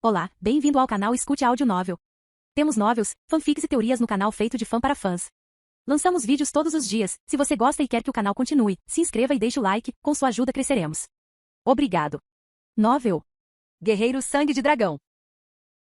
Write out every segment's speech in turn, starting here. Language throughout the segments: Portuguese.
Olá, bem-vindo ao canal Escute Áudio Novel. Temos novels, fanfics e teorias no canal feito de fã para fãs. Lançamos vídeos todos os dias. Se você gosta e quer que o canal continue, se inscreva e deixe o like, com sua ajuda cresceremos. Obrigado. Novel. Guerreiro Sangue de Dragão.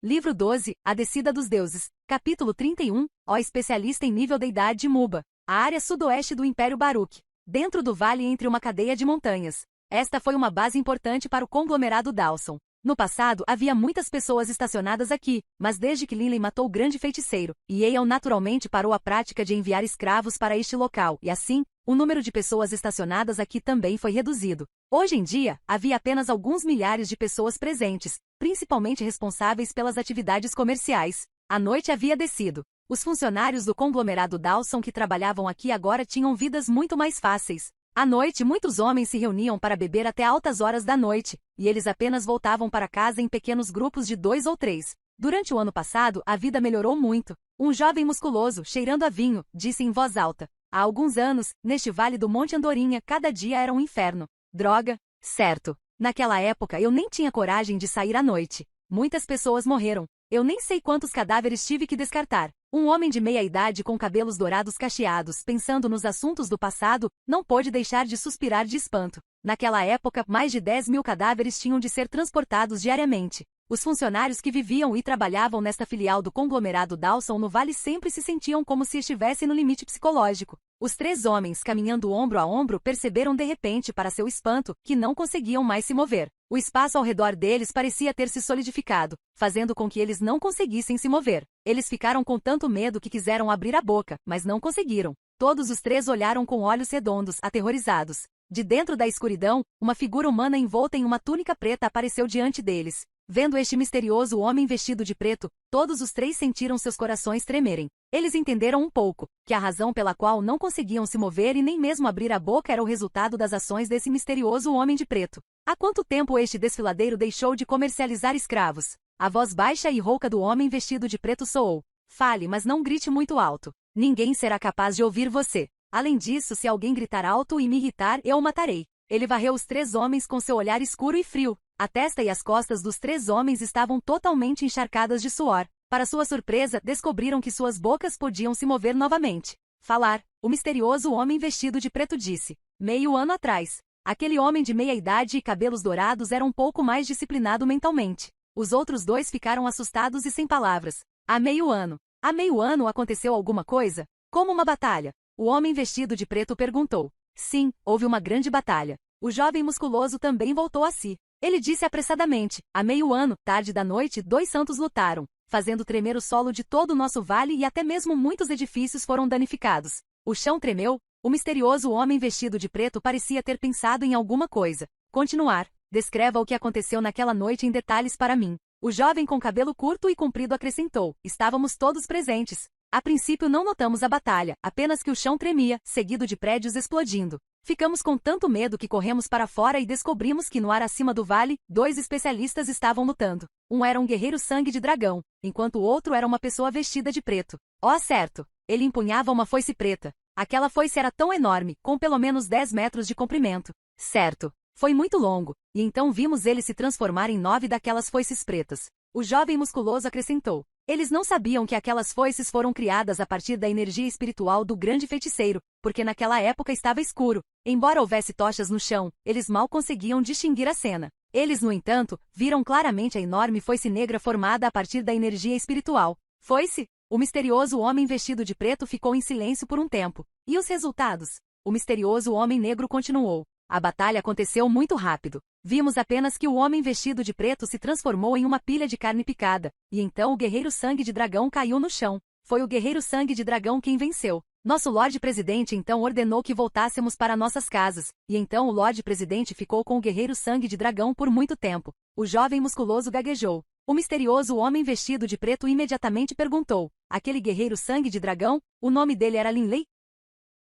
Livro 12, A Descida dos Deuses. Capítulo 31, Ó especialista em nível deidade de Muba. A área sudoeste do Império Baruch. Dentro do vale entre uma cadeia de montanhas. Esta foi uma base importante para o conglomerado Dawson. No passado, havia muitas pessoas estacionadas aqui, mas desde que Linley matou o grande feiticeiro, Aeon naturalmente parou a prática de enviar escravos para este local, e assim, o número de pessoas estacionadas aqui também foi reduzido. Hoje em dia, havia apenas alguns milhares de pessoas presentes, principalmente responsáveis pelas atividades comerciais. A noite havia descido. Os funcionários do conglomerado Dawson que trabalhavam aqui agora tinham vidas muito mais fáceis. À noite, muitos homens se reuniam para beber até altas horas da noite, e eles apenas voltavam para casa em pequenos grupos de 2 ou 3. Durante o ano passado, a vida melhorou muito. Um jovem musculoso, cheirando a vinho, disse em voz alta. Há alguns anos, neste vale do Monte Andorinha, cada dia era um inferno. Droga, certo. Naquela época eu nem tinha coragem de sair à noite. Muitas pessoas morreram. Eu nem sei quantos cadáveres tive que descartar. Um homem de meia idade com cabelos dourados cacheados, pensando nos assuntos do passado, não pôde deixar de suspirar de espanto. Naquela época, mais de 10.000 cadáveres tinham de ser transportados diariamente. Os funcionários que viviam e trabalhavam nesta filial do conglomerado Dawson no vale sempre se sentiam como se estivessem no limite psicológico. Os 3 homens, caminhando ombro a ombro, perceberam de repente, para seu espanto, que não conseguiam mais se mover. O espaço ao redor deles parecia ter se solidificado, fazendo com que eles não conseguissem se mover. Eles ficaram com tanto medo que quiseram abrir a boca, mas não conseguiram. Todos os 3 olharam com olhos redondos, aterrorizados. De dentro da escuridão, uma figura humana envolta em uma túnica preta apareceu diante deles. Vendo este misterioso homem vestido de preto, todos os 3 sentiram seus corações tremerem. Eles entenderam um pouco, que a razão pela qual não conseguiam se mover e nem mesmo abrir a boca era o resultado das ações desse misterioso homem de preto. Há quanto tempo este desfiladeiro deixou de comercializar escravos? A voz baixa e rouca do homem vestido de preto soou. Fale, mas não grite muito alto. Ninguém será capaz de ouvir você. Além disso, se alguém gritar alto e me irritar, eu o matarei. Ele varreu os 3 homens com seu olhar escuro e frio. A testa e as costas dos 3 homens estavam totalmente encharcadas de suor. Para sua surpresa, descobriram que suas bocas podiam se mover novamente. Falar, o misterioso homem vestido de preto disse. Meio ano atrás. Aquele homem de meia idade e cabelos dourados era um pouco mais disciplinado mentalmente. Os outros 2 ficaram assustados e sem palavras. Há meio ano. Há meio ano aconteceu alguma coisa? Como uma batalha? O homem vestido de preto perguntou. Sim, houve uma grande batalha. O jovem musculoso também voltou a si. Ele disse apressadamente. Há meio ano, tarde da noite, 2 santos lutaram, fazendo tremer o solo de todo o nosso vale e até mesmo muitos edifícios foram danificados. O chão tremeu. O misterioso homem vestido de preto parecia ter pensado em alguma coisa. Continuar. Descreva o que aconteceu naquela noite em detalhes para mim. O jovem com cabelo curto e comprido acrescentou. Estávamos todos presentes. A princípio não notamos a batalha, apenas que o chão tremia, seguido de prédios explodindo. Ficamos com tanto medo que corremos para fora e descobrimos que no ar acima do vale, 2 especialistas estavam lutando. Um era um guerreiro sangue de dragão, enquanto o outro era uma pessoa vestida de preto. Oh, certo! Ele empunhava uma foice preta. Aquela foice era tão enorme, com pelo menos 10 metros de comprimento. Certo. Foi muito longo, e então vimos ele se transformar em 9 daquelas foices pretas. O jovem musculoso acrescentou. Eles não sabiam que aquelas foices foram criadas a partir da energia espiritual do grande feiticeiro, porque naquela época estava escuro. Embora houvesse tochas no chão, eles mal conseguiam distinguir a cena. Eles, no entanto, viram claramente a enorme foice negra formada a partir da energia espiritual. Foice? O misterioso homem vestido de preto ficou em silêncio por um tempo. E os resultados? O misterioso homem negro continuou. A batalha aconteceu muito rápido. Vimos apenas que o homem vestido de preto se transformou em uma pilha de carne picada, e então o guerreiro sangue de dragão caiu no chão. Foi o guerreiro sangue de dragão quem venceu. Nosso Lorde Presidente então ordenou que voltássemos para nossas casas, e então o Lorde Presidente ficou com o guerreiro sangue de dragão por muito tempo. O jovem musculoso gaguejou. O misterioso homem vestido de preto imediatamente perguntou. Aquele guerreiro sangue de dragão, o nome dele era Linley?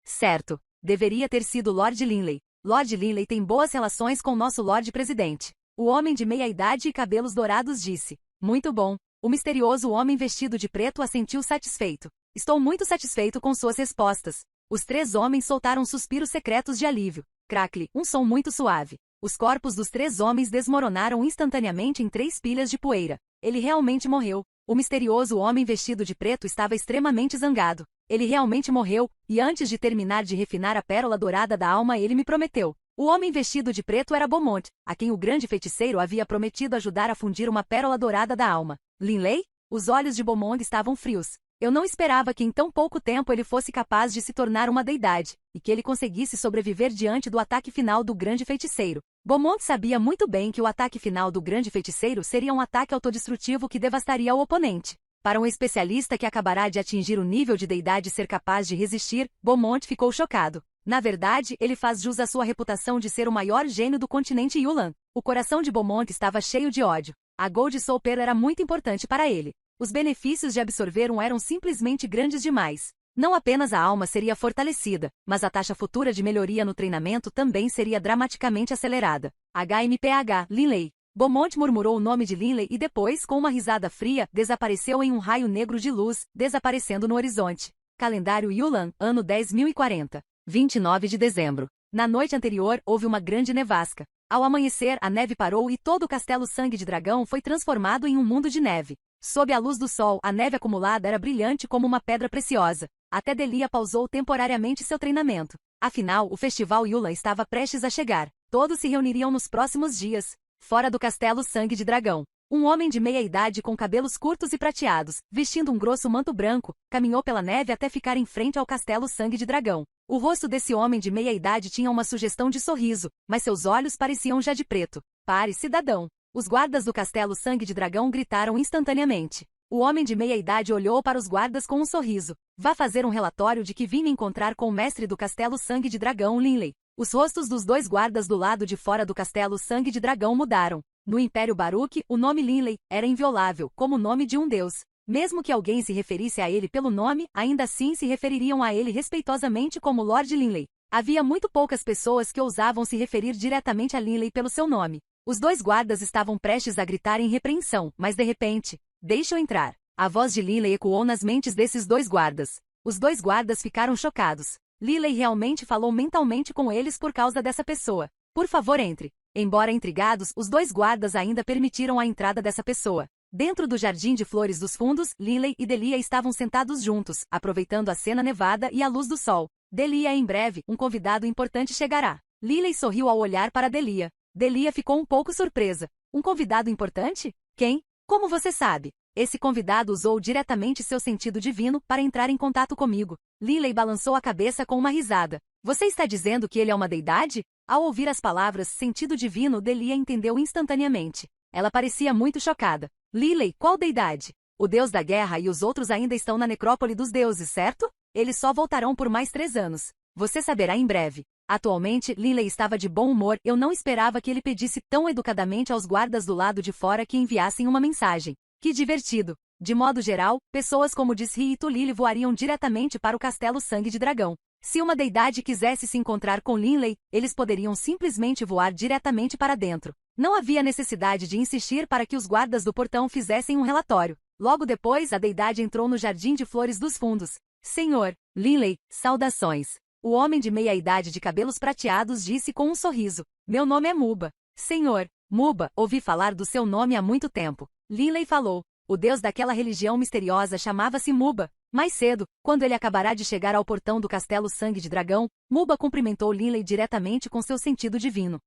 Certo. Deveria ter sido Lord Linley. Lord Linley tem boas relações com nosso Lorde Presidente. O homem de meia idade e cabelos dourados disse. Muito bom. O misterioso homem vestido de preto assentiu satisfeito. Estou muito satisfeito com suas respostas. Os 3 homens soltaram suspiros secretos de alívio. Crackle, um som muito suave. Os corpos dos 3 homens desmoronaram instantaneamente em 3 pilhas de poeira. Ele realmente morreu. O misterioso homem vestido de preto estava extremamente zangado. Ele realmente morreu, e antes de terminar de refinar a pérola dourada da alma ele me prometeu. O homem vestido de preto era Beaumont, a quem o grande feiticeiro havia prometido ajudar a fundir uma pérola dourada da alma. Linley? Os olhos de Beaumont estavam frios. Eu não esperava que em tão pouco tempo ele fosse capaz de se tornar uma deidade, e que ele conseguisse sobreviver diante do ataque final do grande feiticeiro. Beaumont sabia muito bem que o ataque final do grande feiticeiro seria um ataque autodestrutivo que devastaria o oponente. Para um especialista que acabará de atingir o nível de deidade ser capaz de resistir, Beaumont ficou chocado. Na verdade, ele faz jus à sua reputação de ser o maior gênio do continente Yulan. O coração de Beaumont estava cheio de ódio. A Gold Soul Pearl era muito importante para ele. Os benefícios de absorver um eram simplesmente grandes demais. Não apenas a alma seria fortalecida, mas a taxa futura de melhoria no treinamento também seria dramaticamente acelerada. HMPH, Linley. Beaumont murmurou o nome de Linley e depois, com uma risada fria, desapareceu em um raio negro de luz, desaparecendo no horizonte. Calendário Yulan, ano 10.040. 29 de dezembro. Na noite anterior, houve uma grande nevasca. Ao amanhecer, a neve parou e todo o castelo Sangue de Dragão foi transformado em um mundo de neve. Sob a luz do sol, a neve acumulada era brilhante como uma pedra preciosa. Até Delia pausou temporariamente seu treinamento. Afinal, o festival Yulan estava prestes a chegar. Todos se reuniriam nos próximos dias. Fora do castelo Sangue de Dragão. Um homem de meia-idade com cabelos curtos e prateados, vestindo um grosso manto branco, caminhou pela neve até ficar em frente ao castelo Sangue de Dragão. O rosto desse homem de meia-idade tinha uma sugestão de sorriso, mas seus olhos pareciam já de preto. Pare, cidadão! Os guardas do castelo Sangue de Dragão gritaram instantaneamente. O homem de meia-idade olhou para os guardas com um sorriso. Vá fazer um relatório de que vim me encontrar com o mestre do castelo Sangue de Dragão, Linley. Os rostos dos dois guardas do lado de fora do castelo Sangue de Dragão mudaram. No Império Baruch, o nome Linley era inviolável, como o nome de um deus. Mesmo que alguém se referisse a ele pelo nome, ainda assim se refeririam a ele respeitosamente como Lord Linley. Havia muito poucas pessoas que ousavam se referir diretamente a Linley pelo seu nome. Os dois guardas estavam prestes a gritar em repreensão, mas de repente, deixa eu entrar. A voz de Linley ecoou nas mentes desses dois guardas. Os dois guardas ficaram chocados. Linley realmente falou mentalmente com eles por causa dessa pessoa. Por favor, entre. Embora intrigados, os dois guardas ainda permitiram a entrada dessa pessoa. Dentro do jardim de flores dos fundos, Linley e Delia estavam sentados juntos, aproveitando a cena nevada e a luz do sol. Delia, em breve, um convidado importante chegará. Linley sorriu ao olhar para Delia. Delia ficou um pouco surpresa. Um convidado importante? Quem? Como você sabe? Esse convidado usou diretamente seu sentido divino para entrar em contato comigo. Linley balançou a cabeça com uma risada. Você está dizendo que ele é uma deidade? Ao ouvir as palavras sentido divino, Delia entendeu instantaneamente. Ela parecia muito chocada. Linley, qual deidade? O deus da guerra e os outros ainda estão na necrópole dos deuses, certo? Eles só voltarão por mais 3 anos. Você saberá em breve. Atualmente, Linley estava de bom humor. Eu não esperava que ele pedisse tão educadamente aos guardas do lado de fora que enviassem uma mensagem. Que divertido! De modo geral, pessoas como Disri e Tulili voariam diretamente para o castelo Sangue de Dragão. Se uma deidade quisesse se encontrar com Linley, eles poderiam simplesmente voar diretamente para dentro. Não havia necessidade de insistir para que os guardas do portão fizessem um relatório. Logo depois, a deidade entrou no jardim de flores dos fundos. Senhor Linley, saudações. O homem de meia-idade de cabelos prateados disse com um sorriso. Meu nome é Muba. Senhor Muba, ouvi falar do seu nome há muito tempo. Linley falou. O deus daquela religião misteriosa chamava-se Muba. Mais cedo, quando ele acabará de chegar ao portão do castelo Sangue de Dragão, Muba cumprimentou Linley diretamente com seu sentido divino.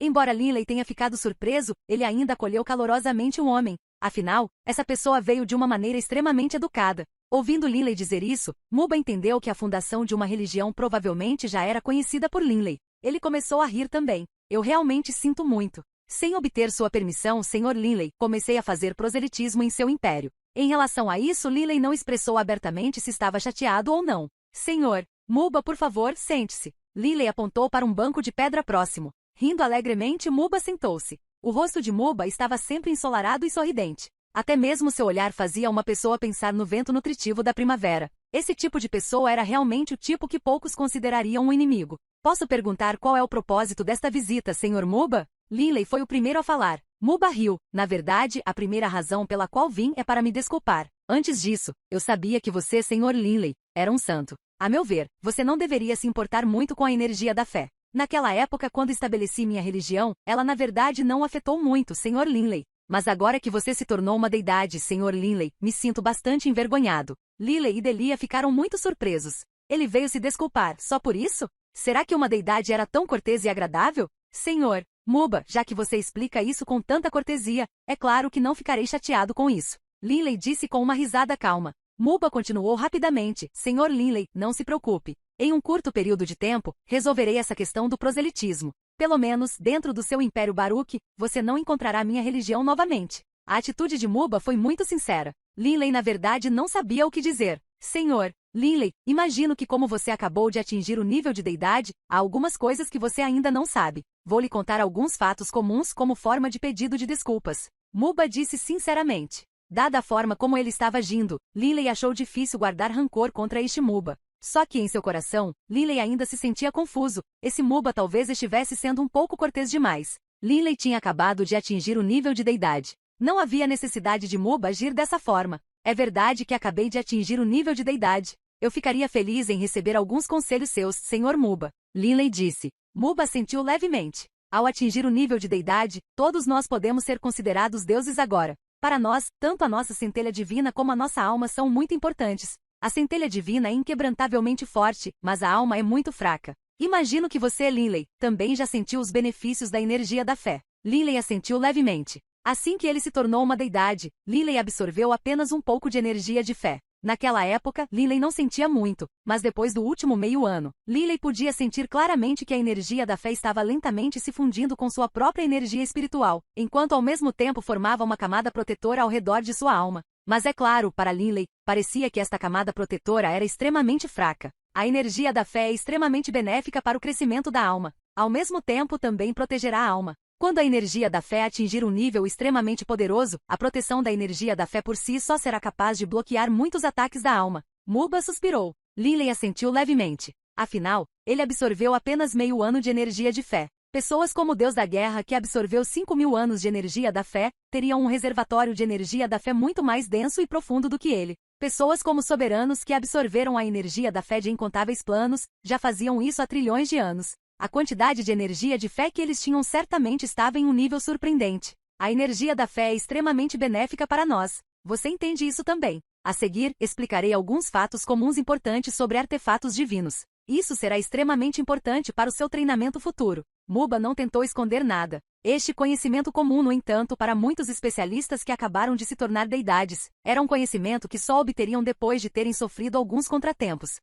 Embora Linley tenha ficado surpreso, ele ainda acolheu calorosamente o homem. Afinal, essa pessoa veio de uma maneira extremamente educada. Ouvindo Linley dizer isso, Muba entendeu que a fundação de uma religião provavelmente já era conhecida por Linley. Ele começou a rir também. Eu realmente sinto muito. Sem obter sua permissão, Sr. Linley, comecei a fazer proselitismo em seu império. Em relação a isso, Linley não expressou abertamente se estava chateado ou não. Senhor Muba, por favor, sente-se. Linley apontou para um banco de pedra próximo. Rindo alegremente, Muba sentou-se. O rosto de Muba estava sempre ensolarado e sorridente. Até mesmo seu olhar fazia uma pessoa pensar no vento nutritivo da primavera. Esse tipo de pessoa era realmente o tipo que poucos considerariam um inimigo. Posso perguntar qual é o propósito desta visita, Sr. Muba? Linley foi o primeiro a falar. Muba riu. Na verdade, a primeira razão pela qual vim é para me desculpar. Antes disso, eu sabia que você, Sr. Linley, era um santo. A meu ver, você não deveria se importar muito com a energia da fé. Naquela época, quando estabeleci minha religião, ela na verdade não afetou muito, Sr. Linley. Mas agora que você se tornou uma deidade, Sr. Linley, me sinto bastante envergonhado. Linley e Delia ficaram muito surpresos. Ele veio se desculpar, só por isso? Será que uma deidade era tão cortês e agradável? Senhor Muba, já que você explica isso com tanta cortesia, é claro que não ficarei chateado com isso. Linley disse com uma risada calma. Muba continuou rapidamente. Sr. Linley, não se preocupe. Em um curto período de tempo, resolverei essa questão do proselitismo. Pelo menos, dentro do seu Império Baruque, você não encontrará minha religião novamente. A atitude de Muba foi muito sincera. Linley na verdade não sabia o que dizer. Senhor Linley, imagino que como você acabou de atingir o nível de deidade, há algumas coisas que você ainda não sabe. Vou lhe contar alguns fatos comuns como forma de pedido de desculpas. Muba disse sinceramente. Dada a forma como ele estava agindo, Linley achou difícil guardar rancor contra este Muba. Só que em seu coração, Linley ainda se sentia confuso. Esse Muba talvez estivesse sendo um pouco cortês demais. Linley tinha acabado de atingir o nível de deidade. Não havia necessidade de Muba agir dessa forma. É verdade que acabei de atingir o nível de deidade. Eu ficaria feliz em receber alguns conselhos seus, Sr. Muba. Linley disse. Muba assentiu levemente. Ao atingir o nível de deidade, todos nós podemos ser considerados deuses agora. Para nós, tanto a nossa centelha divina como a nossa alma são muito importantes. A centelha divina é inquebrantavelmente forte, mas a alma é muito fraca. Imagino que você, Linley, também já sentiu os benefícios da energia da fé. Linley assentiu levemente. Assim que ele se tornou uma deidade, Linley absorveu apenas um pouco de energia de fé. Naquela época, Linley não sentia muito, mas depois do último meio ano, Linley podia sentir claramente que a energia da fé estava lentamente se fundindo com sua própria energia espiritual, enquanto ao mesmo tempo formava uma camada protetora ao redor de sua alma. Mas é claro, para Linley, parecia que esta camada protetora era extremamente fraca. A energia da fé é extremamente benéfica para o crescimento da alma. Ao mesmo tempo, também protegerá a alma. Quando a energia da fé atingir um nível extremamente poderoso, a proteção da energia da fé por si só será capaz de bloquear muitos ataques da alma. Muba suspirou. Linley assentiu levemente. Afinal, ele absorveu apenas meio ano de energia de fé. Pessoas como o Deus da Guerra, que absorveu 5.000 anos de energia da fé, teriam um reservatório de energia da fé muito mais denso e profundo do que ele. Pessoas como soberanos que absorveram a energia da fé de incontáveis planos, já faziam isso há trilhões de anos. A quantidade de energia de fé que eles tinham certamente estava em um nível surpreendente. A energia da fé é extremamente benéfica para nós. Você entende isso também. A seguir, explicarei alguns fatos comuns importantes sobre artefatos divinos. Isso será extremamente importante para o seu treinamento futuro. Muba não tentou esconder nada. Este conhecimento comum, no entanto, para muitos especialistas que acabaram de se tornar deidades, era um conhecimento que só obteriam depois de terem sofrido alguns contratempos.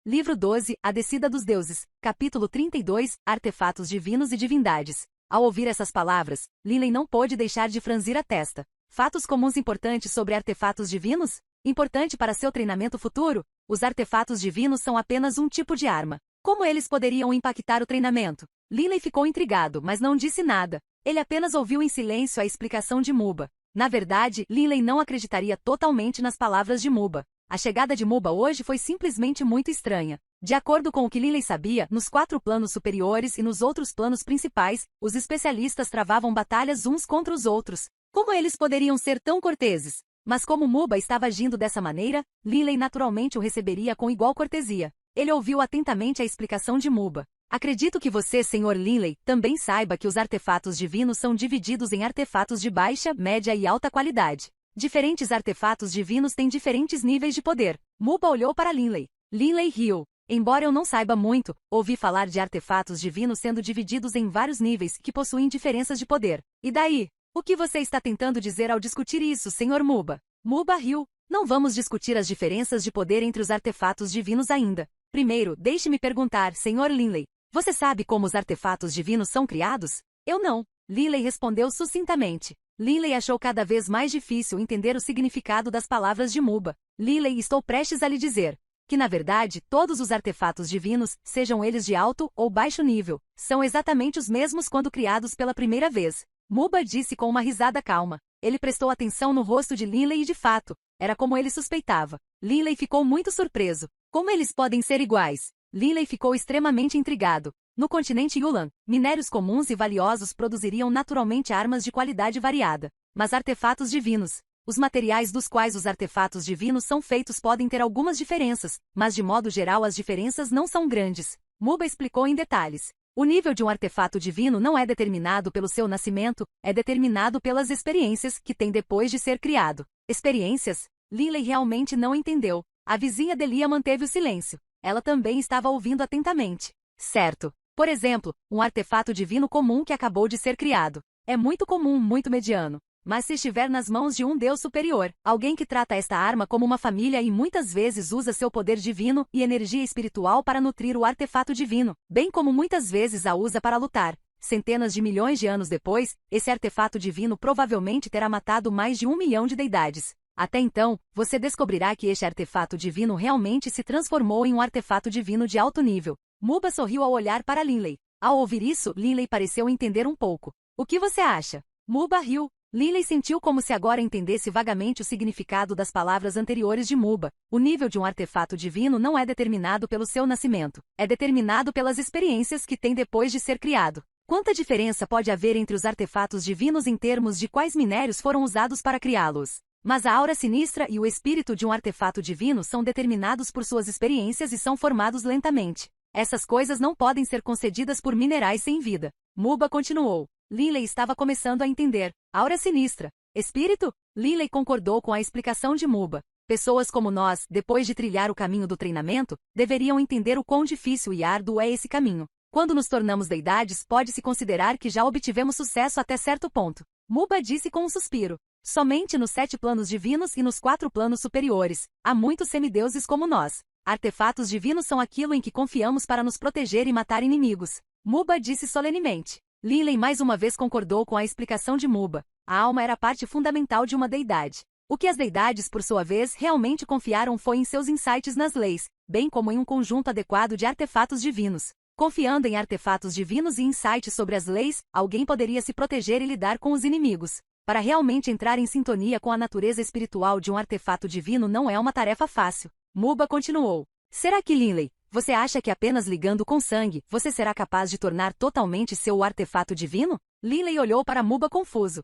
Livro 12, A Descida dos Deuses, capítulo 32, Artefatos Divinos e Divindades. Ao ouvir essas palavras, Linley não pôde deixar de franzir a testa. Fatos comuns importantes sobre artefatos divinos? Importante para seu treinamento futuro? Os artefatos divinos são apenas um tipo de arma. Como eles poderiam impactar o treinamento? Linley ficou intrigado, mas não disse nada. Ele apenas ouviu em silêncio a explicação de Muba. Na verdade, Linley não acreditaria totalmente nas palavras de Muba. A chegada de Muba hoje foi simplesmente muito estranha. De acordo com o que Linley sabia, nos 4 planos superiores e nos outros planos principais, os especialistas travavam batalhas uns contra os outros. Como eles poderiam ser tão corteses? Mas como Muba estava agindo dessa maneira, Linley naturalmente o receberia com igual cortesia. Ele ouviu atentamente a explicação de Muba. Acredito que você, Sr. Linley, também saiba que os artefatos divinos são divididos em artefatos de baixa, média e alta qualidade. Diferentes artefatos divinos têm diferentes níveis de poder. Muba olhou para Linley. Linley riu. Embora eu não saiba muito, ouvi falar de artefatos divinos sendo divididos em vários níveis que possuem diferenças de poder. E daí? O que você está tentando dizer ao discutir isso, Sr. Muba? Muba riu. Não vamos discutir as diferenças de poder entre os artefatos divinos ainda. Primeiro, deixe-me perguntar, Sr. Linley. Você sabe como os artefatos divinos são criados? Eu não. Linley respondeu sucintamente. Linley achou cada vez mais difícil entender o significado das palavras de Muba. Linley, estou prestes a lhe dizer que, na verdade, todos os artefatos divinos, sejam eles de alto ou baixo nível, são exatamente os mesmos quando criados pela primeira vez. Muba disse com uma risada calma. Ele prestou atenção no rosto de Linley e, de fato, era como ele suspeitava. Linley ficou muito surpreso. Como eles podem ser iguais? Linley ficou extremamente intrigado. No continente Yulan, minérios comuns e valiosos produziriam naturalmente armas de qualidade variada. Mas artefatos divinos, os materiais dos quais os artefatos divinos são feitos podem ter algumas diferenças, mas de modo geral as diferenças não são grandes. Muba explicou em detalhes. O nível de um artefato divino não é determinado pelo seu nascimento, é determinado pelas experiências que tem depois de ser criado. Experiências? Linley realmente não entendeu. A vizinha Delia manteve o silêncio. Ela também estava ouvindo atentamente. Certo. Por exemplo, um artefato divino comum que acabou de ser criado. É muito comum, muito mediano. Mas se estiver nas mãos de um Deus superior, alguém que trata esta arma como uma família e muitas vezes usa seu poder divino e energia espiritual para nutrir o artefato divino, bem como muitas vezes a usa para lutar. Centenas de milhões de anos depois, esse artefato divino provavelmente terá matado mais de 1 milhão de deidades. Até então, você descobrirá que este artefato divino realmente se transformou em um artefato divino de alto nível. Muba sorriu ao olhar para Linley. Ao ouvir isso, Linley pareceu entender um pouco. O que você acha? Muba riu. Linley sentiu como se agora entendesse vagamente o significado das palavras anteriores de Muba. O nível de um artefato divino não é determinado pelo seu nascimento. É determinado pelas experiências que tem depois de ser criado. Quanta diferença pode haver entre os artefatos divinos em termos de quais minérios foram usados para criá-los? Mas a aura sinistra e o espírito de um artefato divino são determinados por suas experiências e são formados lentamente. Essas coisas não podem ser concedidas por minerais sem vida. Muba continuou. Linley estava começando a entender. Aura sinistra. Espírito? Linley concordou com a explicação de Muba. Pessoas como nós, depois de trilhar o caminho do treinamento, deveriam entender o quão difícil e árduo é esse caminho. Quando nos tornamos deidades, pode-se considerar que já obtivemos sucesso até certo ponto. Muba disse com um suspiro. Somente nos 7 planos divinos e nos 4 planos superiores, há muitos semideuses como nós. Artefatos divinos são aquilo em que confiamos para nos proteger e matar inimigos. Muba disse solenemente. Linley mais uma vez concordou com a explicação de Muba. A alma era parte fundamental de uma deidade. O que as deidades, por sua vez, realmente confiaram foi em seus insights nas leis, bem como em um conjunto adequado de artefatos divinos. Confiando em artefatos divinos e insights sobre as leis, alguém poderia se proteger e lidar com os inimigos. Para realmente entrar em sintonia com a natureza espiritual de um artefato divino não é uma tarefa fácil. Muba continuou. Será que Linley, você acha que apenas ligando com sangue, você será capaz de tornar totalmente seu artefato divino? Linley olhou para Muba confuso.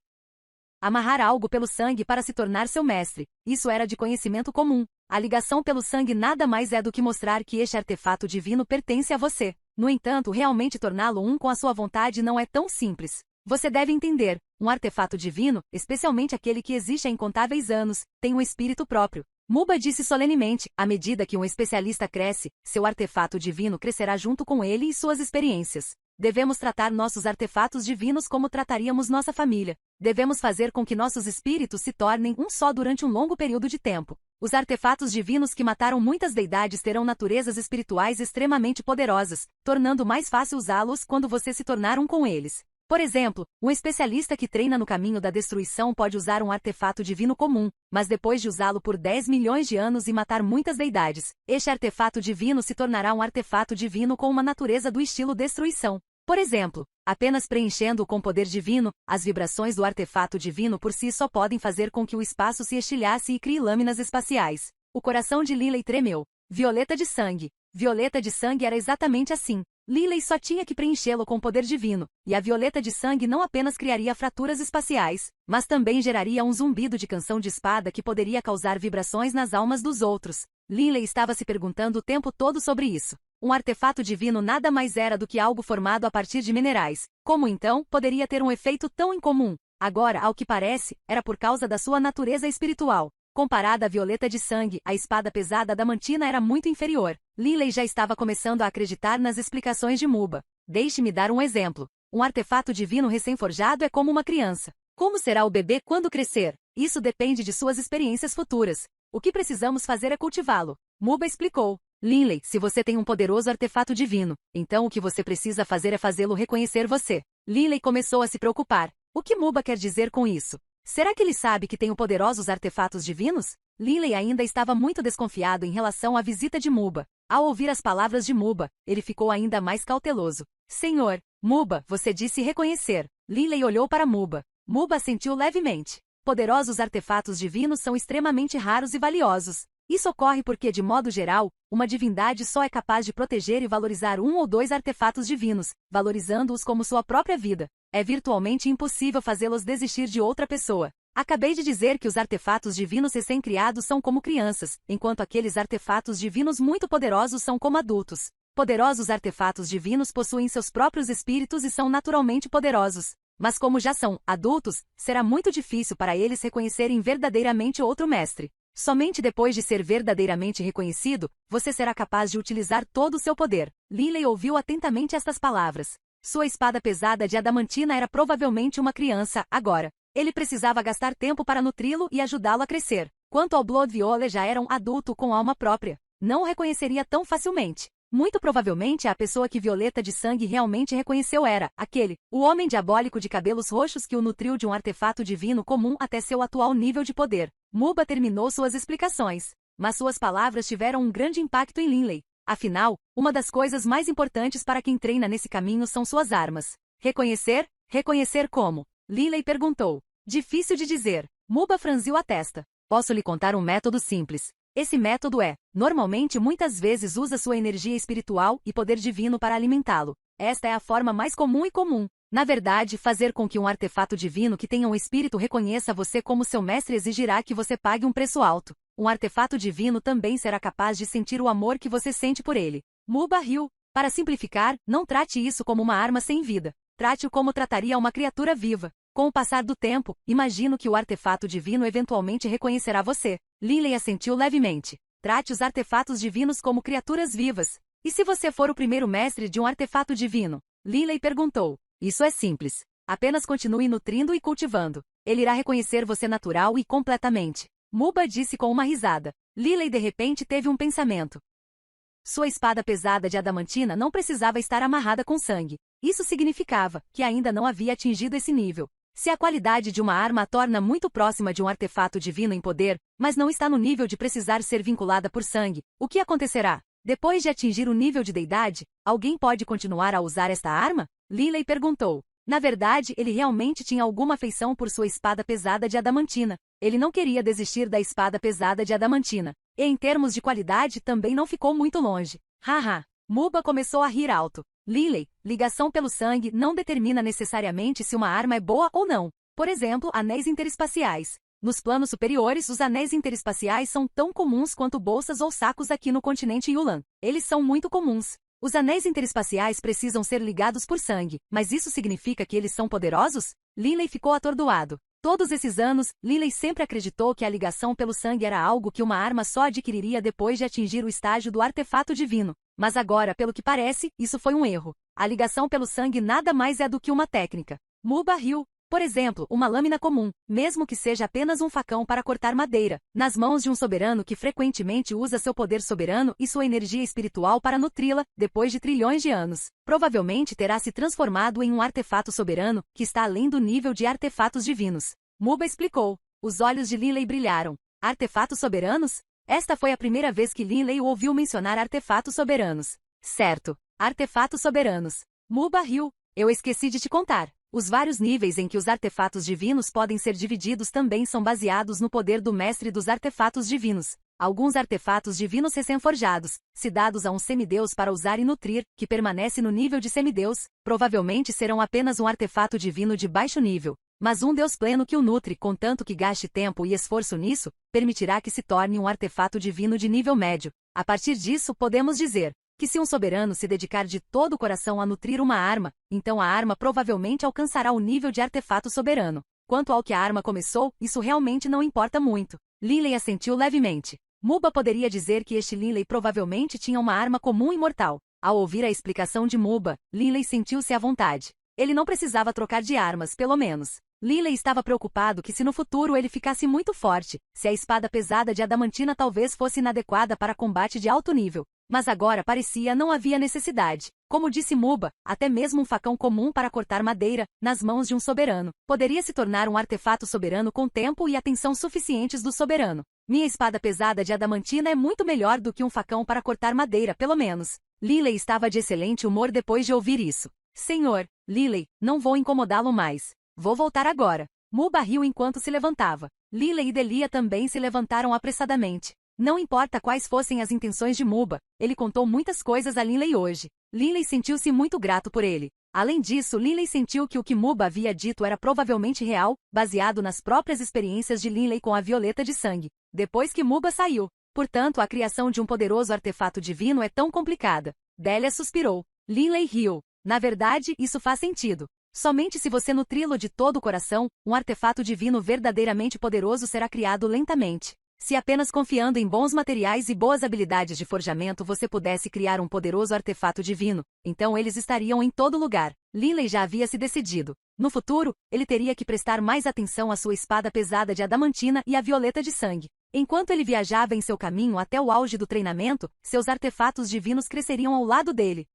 Amarrar algo pelo sangue para se tornar seu mestre, isso era de conhecimento comum. A ligação pelo sangue nada mais é do que mostrar que este artefato divino pertence a você. No entanto, realmente torná-lo um com a sua vontade não é tão simples. Você deve entender, um artefato divino, especialmente aquele que existe há incontáveis anos, tem um espírito próprio. Muba disse solenemente, à medida que um especialista cresce, seu artefato divino crescerá junto com ele e suas experiências. Devemos tratar nossos artefatos divinos como trataríamos nossa família. Devemos fazer com que nossos espíritos se tornem um só durante um longo período de tempo. Os artefatos divinos que mataram muitas deidades terão naturezas espirituais extremamente poderosas, tornando mais fácil usá-los quando você se tornar um com eles. Por exemplo, um especialista que treina no caminho da destruição pode usar um artefato divino comum, mas depois de usá-lo por 10 milhões de anos e matar muitas deidades, este artefato divino se tornará um artefato divino com uma natureza do estilo destruição. Por exemplo, apenas preenchendo-o com poder divino, as vibrações do artefato divino por si só podem fazer com que o espaço se estilhasse e crie lâminas espaciais. O coração de Linley tremeu. Violeta de sangue. Violeta de sangue era exatamente assim. Linley só tinha que preenchê-lo com poder divino, e a violeta de sangue não apenas criaria fraturas espaciais, mas também geraria um zumbido de canção de espada que poderia causar vibrações nas almas dos outros. Linley estava se perguntando o tempo todo sobre isso. Um artefato divino nada mais era do que algo formado a partir de minerais. Como então poderia ter um efeito tão incomum? Agora, ao que parece, era por causa da sua natureza espiritual. Comparada à violeta de sangue, a espada pesada da Mantina era muito inferior. Linley já estava começando a acreditar nas explicações de Muba. Deixe-me dar um exemplo. Um artefato divino recém-forjado é como uma criança. Como será o bebê quando crescer? Isso depende de suas experiências futuras. O que precisamos fazer é cultivá-lo. Muba explicou. Linley, se você tem um poderoso artefato divino, então o que você precisa fazer é fazê-lo reconhecer você. Linley começou a se preocupar. O que Muba quer dizer com isso? Será que ele sabe que tenho poderosos artefatos divinos? Linley ainda estava muito desconfiado em relação à visita de Muba. Ao ouvir as palavras de Muba, ele ficou ainda mais cauteloso. Senhor, Muba, você disse reconhecer. Linley olhou para Muba. Muba assentiu levemente. Poderosos artefatos divinos são extremamente raros e valiosos. Isso ocorre porque, de modo geral, uma divindade só é capaz de proteger e valorizar 1 ou 2 artefatos divinos, valorizando-os como sua própria vida. É virtualmente impossível fazê-los desistir de outra pessoa. Acabei de dizer que os artefatos divinos recém-criados são como crianças, enquanto aqueles artefatos divinos muito poderosos são como adultos. Poderosos artefatos divinos possuem seus próprios espíritos e são naturalmente poderosos. Mas como já são adultos, será muito difícil para eles reconhecerem verdadeiramente outro mestre. Somente depois de ser verdadeiramente reconhecido, você será capaz de utilizar todo o seu poder. Lily ouviu atentamente estas palavras. Sua espada pesada de adamantina era provavelmente uma criança, agora. Ele precisava gastar tempo para nutri-lo e ajudá-lo a crescer. Quanto ao Blood Violet, já era um adulto com alma própria. Não o reconheceria tão facilmente. Muito provavelmente a pessoa que Violeta de Sangue realmente reconheceu era o homem diabólico de cabelos roxos que o nutriu de um artefato divino comum até seu atual nível de poder. Muba terminou suas explicações, mas suas palavras tiveram um grande impacto em Linley. Afinal, uma das coisas mais importantes para quem treina nesse caminho são suas armas. Reconhecer? Reconhecer como? Linley perguntou. Difícil de dizer. Muba franziu a testa. Posso lhe contar um método simples. Esse método normalmente muitas vezes usa sua energia espiritual e poder divino para alimentá-lo. Esta é a forma mais comum e comum. Na verdade, fazer com que um artefato divino que tenha um espírito reconheça você como seu mestre exigirá que você pague um preço alto. Um artefato divino também será capaz de sentir o amor que você sente por ele. Muba riu. Para simplificar, não trate isso como uma arma sem vida. Trate-o como trataria uma criatura viva. Com o passar do tempo, imagino que o artefato divino eventualmente reconhecerá você. Linley assentiu levemente. Trate os artefatos divinos como criaturas vivas. E se você for o primeiro mestre de um artefato divino? Linley perguntou. Isso é simples. Apenas continue nutrindo e cultivando. Ele irá reconhecer você natural e completamente. Muba disse com uma risada. Linley de repente teve um pensamento. Sua espada pesada de adamantina não precisava estar amarrada com sangue. Isso significava que ainda não havia atingido esse nível. Se a qualidade de uma arma a torna muito próxima de um artefato divino em poder, mas não está no nível de precisar ser vinculada por sangue, o que acontecerá? Depois de atingir o nível de deidade, alguém pode continuar a usar esta arma? Linley perguntou. Na verdade, ele realmente tinha alguma afeição por sua espada pesada de adamantina. Ele não queria desistir da espada pesada de adamantina. E em termos de qualidade também não ficou muito longe. Haha. Muba começou a rir alto. Linley, ligação pelo sangue não determina necessariamente se uma arma é boa ou não. Por exemplo, anéis interespaciais. Nos planos superiores, os anéis interespaciais são tão comuns quanto bolsas ou sacos aqui no continente Yulan. Eles são muito comuns. Os anéis interespaciais precisam ser ligados por sangue, mas isso significa que eles são poderosos? Linley ficou atordoado. Todos esses anos, Linley sempre acreditou que a ligação pelo sangue era algo que uma arma só adquiriria depois de atingir o estágio do artefato divino. Mas agora, pelo que parece, isso foi um erro. A ligação pelo sangue nada mais é do que uma técnica. Muba riu. Por exemplo, uma lâmina comum, mesmo que seja apenas um facão para cortar madeira, nas mãos de um soberano que frequentemente usa seu poder soberano e sua energia espiritual para nutri-la, depois de trilhões de anos, provavelmente terá se transformado em um artefato soberano que está além do nível de artefatos divinos. Muba explicou. Os olhos de Linley brilharam. Artefatos soberanos? Esta foi a primeira vez que Linley o ouviu mencionar artefatos soberanos. Certo. Artefatos soberanos. Muba riu. Eu esqueci de te contar. Os vários níveis em que os artefatos divinos podem ser divididos também são baseados no poder do mestre dos artefatos divinos. Alguns artefatos divinos recém-forjados, se dados a um semideus para usar e nutrir, que permanece no nível de semideus, provavelmente serão apenas um artefato divino de baixo nível. Mas um deus pleno que o nutre, contanto que gaste tempo e esforço nisso, permitirá que se torne um artefato divino de nível médio. A partir disso, podemos dizer que se um soberano se dedicar de todo o coração a nutrir uma arma, então a arma provavelmente alcançará o nível de artefato soberano. Quanto ao que a arma começou, isso realmente não importa muito. Linley assentiu levemente. Muba poderia dizer que este Linley provavelmente tinha uma arma comum e mortal. Ao ouvir a explicação de Muba, Linley sentiu-se à vontade. Ele não precisava trocar de armas, pelo menos. Linley estava preocupado que se no futuro ele ficasse muito forte, se a espada pesada de adamantina talvez fosse inadequada para combate de alto nível. Mas agora parecia não havia necessidade. Como disse Muba, até mesmo um facão comum para cortar madeira, nas mãos de um soberano, poderia se tornar um artefato soberano com tempo e atenção suficientes do soberano. Minha espada pesada de adamantina é muito melhor do que um facão para cortar madeira, pelo menos. Linley estava de excelente humor depois de ouvir isso. Senhor, Linley, não vou incomodá-lo mais. Vou voltar agora. Muba riu enquanto se levantava. Linley e Delia também se levantaram apressadamente. Não importa quais fossem as intenções de Muba, ele contou muitas coisas a Linley hoje. Linley sentiu-se muito grato por ele. Além disso, Linley sentiu que o que Muba havia dito era provavelmente real, baseado nas próprias experiências de Linley com a Violeta de Sangue, depois que Muba saiu. Portanto, a criação de um poderoso artefato divino é tão complicada. Delia suspirou. Linley riu. Na verdade, isso faz sentido. Somente se você nutri-lo de todo o coração, um artefato divino verdadeiramente poderoso será criado lentamente. Se apenas confiando em bons materiais e boas habilidades de forjamento você pudesse criar um poderoso artefato divino, então eles estariam em todo lugar. Linley já havia se decidido. No futuro, ele teria que prestar mais atenção à sua espada pesada de adamantina e à violeta de sangue. Enquanto ele viajava em seu caminho até o auge do treinamento, seus artefatos divinos cresceriam ao lado dele.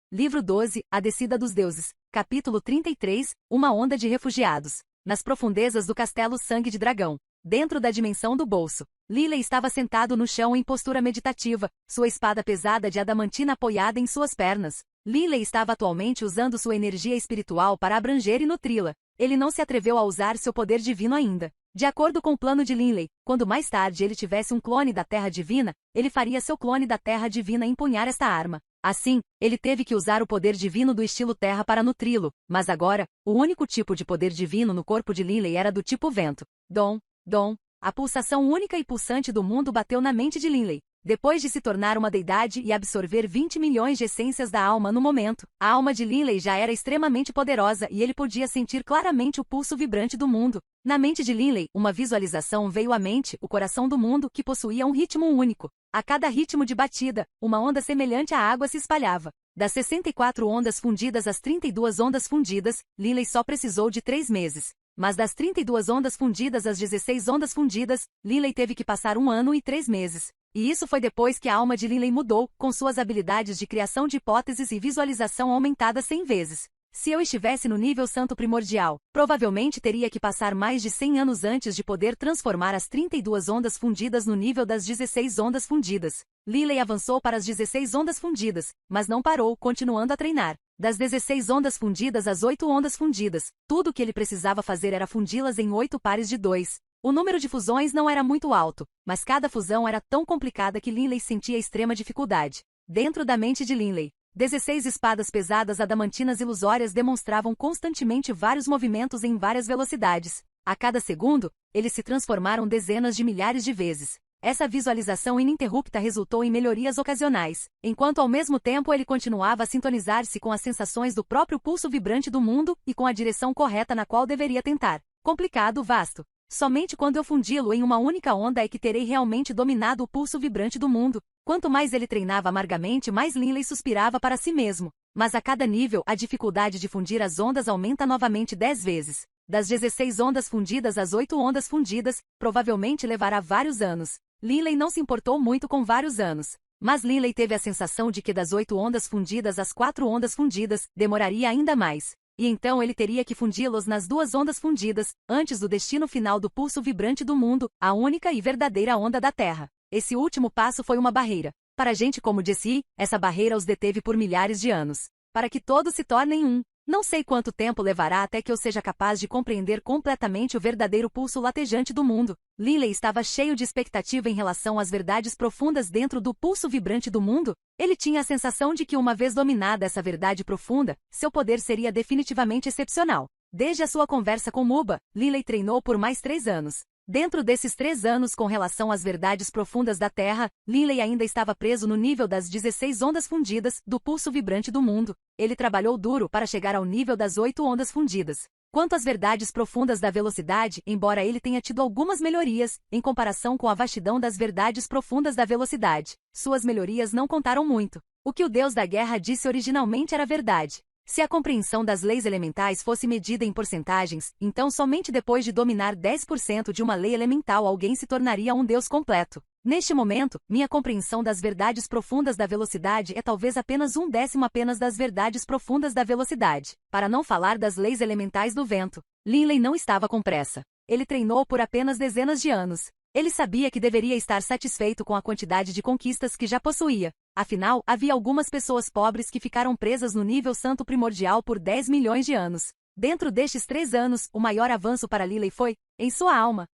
Livro 12, A Descida dos Deuses. Capítulo 33, Uma Onda de Refugiados. Nas profundezas do castelo Sangue de Dragão. Dentro da dimensão do bolso, Linley estava sentado no chão em postura meditativa, sua espada pesada de adamantina apoiada em suas pernas. Linley estava atualmente usando sua energia espiritual para abranger e nutri-la. Ele não se atreveu a usar seu poder divino ainda. De acordo com o plano de Linley, quando mais tarde ele tivesse um clone da Terra Divina, ele faria seu clone da Terra Divina empunhar esta arma. Assim, ele teve que usar o poder divino do estilo Terra para nutri-lo, mas agora, o único tipo de poder divino no corpo de Linley era do tipo Vento. Dom, a pulsação única e pulsante do mundo bateu na mente de Linley. Depois de se tornar uma deidade e absorver 20 milhões de essências da alma no momento, a alma de Linley já era extremamente poderosa e ele podia sentir claramente o pulso vibrante do mundo. Na mente de Linley, uma visualização veio à mente, o coração do mundo, que possuía um ritmo único. A cada ritmo de batida, uma onda semelhante à água se espalhava. Das 64 ondas fundidas às 32 ondas fundidas, Linley só precisou de 3 meses. Mas das 32 ondas fundidas às 16 ondas fundidas, Linley teve que passar 1 ano e 3 meses. E isso foi depois que a alma de Linley mudou, com suas habilidades de criação de hipóteses e visualização aumentadas 100 vezes. Se eu estivesse no nível santo primordial, provavelmente teria que passar mais de 100 anos antes de poder transformar as 32 ondas fundidas no nível das 16 ondas fundidas. Linley avançou para as 16 ondas fundidas, mas não parou, continuando a treinar. Das 16 ondas fundidas às 8 ondas fundidas, tudo o que ele precisava fazer era fundi-las em 8 pares de 2. O número de fusões não era muito alto, mas cada fusão era tão complicada que Linley sentia extrema dificuldade. Dentro da mente de Linley, 16 espadas pesadas adamantinas ilusórias demonstravam constantemente vários movimentos em várias velocidades. A cada segundo, eles se transformaram dezenas de milhares de vezes. Essa visualização ininterrupta resultou em melhorias ocasionais, enquanto ao mesmo tempo ele continuava a sintonizar-se com as sensações do próprio pulso vibrante do mundo e com a direção correta na qual deveria tentar. Complicado, vasto. Somente quando eu fundi-lo em uma única onda é que terei realmente dominado o pulso vibrante do mundo. Quanto mais ele treinava amargamente, mais Linley suspirava para si mesmo. Mas a cada nível, a dificuldade de fundir as ondas aumenta novamente 10 vezes. Das 16 ondas fundidas às 8 ondas fundidas, provavelmente levará vários anos. Linley não se importou muito com vários anos. Mas Linley teve a sensação de que das 8 ondas fundidas às 4 ondas fundidas, demoraria ainda mais. E então ele teria que fundi-los nas 2 ondas fundidas, antes do destino final do pulso vibrante do mundo, a única e verdadeira onda da Terra. Esse último passo foi uma barreira. Para gente como Jesse, essa barreira os deteve por milhares de anos. Para que todos se tornem um. Não sei quanto tempo levará até que eu seja capaz de compreender completamente o verdadeiro pulso latejante do mundo. Linley estava cheio de expectativa em relação às verdades profundas dentro do pulso vibrante do mundo. Ele tinha a sensação de que uma vez dominada essa verdade profunda, seu poder seria definitivamente excepcional. Desde a sua conversa com Muba, Linley treinou por mais 3 anos. Dentro desses 3 anos com relação às verdades profundas da Terra, Linley ainda estava preso no nível das 16 ondas fundidas do pulso vibrante do mundo. Ele trabalhou duro para chegar ao nível das 8 ondas fundidas. Quanto às verdades profundas da velocidade, embora ele tenha tido algumas melhorias, em comparação com a vastidão das verdades profundas da velocidade, suas melhorias não contaram muito. O que o deus da guerra disse originalmente era verdade. Se a compreensão das leis elementais fosse medida em porcentagens, então somente depois de dominar 10% de uma lei elemental alguém se tornaria um deus completo. Neste momento, minha compreensão das verdades profundas da velocidade é talvez apenas 1/10 apenas das verdades profundas da velocidade, para não falar das leis elementais do vento. Linley não estava com pressa. Ele treinou por apenas dezenas de anos. Ele sabia que deveria estar satisfeito com a quantidade de conquistas que já possuía. Afinal, havia algumas pessoas pobres que ficaram presas no nível santo primordial por 10 milhões de anos. Dentro destes 3 anos, o maior avanço para Linley foi, em sua alma.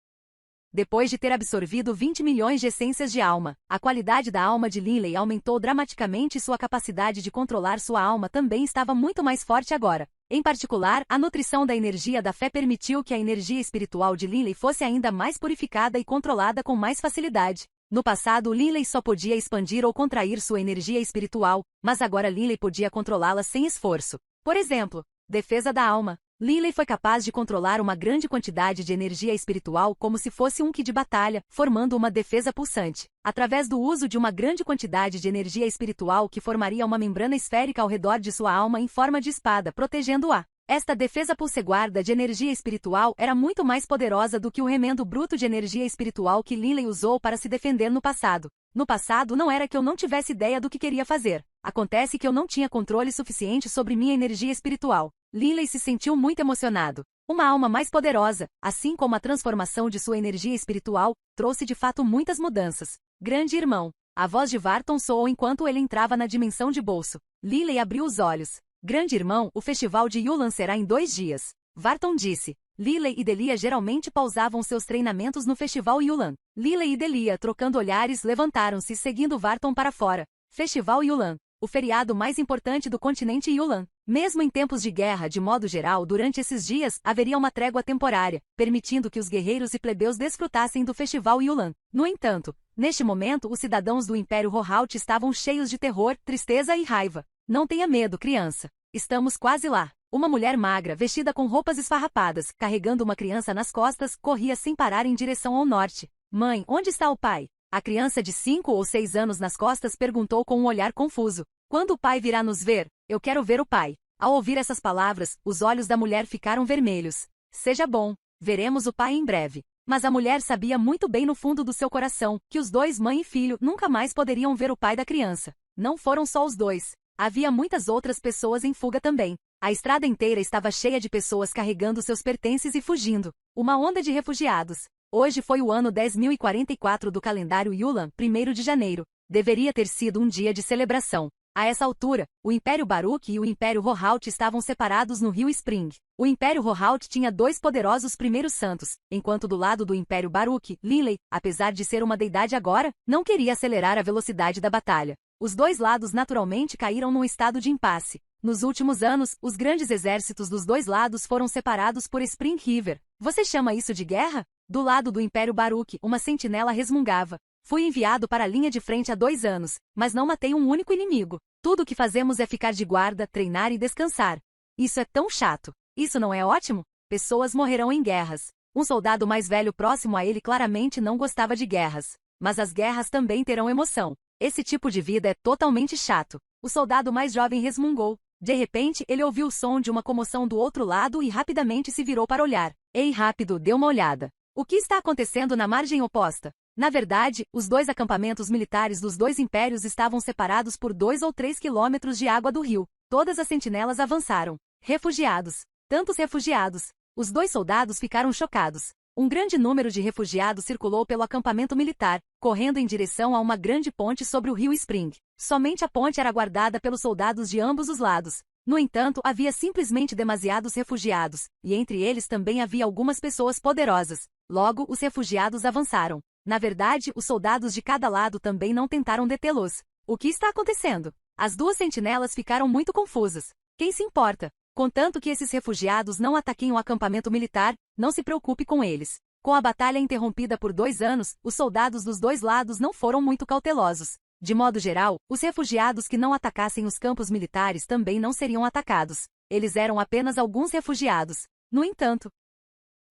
Depois de ter absorvido 20 milhões de essências de alma, a qualidade da alma de Linley aumentou dramaticamente e sua capacidade de controlar sua alma também estava muito mais forte agora. Em particular, a nutrição da energia da fé permitiu que a energia espiritual de Linley fosse ainda mais purificada e controlada com mais facilidade. No passado, Lily só podia expandir ou contrair sua energia espiritual, mas agora Lily podia controlá-la sem esforço. Por exemplo, defesa da alma. Lily foi capaz de controlar uma grande quantidade de energia espiritual como se fosse um ki de batalha, formando uma defesa pulsante, através do uso de uma grande quantidade de energia espiritual que formaria uma membrana esférica ao redor de sua alma em forma de espada, protegendo-a. Esta defesa pulseguarda de energia espiritual era muito mais poderosa do que o remendo bruto de energia espiritual que Lily usou para se defender no passado. No passado não era que eu não tivesse ideia do que queria fazer. Acontece que eu não tinha controle suficiente sobre minha energia espiritual. Lily se sentiu muito emocionado. Uma alma mais poderosa, assim como a transformação de sua energia espiritual, trouxe de fato muitas mudanças. Grande irmão. A voz de Varton soou enquanto ele entrava na dimensão de bolso. Lily abriu os olhos. Grande irmão, o festival de Yulan será em 2 dias. Varton disse. Lily e Delia geralmente pausavam seus treinamentos no festival Yulan. Lily e Delia, trocando olhares, levantaram-se seguindo Varton para fora. Festival Yulan. O feriado mais importante do continente Yulan. Mesmo em tempos de guerra, de modo geral, durante esses dias, haveria uma trégua temporária, permitindo que os guerreiros e plebeus desfrutassem do festival Yulan. No entanto, neste momento os cidadãos do Império Rohalt estavam cheios de terror, tristeza e raiva. Não tenha medo, criança. Estamos quase lá. Uma mulher magra, vestida com roupas esfarrapadas, carregando uma criança nas costas, corria sem parar em direção ao norte. Mãe, onde está o pai? A criança de 5 ou 6 anos nas costas perguntou com um olhar confuso. Quando o pai virá nos ver? Eu quero ver o pai. Ao ouvir essas palavras, os olhos da mulher ficaram vermelhos. Seja bom. Veremos o pai em breve. Mas a mulher sabia muito bem no fundo do seu coração que os dois, mãe e filho, nunca mais poderiam ver o pai da criança. Não foram só os dois. Havia muitas outras pessoas em fuga também. A estrada inteira estava cheia de pessoas carregando seus pertences e fugindo. Uma onda de refugiados. Hoje foi o ano 10.044 do calendário Yulan, 1º de janeiro. Deveria ter sido um dia de celebração. A essa altura, o Império Baruch e o Império Rohalt estavam separados no rio Spring. O Império Rohalt tinha 2 poderosos primeiros santos, enquanto do lado do Império Baruch, Lily, apesar de ser uma deidade agora, não queria acelerar a velocidade da batalha. Os 2 lados naturalmente caíram num estado de impasse. Nos últimos anos, os grandes exércitos dos 2 lados foram separados por Spring River. Você chama isso de guerra? Do lado do Império Baruch, uma sentinela resmungava. Fui enviado para a linha de frente há 2 anos, mas não matei um único inimigo. Tudo o que fazemos é ficar de guarda, treinar e descansar. Isso é tão chato. Isso não é ótimo? Pessoas morrerão em guerras. Um soldado mais velho próximo a ele claramente não gostava de guerras. Mas as guerras também terão emoção. Esse tipo de vida é totalmente chato. O soldado mais jovem resmungou. De repente, ele ouviu o som de uma comoção do outro lado e rapidamente se virou para olhar. Ei, rápido, dê uma olhada. O que está acontecendo na margem oposta? Na verdade, os 2 acampamentos militares dos 2 impérios estavam separados por 2 ou 3 quilômetros de água do rio. Todas as sentinelas avançaram. Refugiados. Tantos refugiados. Os 2 soldados ficaram chocados. Um grande número de refugiados circulou pelo acampamento militar, correndo em direção a uma grande ponte sobre o rio Spring. Somente a ponte era guardada pelos soldados de ambos os lados. No entanto, havia simplesmente demasiados refugiados, e entre eles também havia algumas pessoas poderosas. Logo, os refugiados avançaram. Na verdade, os soldados de cada lado também não tentaram detê-los. O que está acontecendo? As 2 sentinelas ficaram muito confusas. Quem se importa? Contanto que esses refugiados não ataquem o acampamento militar, não se preocupe com eles. Com a batalha interrompida por 2 anos, os soldados dos 2 lados não foram muito cautelosos. De modo geral, os refugiados que não atacassem os campos militares também não seriam atacados. Eles eram apenas alguns refugiados. No entanto,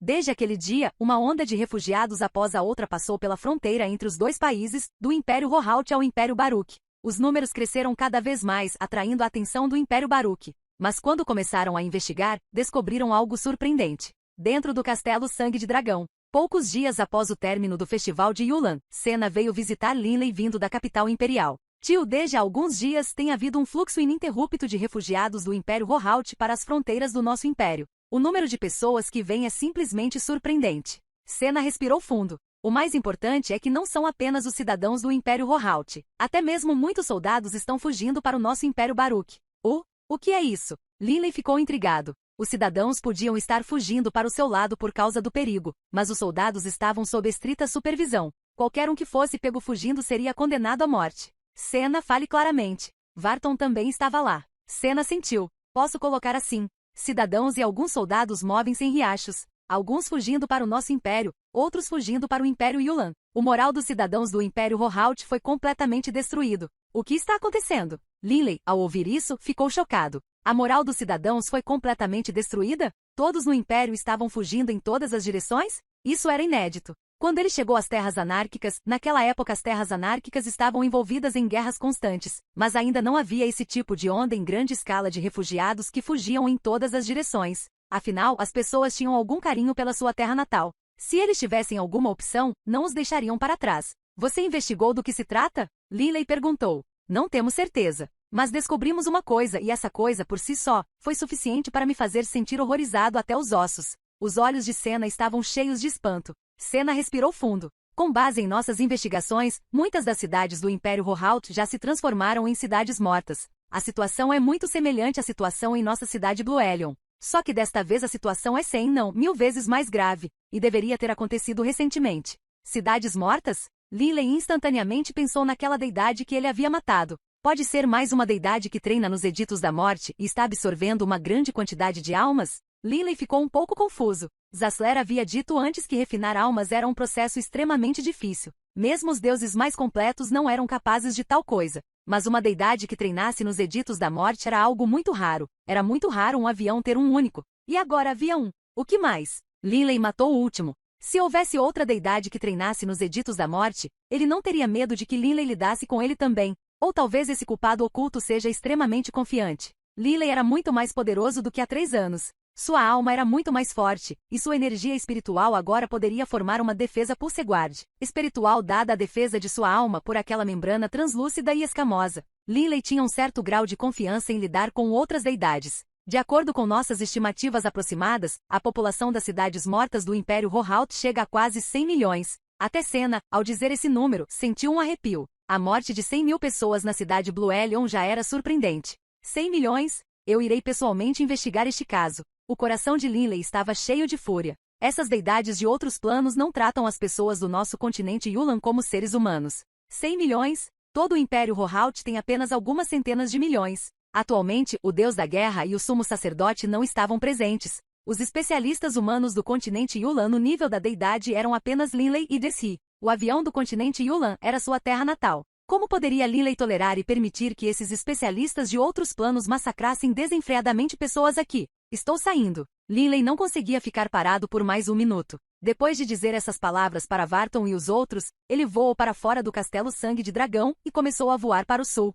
desde aquele dia, uma onda de refugiados após a outra passou pela fronteira entre os 2 países, do Império Rohalt ao Império Baruch. Os números cresceram cada vez mais, atraindo a atenção do Império Baruch. Mas quando começaram a investigar, descobriram algo surpreendente. Dentro do castelo Sangue de Dragão. Poucos dias após o término do festival de Yulan, Senna veio visitar Lily vindo da capital imperial. Tio, desde há alguns dias tem havido um fluxo ininterrupto de refugiados do Império Rohalt para as fronteiras do nosso império. O número de pessoas que vem é simplesmente surpreendente. Senna respirou fundo. O mais importante é que não são apenas os cidadãos do Império Rohalt. Até mesmo muitos soldados estão fugindo para o nosso Império Baruch. O que é isso? Lily ficou intrigado. Os cidadãos podiam estar fugindo para o seu lado por causa do perigo, mas os soldados estavam sob estrita supervisão. Qualquer um que fosse pego fugindo seria condenado à morte. Senna, fale claramente. Varton também estava lá. Senna sentiu. Posso colocar assim. Cidadãos e alguns soldados movem-se em riachos. alguns fugindo para o nosso império, outros fugindo para o Império Yulan. O moral dos cidadãos do Império Rohaut foi completamente destruído. O que está acontecendo? Linley, ao ouvir isso, ficou chocado. A moral dos cidadãos foi completamente destruída? Todos no Império estavam fugindo em todas as direções? Isso era inédito. Quando ele chegou às Terras Anárquicas, naquela época as Terras Anárquicas estavam envolvidas em guerras constantes, mas ainda não havia esse tipo de onda em grande escala de refugiados que fugiam em todas as direções. Afinal, as pessoas tinham algum carinho pela sua terra natal. Se eles tivessem alguma opção, não os deixariam para trás. Você investigou do que se trata? Linley perguntou. Não temos certeza. Mas descobrimos uma coisa e essa coisa, por si só, foi suficiente para me fazer sentir horrorizado até os ossos. Os olhos de Senna estavam cheios de espanto. Senna respirou fundo. Com base em nossas investigações, muitas das cidades do Império Rohaut já se transformaram em cidades mortas. A situação é muito semelhante à situação em nossa cidade Bluelion. Só que desta vez a situação é 100 não, 1000 vezes mais grave, e deveria ter acontecido recentemente. Cidades mortas? Linley instantaneamente pensou naquela deidade que ele havia matado. Pode ser mais uma deidade que treina nos editos da morte e está absorvendo uma grande quantidade de almas? Linley ficou um pouco confuso. Zasler havia dito antes que refinar almas era um processo extremamente difícil. Mesmo os deuses mais completos não eram capazes de tal coisa. Mas uma deidade que treinasse nos editos da morte era algo muito raro. Era muito raro um avião ter um único. E agora havia um. O que mais? Linley matou o último. Se houvesse outra deidade que treinasse nos editos da morte, ele não teria medo de que Linley lidasse com ele também. Ou talvez esse culpado oculto seja extremamente confiante. Linley era muito mais poderoso do que há 3 anos. Sua alma era muito mais forte, e sua energia espiritual agora poderia formar uma defesa pulseguard espiritual dada a defesa de sua alma por aquela membrana translúcida e escamosa. Linley tinha um certo grau de confiança em lidar com outras deidades. De acordo com nossas estimativas aproximadas, a população das cidades mortas do Império Rohaut chega a quase 100 milhões. Até Senna, ao dizer esse número, sentiu um arrepio. A morte de 100 mil pessoas na cidade Bluelion já era surpreendente. 100 milhões? Eu irei pessoalmente investigar este caso. O coração de Linley estava cheio de fúria. Essas deidades de outros planos não tratam as pessoas do nosso continente Yulan como seres humanos. 100 milhões? Todo o Império Rohaut tem apenas algumas centenas de milhões. Atualmente, o deus da guerra e o sumo sacerdote não estavam presentes. Os especialistas humanos do continente Yulan no nível da deidade eram apenas Linley e Desi. O avião do continente Yulan era sua terra natal. Como poderia Linley tolerar e permitir que esses especialistas de outros planos massacrassem desenfreadamente pessoas aqui? Estou saindo. Linley não conseguia ficar parado por mais um minuto. Depois de dizer essas palavras para Varton e os outros, ele voou para fora do castelo Sangue de Dragão e começou a voar para o sul.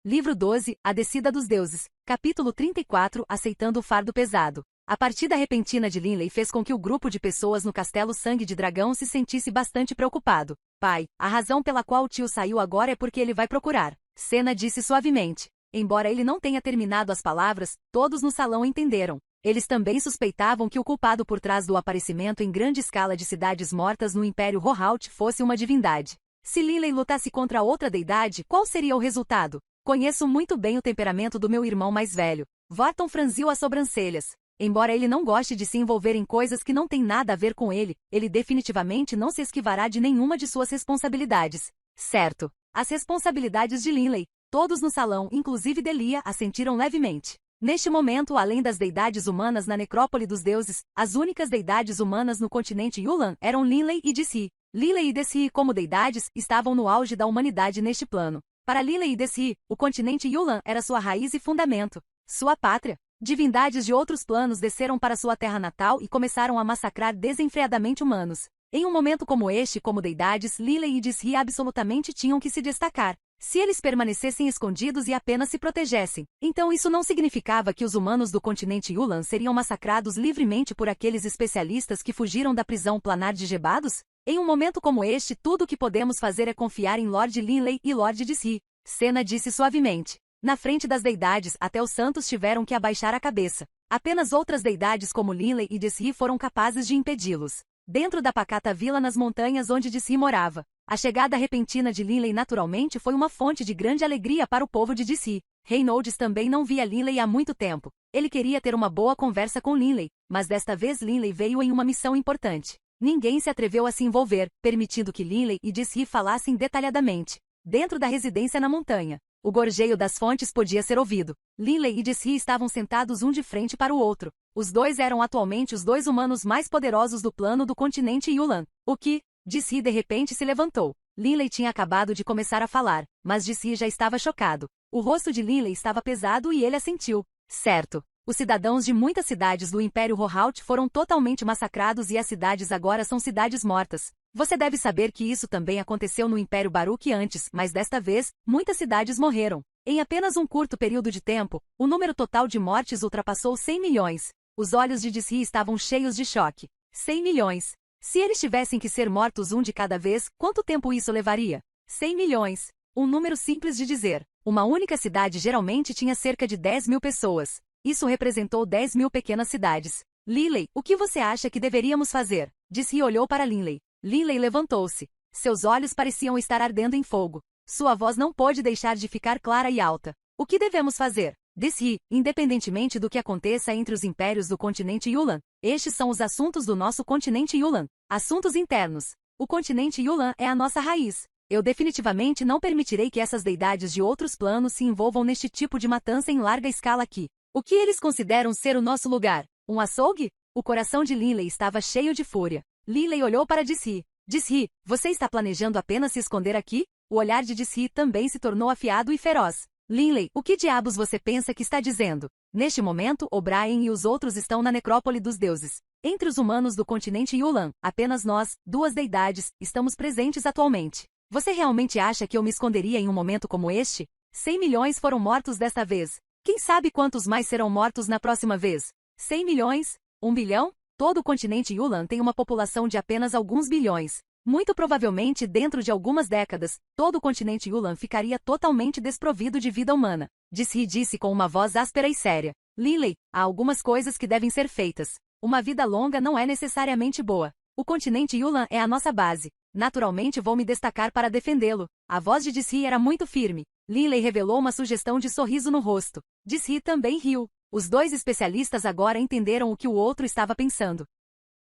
Livro 12, A Descida dos Deuses. Capítulo 34, Aceitando o fardo pesado. A partida repentina de Linley fez com que o grupo de pessoas no castelo Sangue de Dragão se sentisse bastante preocupado. Pai, a razão pela qual o tio saiu agora é porque ele vai procurar. Senna disse suavemente. Embora ele não tenha terminado as palavras, todos no salão entenderam. Eles também suspeitavam que o culpado por trás do aparecimento em grande escala de cidades mortas no Império Rohaut fosse uma divindade. Se Linley lutasse contra outra deidade, qual seria o resultado? Conheço muito bem o temperamento do meu irmão mais velho. Varton franziu as sobrancelhas. Embora ele não goste de se envolver em coisas que não têm nada a ver com ele definitivamente não se esquivará de nenhuma de suas responsabilidades. Certo. As responsabilidades de Linley. Todos no salão, inclusive Delia, assentiram levemente. Neste momento, além das deidades humanas na necrópole dos deuses, as únicas deidades humanas no continente Yulan eram Linley e Desi. Linley e Desi, como deidades, estavam no auge da humanidade neste plano. Para Linley e Desi, o continente Yulan era sua raiz e fundamento. Sua pátria. Divindades de outros planos desceram para sua terra natal e começaram a massacrar desenfreadamente humanos. Em um momento como este, como deidades, Linley e Desi absolutamente tinham que se destacar. Se eles permanecessem escondidos e apenas se protegessem, então isso não significava que os humanos do continente Yulan seriam massacrados livremente por aqueles especialistas que fugiram da prisão planar de Gebados? Em um momento como este, tudo o que podemos fazer é confiar em Lord Linley e Lord Desi. Senna disse suavemente. Na frente das deidades, até os santos tiveram que abaixar a cabeça. Apenas outras deidades como Linley e Desi foram capazes de impedi-los. Dentro da pacata vila nas montanhas onde Desi morava, a chegada repentina de Linley naturalmente foi uma fonte de grande alegria para o povo de Desi. Reynolds também não via Linley há muito tempo. Ele queria ter uma boa conversa com Linley, mas desta vez Linley veio em uma missão importante. Ninguém se atreveu a se envolver, permitindo que Linley e Desi falassem detalhadamente. Dentro da residência na montanha, O gorjeio das fontes podia ser ouvido. Linley e Jesse estavam sentados um de frente para o outro. Os dois eram atualmente os dois humanos mais poderosos do plano do continente Yulan. O que? Jesse de repente se levantou. Linley tinha acabado de começar a falar, mas Jesse já estava chocado. O rosto de Linley estava pesado e ele assentiu. Certo. Os cidadãos de muitas cidades do Império Rohaut foram totalmente massacrados e as cidades agora são cidades mortas. Você deve saber que isso também aconteceu no Império Baruch antes, mas desta vez, muitas cidades morreram. Em apenas um curto período de tempo, o número total de mortes ultrapassou 100 milhões. Os olhos de Jesse estavam cheios de choque. 100 milhões. Se eles tivessem que ser mortos um de cada vez, quanto tempo isso levaria? 100 milhões. Um número simples de dizer. Uma única cidade geralmente tinha cerca de 10 mil pessoas. Isso representou 10 mil pequenas cidades. Linley, o que você acha que deveríamos fazer? Jesse olhou para Linley. Linley levantou-se. Seus olhos pareciam estar ardendo em fogo. Sua voz não pôde deixar de ficar clara e alta. O que devemos fazer? Jesse, independentemente do que aconteça entre os impérios do continente Yulan, estes são os assuntos do nosso continente Yulan. Assuntos internos. O continente Yulan é a nossa raiz. Eu definitivamente não permitirei que essas deidades de outros planos se envolvam neste tipo de matança em larga escala aqui. O que eles consideram ser o nosso lugar? Um açougue? O coração de Linley estava cheio de fúria. Linley olhou para Jesse. Jesse, você está planejando apenas se esconder aqui? O olhar de Jesse também se tornou afiado e feroz. Linley, o que diabos você pensa que está dizendo? Neste momento, O'Brien e os outros estão na necrópole dos deuses. Entre os humanos do continente Yulan, apenas nós, duas deidades, estamos presentes atualmente. Você realmente acha que eu me esconderia em um momento como este? 100 milhões foram mortos desta vez. Quem sabe quantos mais serão mortos na próxima vez? 100 milhões? 1 bilhão? Todo o continente Yulan tem uma população de apenas alguns bilhões. Muito provavelmente, dentro de algumas décadas, todo o continente Yulan ficaria totalmente desprovido de vida humana. Disse com uma voz áspera e séria. Linley, há algumas coisas que devem ser feitas. Uma vida longa não é necessariamente boa. O continente Yulan é a nossa base. Naturalmente vou me destacar para defendê-lo. A voz de Jesse era muito firme. Linley revelou uma sugestão de sorriso no rosto. Jesse também riu. Os dois especialistas agora entenderam o que o outro estava pensando.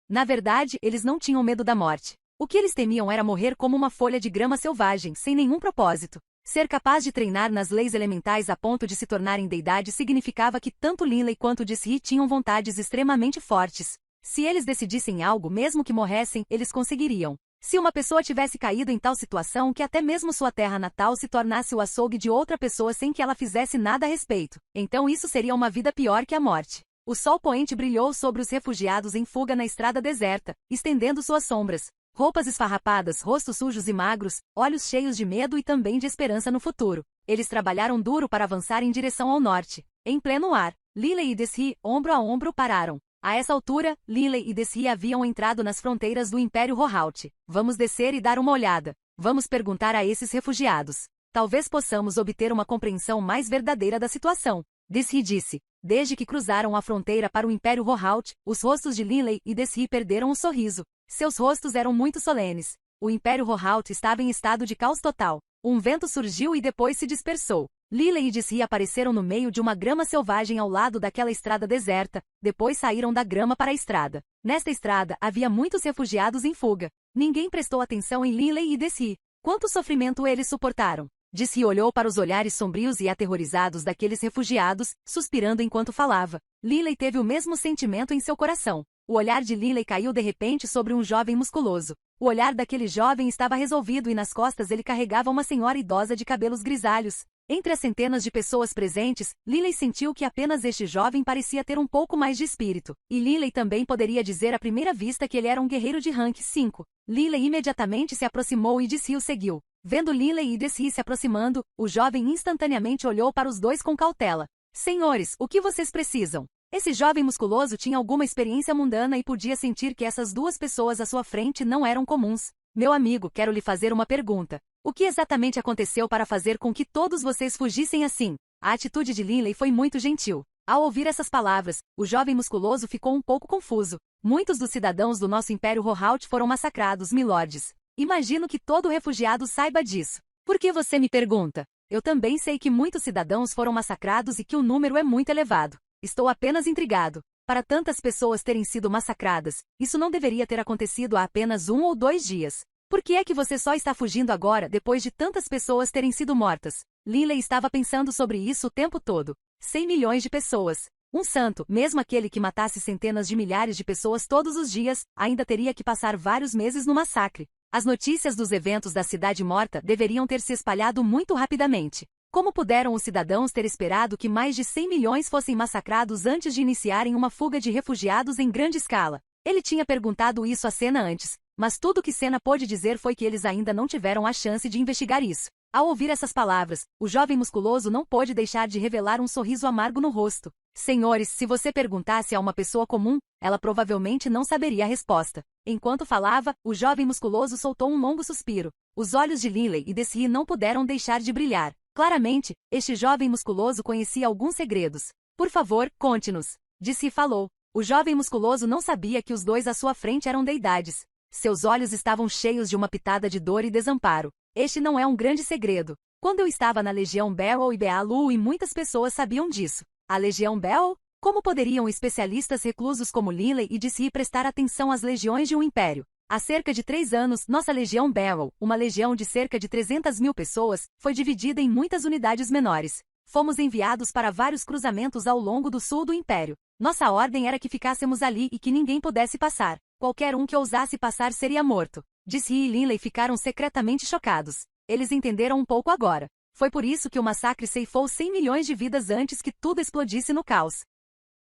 Na verdade, eles não tinham medo da morte. O que eles temiam era morrer como uma folha de grama selvagem, sem nenhum propósito. Ser capaz de treinar nas leis elementais a ponto de se tornarem deidades significava que tanto Linley quanto Jesse tinham vontades extremamente fortes. Se eles decidissem algo, mesmo que morressem, eles conseguiriam. Se uma pessoa tivesse caído em tal situação que até mesmo sua terra natal se tornasse o açougue de outra pessoa sem que ela fizesse nada a respeito, então isso seria uma vida pior que a morte. O sol poente brilhou sobre os refugiados em fuga na estrada deserta, estendendo suas sombras. Roupas esfarrapadas, rostos sujos e magros, olhos cheios de medo e também de esperança no futuro. Eles trabalharam duro para avançar em direção ao norte. Em pleno ar, Linley e Jesse, ombro a ombro, pararam. A essa altura, Linley e Jesse haviam entrado nas fronteiras do Império Rohaut. Vamos descer e dar uma olhada. Vamos perguntar a esses refugiados. Talvez possamos obter uma compreensão mais verdadeira da situação. Jesse disse. Desde que cruzaram a fronteira para o Império Rohaut, os rostos de Linley e Jesse perderam o sorriso. Seus rostos eram muito solenes. O Império Rohaut estava em estado de caos total. Um vento surgiu e depois se dispersou. Linley e Jesse apareceram no meio de uma grama selvagem ao lado daquela estrada deserta, depois saíram da grama para a estrada. Nesta estrada havia muitos refugiados em fuga. Ninguém prestou atenção em Linley e Jesse. Quanto sofrimento eles suportaram? Jesse olhou para os olhares sombrios e aterrorizados daqueles refugiados, suspirando enquanto falava. Linley teve o mesmo sentimento em seu coração. O olhar de Linley caiu de repente sobre um jovem musculoso. O olhar daquele jovem estava resolvido e nas costas ele carregava uma senhora idosa de cabelos grisalhos. Entre as centenas de pessoas presentes, Linley sentiu que apenas este jovem parecia ter um pouco mais de espírito. E Linley também poderia dizer à primeira vista que ele era um guerreiro de rank 5. Linley imediatamente se aproximou e Jesse o seguiu. Vendo Linley e Jesse se aproximando, o jovem instantaneamente olhou para os dois com cautela. Senhores, o que vocês precisam? Esse jovem musculoso tinha alguma experiência mundana e podia sentir que essas duas pessoas à sua frente não eram comuns. Meu amigo, quero lhe fazer uma pergunta. O que exatamente aconteceu para fazer com que todos vocês fugissem assim? A atitude de Linley foi muito gentil. Ao ouvir essas palavras, o jovem musculoso ficou um pouco confuso. Muitos dos cidadãos do nosso Império Rohaut foram massacrados, milordes. Imagino que todo refugiado saiba disso. Por que você me pergunta? Eu também sei que muitos cidadãos foram massacrados e que o número é muito elevado. Estou apenas intrigado. Para tantas pessoas terem sido massacradas, isso não deveria ter acontecido há apenas 1 ou 2 dias. Por que é que você só está fugindo agora, depois de tantas pessoas terem sido mortas? Linley estava pensando sobre isso o tempo todo. 100 milhões de pessoas. Um santo, mesmo aquele que matasse centenas de milhares de pessoas todos os dias, ainda teria que passar vários meses no massacre. As notícias dos eventos da cidade morta deveriam ter se espalhado muito rapidamente. Como puderam os cidadãos ter esperado que mais de 100 milhões fossem massacrados antes de iniciarem uma fuga de refugiados em grande escala? Ele tinha perguntado isso a Senna antes, mas tudo que Senna pôde dizer foi que eles ainda não tiveram a chance de investigar isso. Ao ouvir essas palavras, o jovem musculoso não pôde deixar de revelar um sorriso amargo no rosto. Senhores, se você perguntasse a uma pessoa comum, ela provavelmente não saberia a resposta. Enquanto falava, o jovem musculoso soltou um longo suspiro. Os olhos de Linley e Desri não puderam deixar de brilhar. Claramente, este jovem musculoso conhecia alguns segredos. Por favor, conte-nos. Desri falou. O jovem musculoso não sabia que os dois à sua frente eram deidades. Seus olhos estavam cheios de uma pitada de dor e desamparo. Este não é um grande segredo. Quando eu estava na Legião Beowulf e Bealu e muitas pessoas sabiam disso. A Legião Beowulf? Como poderiam especialistas reclusos como Linley e Desri prestar atenção às legiões de um império? Há cerca de 3 anos, nossa Legião Beowulf, uma legião de cerca de 300 mil pessoas, foi dividida em muitas unidades menores. Fomos enviados para vários cruzamentos ao longo do sul do império. Nossa ordem era que ficássemos ali e que ninguém pudesse passar. Qualquer um que ousasse passar seria morto. Desri e Linley ficaram secretamente chocados. Eles entenderam um pouco agora. Foi por isso que o massacre ceifou 100 milhões de vidas antes que tudo explodisse no caos.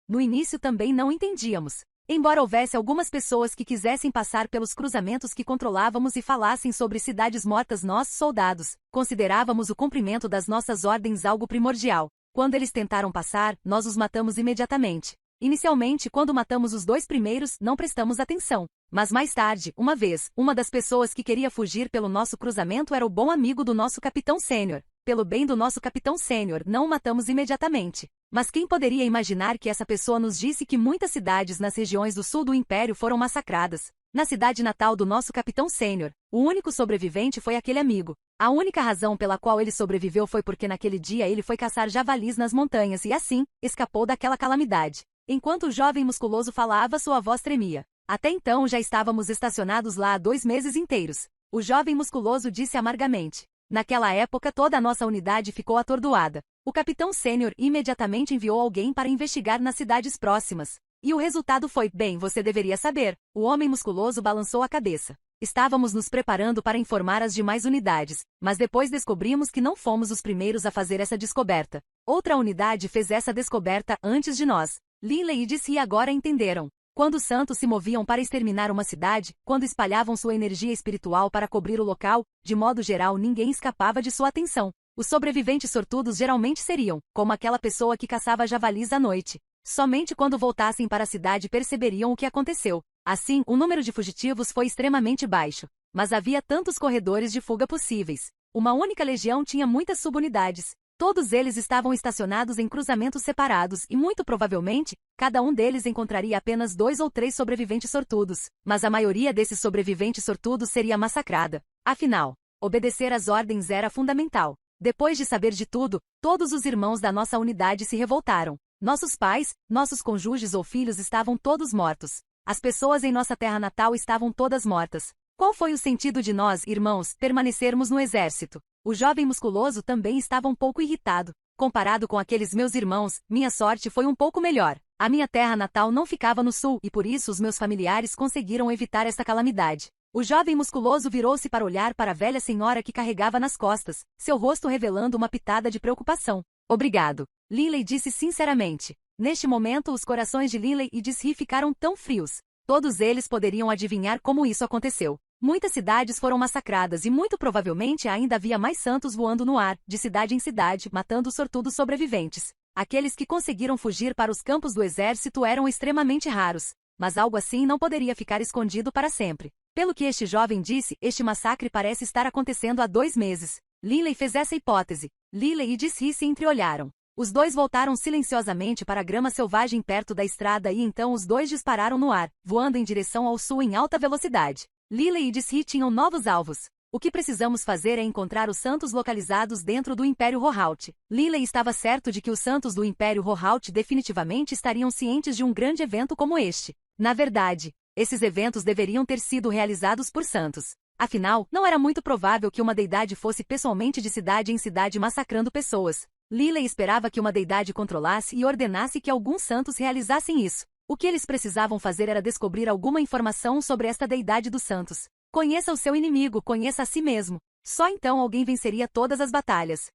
No início também não entendíamos. Embora houvesse algumas pessoas que quisessem passar pelos cruzamentos que controlávamos e falassem sobre cidades mortas, nós, soldados, considerávamos o cumprimento das nossas ordens algo primordial. Quando eles tentaram passar, nós os matamos imediatamente. Inicialmente, quando matamos os 2 primeiros, não prestamos atenção. Mas mais tarde, uma das pessoas que queria fugir pelo nosso cruzamento era o bom amigo do nosso capitão sênior. Pelo bem do nosso capitão sênior, não o matamos imediatamente. Mas quem poderia imaginar que essa pessoa nos disse que muitas cidades nas regiões do sul do império foram massacradas? Na cidade natal do nosso capitão sênior, o único sobrevivente foi aquele amigo. A única razão pela qual ele sobreviveu foi porque naquele dia ele foi caçar javalis nas montanhas e assim, escapou daquela calamidade. Enquanto o jovem musculoso falava, sua voz tremia. Até então já estávamos estacionados lá há 2 meses inteiros. O jovem musculoso disse amargamente. Naquela época toda a nossa unidade ficou atordoada. O capitão sênior imediatamente enviou alguém para investigar nas cidades próximas. E o resultado foi, bem, você deveria saber. O homem musculoso balançou a cabeça. Estávamos nos preparando para informar as demais unidades, mas depois descobrimos que não fomos os primeiros a fazer essa descoberta. Outra unidade fez essa descoberta antes de nós. Linley e Desri agora entenderam. Quando os santos se moviam para exterminar uma cidade, quando espalhavam sua energia espiritual para cobrir o local, de modo geral ninguém escapava de sua atenção. Os sobreviventes sortudos geralmente seriam, como aquela pessoa que caçava javalis à noite. Somente quando voltassem para a cidade perceberiam o que aconteceu. Assim, o número de fugitivos foi extremamente baixo. Mas havia tantos corredores de fuga possíveis. Uma única legião tinha muitas subunidades. Todos eles estavam estacionados em cruzamentos separados e, muito provavelmente, cada um deles encontraria apenas 2 ou 3 sobreviventes sortudos, mas a maioria desses sobreviventes sortudos seria massacrada. Afinal, obedecer às ordens era fundamental. Depois de saber de tudo, todos os irmãos da nossa unidade se revoltaram. Nossos pais, nossos cônjuges ou filhos estavam todos mortos. As pessoas em nossa terra natal estavam todas mortas. Qual foi o sentido de nós, irmãos, permanecermos no exército? O jovem musculoso também estava um pouco irritado. Comparado com aqueles meus irmãos, minha sorte foi um pouco melhor. A minha terra natal não ficava no sul e por isso os meus familiares conseguiram evitar esta calamidade. O jovem musculoso virou-se para olhar para a velha senhora que carregava nas costas, seu rosto revelando uma pitada de preocupação. Obrigado. Linley disse sinceramente. Neste momento os corações de Linley e Desri ficaram tão frios. Todos eles poderiam adivinhar como isso aconteceu. Muitas cidades foram massacradas e muito provavelmente ainda havia mais santos voando no ar, de cidade em cidade, matando os sortudos sobreviventes. Aqueles que conseguiram fugir para os campos do exército eram extremamente raros. Mas algo assim não poderia ficar escondido para sempre. Pelo que este jovem disse, este massacre parece estar acontecendo há 2 meses. Linley fez essa hipótese. Linley e Desri se entreolharam. Os dois voltaram silenciosamente para a grama selvagem perto da estrada e então os dois dispararam no ar, voando em direção ao sul em alta velocidade. Linley e Desri tinham novos alvos. O que precisamos fazer é encontrar os santos localizados dentro do Império Rohalt. Linley estava certo de que os santos do Império Rohalt definitivamente estariam cientes de um grande evento como este. Na verdade, esses eventos deveriam ter sido realizados por santos. Afinal, não era muito provável que uma deidade fosse pessoalmente de cidade em cidade massacrando pessoas. Lily esperava que uma deidade controlasse e ordenasse que alguns santos realizassem isso. O que eles precisavam fazer era descobrir alguma informação sobre esta deidade dos santos. Conheça o seu inimigo, conheça a si mesmo. Só então alguém venceria todas as batalhas.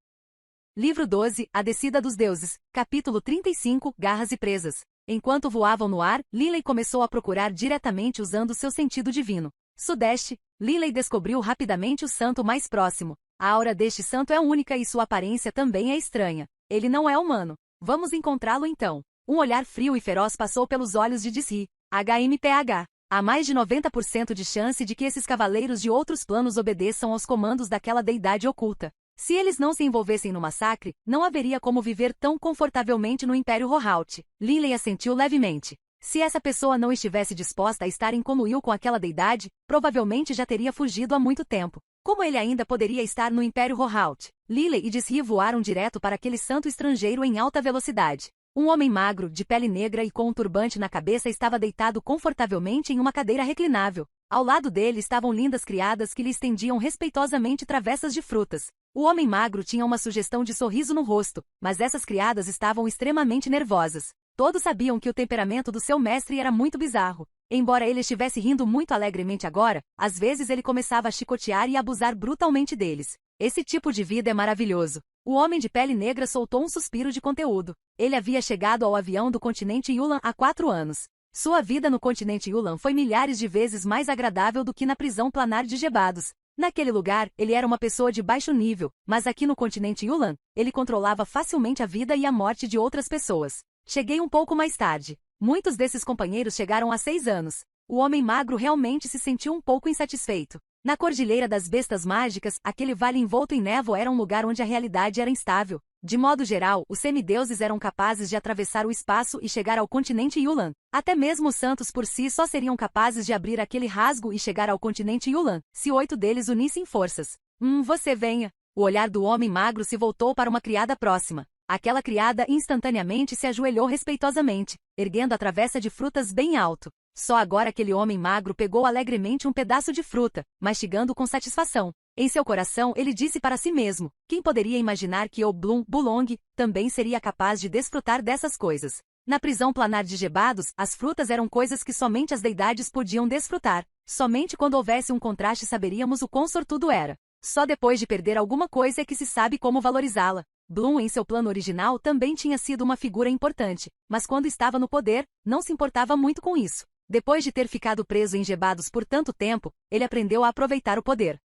Livro 12, A Descida dos Deuses, capítulo 35, Garras e Presas. Enquanto voavam no ar, Lily começou a procurar diretamente usando seu sentido divino. Sudeste, Lily descobriu rapidamente o santo mais próximo. A aura deste santo é única e sua aparência também é estranha. Ele não é humano. Vamos encontrá-lo então. Um olhar frio e feroz passou pelos olhos de Disri. HMPH. Há mais de 90% de chance de que esses cavaleiros de outros planos obedeçam aos comandos daquela deidade oculta. Se eles não se envolvessem no massacre, não haveria como viver tão confortavelmente no Império Rohaut. Lily assentiu levemente. Se essa pessoa não estivesse disposta a estar em conluio com aquela deidade, provavelmente já teria fugido há muito tempo. Como ele ainda poderia estar no Império Rohaut? Lily e Disri voaram direto para aquele santo estrangeiro em alta velocidade. Um homem magro, de pele negra e com um turbante na cabeça estava deitado confortavelmente em uma cadeira reclinável. Ao lado dele estavam lindas criadas que lhe estendiam respeitosamente travessas de frutas. O homem magro tinha uma sugestão de sorriso no rosto, mas essas criadas estavam extremamente nervosas. Todos sabiam que o temperamento do seu mestre era muito bizarro. Embora ele estivesse rindo muito alegremente agora, às vezes ele começava a chicotear e abusar brutalmente deles. Esse tipo de vida é maravilhoso. O homem de pele negra soltou um suspiro de conteúdo. Ele havia chegado ao avião do continente Yulan há 4 anos. Sua vida no continente Yulan foi milhares de vezes mais agradável do que na prisão planar de Gebados. Naquele lugar, ele era uma pessoa de baixo nível, mas aqui no continente Yulan, ele controlava facilmente a vida e a morte de outras pessoas. Cheguei um pouco mais tarde. Muitos desses companheiros chegaram há 6 anos. O homem magro realmente se sentiu um pouco insatisfeito. Na Cordilheira das Bestas Mágicas, aquele vale envolto em névoa era um lugar onde a realidade era instável. De modo geral, os semideuses eram capazes de atravessar o espaço e chegar ao continente Yulan. Até mesmo os santos por si só seriam capazes de abrir aquele rasgo e chegar ao continente Yulan, se 8 deles unissem forças. Você venha. O olhar do homem magro se voltou para uma criada próxima. Aquela criada instantaneamente se ajoelhou respeitosamente, erguendo a travessa de frutas bem alto. Só agora aquele homem magro pegou alegremente um pedaço de fruta, mastigando com satisfação. Em seu coração ele disse para si mesmo, quem poderia imaginar que o Blum Bulong também seria capaz de desfrutar dessas coisas. Na prisão planar de Gebados, as frutas eram coisas que somente as deidades podiam desfrutar. Somente quando houvesse um contraste saberíamos o quão sortudo era. Só depois de perder alguma coisa é que se sabe como valorizá-la. Blum em seu plano original também tinha sido uma figura importante, mas quando estava no poder, não se importava muito com isso. Depois de ter ficado preso em Gebados por tanto tempo, ele aprendeu a aproveitar o poder.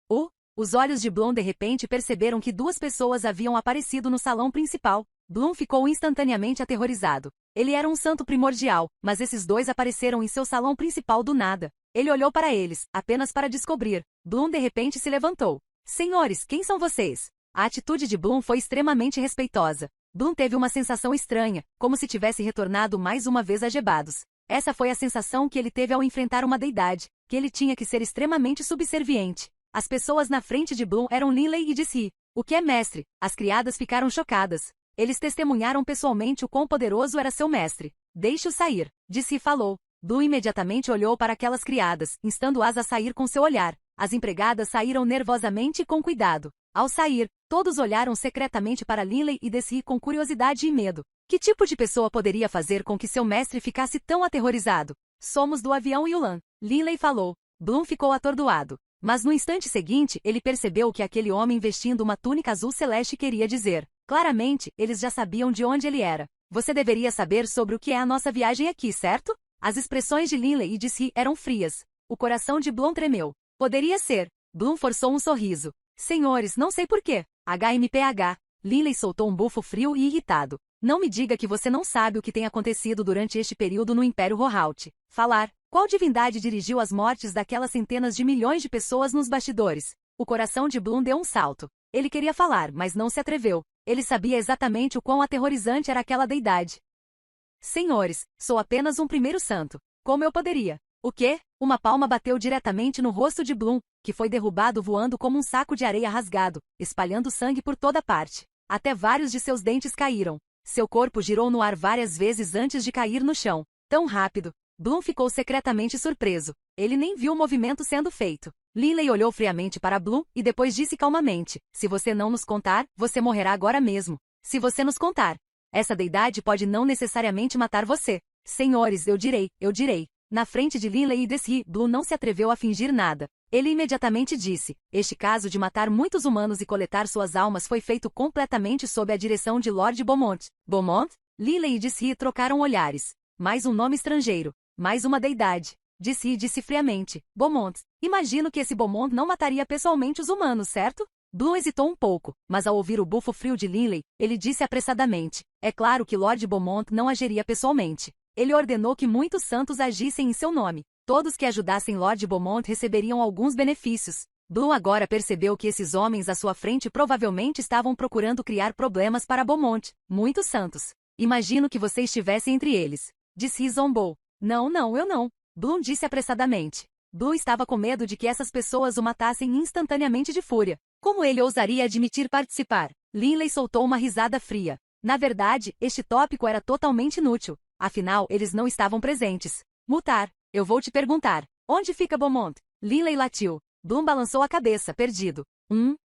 Os olhos de Blum de repente perceberam que 2 pessoas haviam aparecido no salão principal. Blum ficou instantaneamente aterrorizado. Ele era um santo primordial, mas esses 2 apareceram em seu salão principal do nada. Ele olhou para eles, apenas para descobrir. Blum de repente se levantou. Senhores, quem são vocês? A atitude de Blum foi extremamente respeitosa. Blum teve uma sensação estranha, como se tivesse retornado mais uma vez a Gebados. Essa foi a sensação que ele teve ao enfrentar uma deidade, que ele tinha que ser extremamente subserviente. As pessoas na frente de Blum eram Lily e Disri. O que é mestre? As criadas ficaram chocadas. Eles testemunharam pessoalmente o quão poderoso era seu mestre. Deixe-o sair, Disri falou. Blum imediatamente olhou para aquelas criadas, instando-as a sair com seu olhar. As empregadas saíram nervosamente e com cuidado. Ao sair, todos olharam secretamente para Lily e Disri com curiosidade e medo. Que tipo de pessoa poderia fazer com que seu mestre ficasse tão aterrorizado? Somos do avião Yulan, Lily falou. Blum ficou atordoado. Mas no instante seguinte, ele percebeu que aquele homem vestindo uma túnica azul celeste queria dizer. Claramente, eles já sabiam de onde ele era. Você deveria saber sobre o que é a nossa viagem aqui, certo? As expressões de Lily e Disri eram frias. O coração de Blum tremeu. Poderia ser. Blum forçou um sorriso. Senhores, não sei porquê. HMPH. Lily soltou um bufo frio e irritado. Não me diga que você não sabe o que tem acontecido durante este período no Império Rohaut. Falar. Qual divindade dirigiu as mortes daquelas centenas de milhões de pessoas nos bastidores? O coração de Blum deu um salto. Ele queria falar, mas não se atreveu. Ele sabia exatamente o quão aterrorizante era aquela deidade. Senhores, sou apenas um primeiro santo. Como eu poderia? O quê? Uma palma bateu diretamente no rosto de Blum, que foi derrubado voando como um saco de areia rasgado, espalhando sangue por toda parte. Até vários de seus dentes caíram. Seu corpo girou no ar várias vezes antes de cair no chão. Tão rápido. Blum ficou secretamente surpreso. Ele nem viu o movimento sendo feito. Linley olhou friamente para Bloom e depois disse calmamente: se você não nos contar, você morrerá agora mesmo. Se você nos contar, essa deidade pode não necessariamente matar você. Senhores, eu direi. Na frente de Linley e Desri, Bloom não se atreveu a fingir nada. Ele imediatamente disse: este caso de matar muitos humanos e coletar suas almas foi feito completamente sob a direção de Lord Beaumont. Beaumont? Linley e Desri trocaram olhares. Mais um nome estrangeiro. Mais uma deidade. Desri disse friamente: Beaumont. Imagino que esse Beaumont não mataria pessoalmente os humanos, certo? Bloom hesitou um pouco, mas ao ouvir o bufo frio de Linley, ele disse apressadamente: é claro que Lord Beaumont não agiria pessoalmente. Ele ordenou que muitos santos agissem em seu nome. Todos que ajudassem Lord Beaumont receberiam alguns benefícios. Bloom agora percebeu que esses homens à sua frente provavelmente estavam procurando criar problemas para Beaumont. Muitos santos. Imagino que você estivesse entre eles. Disse zombou. Não, eu não. Bloom disse apressadamente. Bloom estava com medo de que essas pessoas o matassem instantaneamente de fúria. Como ele ousaria admitir participar? Linley soltou uma risada fria. Na verdade, este tópico era totalmente inútil. Afinal, eles não estavam presentes. Mutar, eu vou te perguntar. Onde fica Beaumont? Linley latiu. Bloom balançou a cabeça, perdido.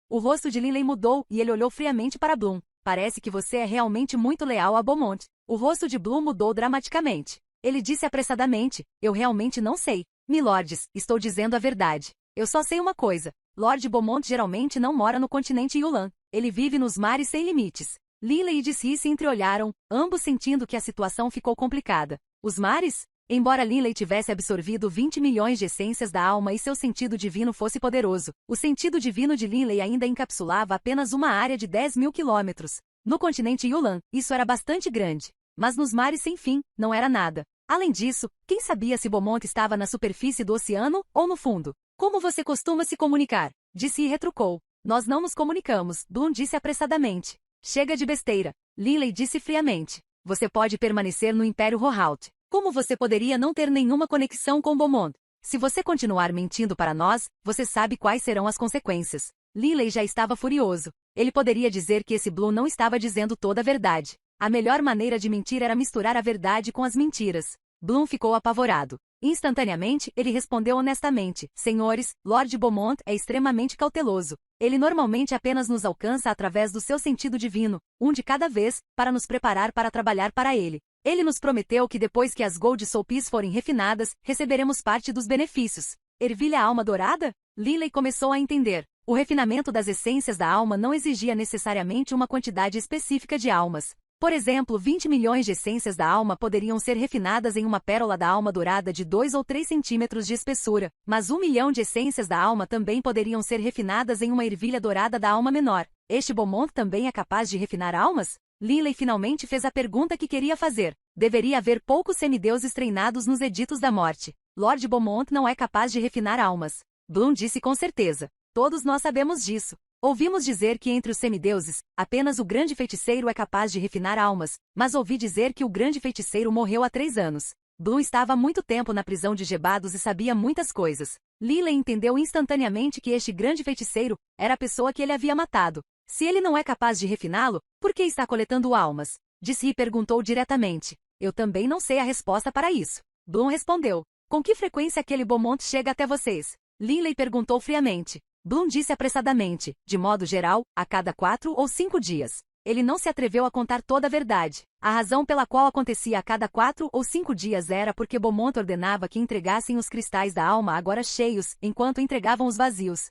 O rosto de Linley mudou e ele olhou friamente para Bloom. Parece que você é realmente muito leal a Beaumont. O rosto de Bloom mudou dramaticamente. Ele disse apressadamente: eu realmente não sei. Milordes, estou dizendo a verdade. Eu só sei uma coisa. Lord Beaumont geralmente não mora no continente Yulan. Ele vive nos mares sem limites. Linley e Desri se entreolharam, ambos sentindo que a situação ficou complicada. Os mares? Embora Linley tivesse absorvido 20 milhões de essências da alma e seu sentido divino fosse poderoso, o sentido divino de Linley ainda encapsulava apenas uma área de 10.000 quilômetros. No continente Yulan, isso era bastante grande. Mas nos mares sem fim, não era nada. Além disso, quem sabia se Beaumont estava na superfície do oceano ou no fundo? Como você costuma se comunicar? Disse e retrucou. Nós não nos comunicamos, Bloom disse apressadamente. Chega de besteira. Linley disse friamente. Você pode permanecer no Império Rohalt. Como você poderia não ter nenhuma conexão com Beaumont? Se você continuar mentindo para nós, você sabe quais serão as consequências. Linley já estava furioso. Ele poderia dizer que esse Bloom não estava dizendo toda a verdade. A melhor maneira de mentir era misturar a verdade com as mentiras. Bloom ficou apavorado. Instantaneamente, ele respondeu honestamente: senhores, Lord Beaumont é extremamente cauteloso. Ele normalmente apenas nos alcança através do seu sentido divino, um de cada vez, para nos preparar para trabalhar para ele. Ele nos prometeu que depois que as Gold Soulpies forem refinadas, receberemos parte dos benefícios. Ervilha alma dourada? Linley começou a entender. O refinamento das essências da alma não exigia necessariamente uma quantidade específica de almas. Por exemplo, 20 milhões de essências da alma poderiam ser refinadas em uma pérola da alma dourada de 2 ou 3 centímetros de espessura, mas 1 milhão de essências da alma também poderiam ser refinadas em uma ervilha dourada da alma menor. Este Beaumont também é capaz de refinar almas? Linley finalmente fez a pergunta que queria fazer. Deveria haver poucos semideuses treinados nos Editos da Morte. Lord Beaumont não é capaz de refinar almas. Bloom disse com certeza. Todos nós sabemos disso. Ouvimos dizer que entre os semideuses, apenas o grande feiticeiro é capaz de refinar almas, mas ouvi dizer que o grande feiticeiro morreu há 3 anos. Bloom estava há muito tempo na prisão de Gebados e sabia muitas coisas. Linley entendeu instantaneamente que este grande feiticeiro era a pessoa que ele havia matado. Se ele não é capaz de refiná-lo, por que está coletando almas? Desri perguntou diretamente. Eu também não sei a resposta para isso. Bloom respondeu. Com que frequência aquele Beaumont chega até vocês? Linley perguntou friamente. Bloom disse apressadamente, de modo geral, a cada 4 ou 5 dias. Ele não se atreveu a contar toda a verdade. A razão pela qual acontecia a cada 4 ou 5 dias era porque Beaumont ordenava que entregassem os cristais da alma agora cheios, enquanto entregavam os vazios.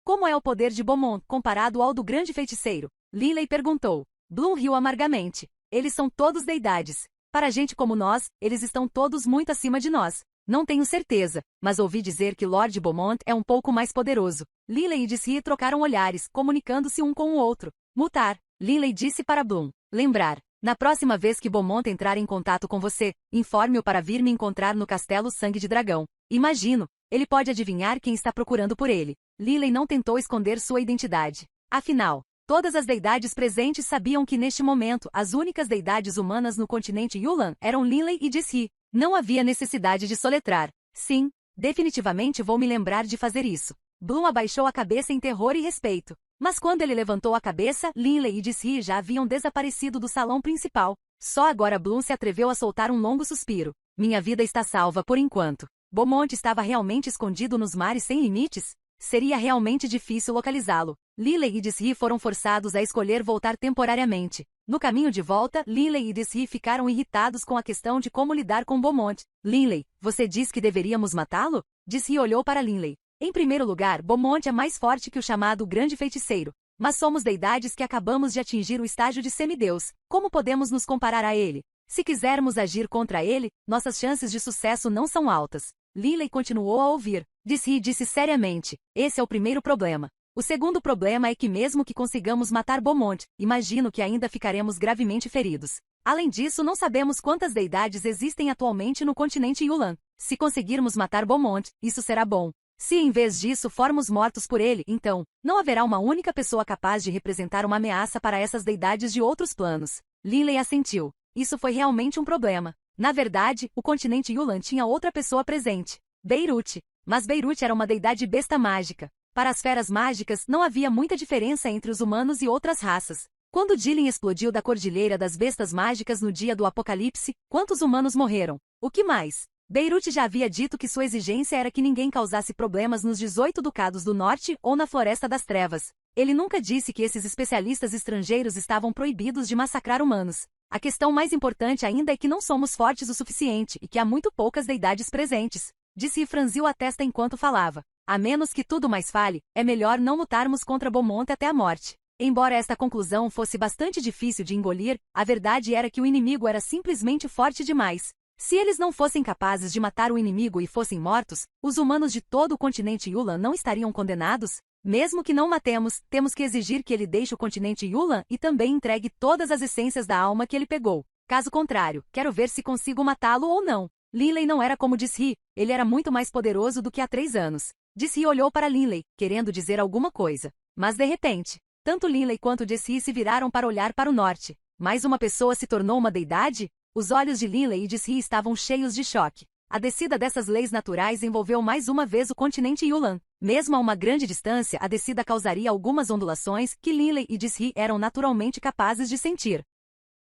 Como é o poder de Beaumont comparado ao do grande feiticeiro? Linley perguntou. Bloom riu amargamente. Eles são todos deidades. Para gente como nós, eles estão todos muito acima de nós. Não tenho certeza, mas ouvi dizer que Lord Beaumont é um pouco mais poderoso. Linley e Desri trocaram olhares, comunicando-se um com o outro. Mutar, Linley disse para Bloom. Lembrar. Na próxima vez que Beaumont entrar em contato com você, informe-o para vir me encontrar no Castelo Sangue de Dragão. Imagino. Ele pode adivinhar quem está procurando por ele. Linley não tentou esconder sua identidade. Afinal, todas as deidades presentes sabiam que neste momento as únicas deidades humanas no continente Yulan eram Linley e Desri. Não havia necessidade de soletrar. Sim, definitivamente vou me lembrar de fazer isso. Bloom abaixou a cabeça em terror e respeito. Mas quando ele levantou a cabeça, Linley e Desri já haviam desaparecido do salão principal. Só agora Bloom se atreveu a soltar um longo suspiro. Minha vida está salva por enquanto. Beaumont estava realmente escondido nos mares sem limites? Seria realmente difícil localizá-lo. Lily e Desri foram forçados a escolher voltar temporariamente. No caminho de volta, Lily e Desri ficaram irritados com a questão de como lidar com Beaumont. Lily, você diz que deveríamos matá-lo? Desri olhou para Lily. Em primeiro lugar, Beaumont é mais forte que o chamado Grande Feiticeiro. Mas somos deidades que acabamos de atingir o estágio de semideus. Como podemos nos comparar a ele? Se quisermos agir contra ele, nossas chances de sucesso não são altas. Lily continuou a ouvir. Disse seriamente. Esse é o primeiro problema. O segundo problema é que mesmo que consigamos matar Beaumont, imagino que ainda ficaremos gravemente feridos. Além disso, não sabemos quantas deidades existem atualmente no continente Yulan. Se conseguirmos matar Beaumont, isso será bom. Se em vez disso formos mortos por ele, então, não haverá uma única pessoa capaz de representar uma ameaça para essas deidades de outros planos. Lily assentiu. Isso foi realmente um problema. Na verdade, o continente Yulan tinha outra pessoa presente. Beirute. Mas Beirute era uma deidade besta mágica. Para as feras mágicas, não havia muita diferença entre os humanos e outras raças. Quando Jilin explodiu da Cordilheira das Bestas Mágicas no dia do Apocalipse, quantos humanos morreram? O que mais? Beirute já havia dito que sua exigência era que ninguém causasse problemas nos 18 Ducados do Norte ou na Floresta das Trevas. Ele nunca disse que esses especialistas estrangeiros estavam proibidos de massacrar humanos. A questão mais importante ainda é que não somos fortes o suficiente e que há muito poucas deidades presentes. Disse e franziu a testa enquanto falava. A menos que tudo mais falhe, é melhor não lutarmos contra Beaumont até a morte. Embora esta conclusão fosse bastante difícil de engolir, a verdade era que o inimigo era simplesmente forte demais. Se eles não fossem capazes de matar o inimigo e fossem mortos, os humanos de todo o continente Yulan não estariam condenados? Mesmo que não matemos, temos que exigir que ele deixe o continente Yulan e também entregue todas as essências da alma que ele pegou. Caso contrário, quero ver se consigo matá-lo ou não. Lily não era como Desri, ele era muito mais poderoso do que há 3 anos. Desri olhou para Lily, querendo dizer alguma coisa. Mas de repente, tanto Lily quanto Desri se viraram para olhar para o norte. Mais uma pessoa se tornou uma deidade? Os olhos de Lily e Desri estavam cheios de choque. A descida dessas leis naturais envolveu mais uma vez o continente Yulan. Mesmo a uma grande distância, a descida causaria algumas ondulações que Lily e Desri eram naturalmente capazes de sentir.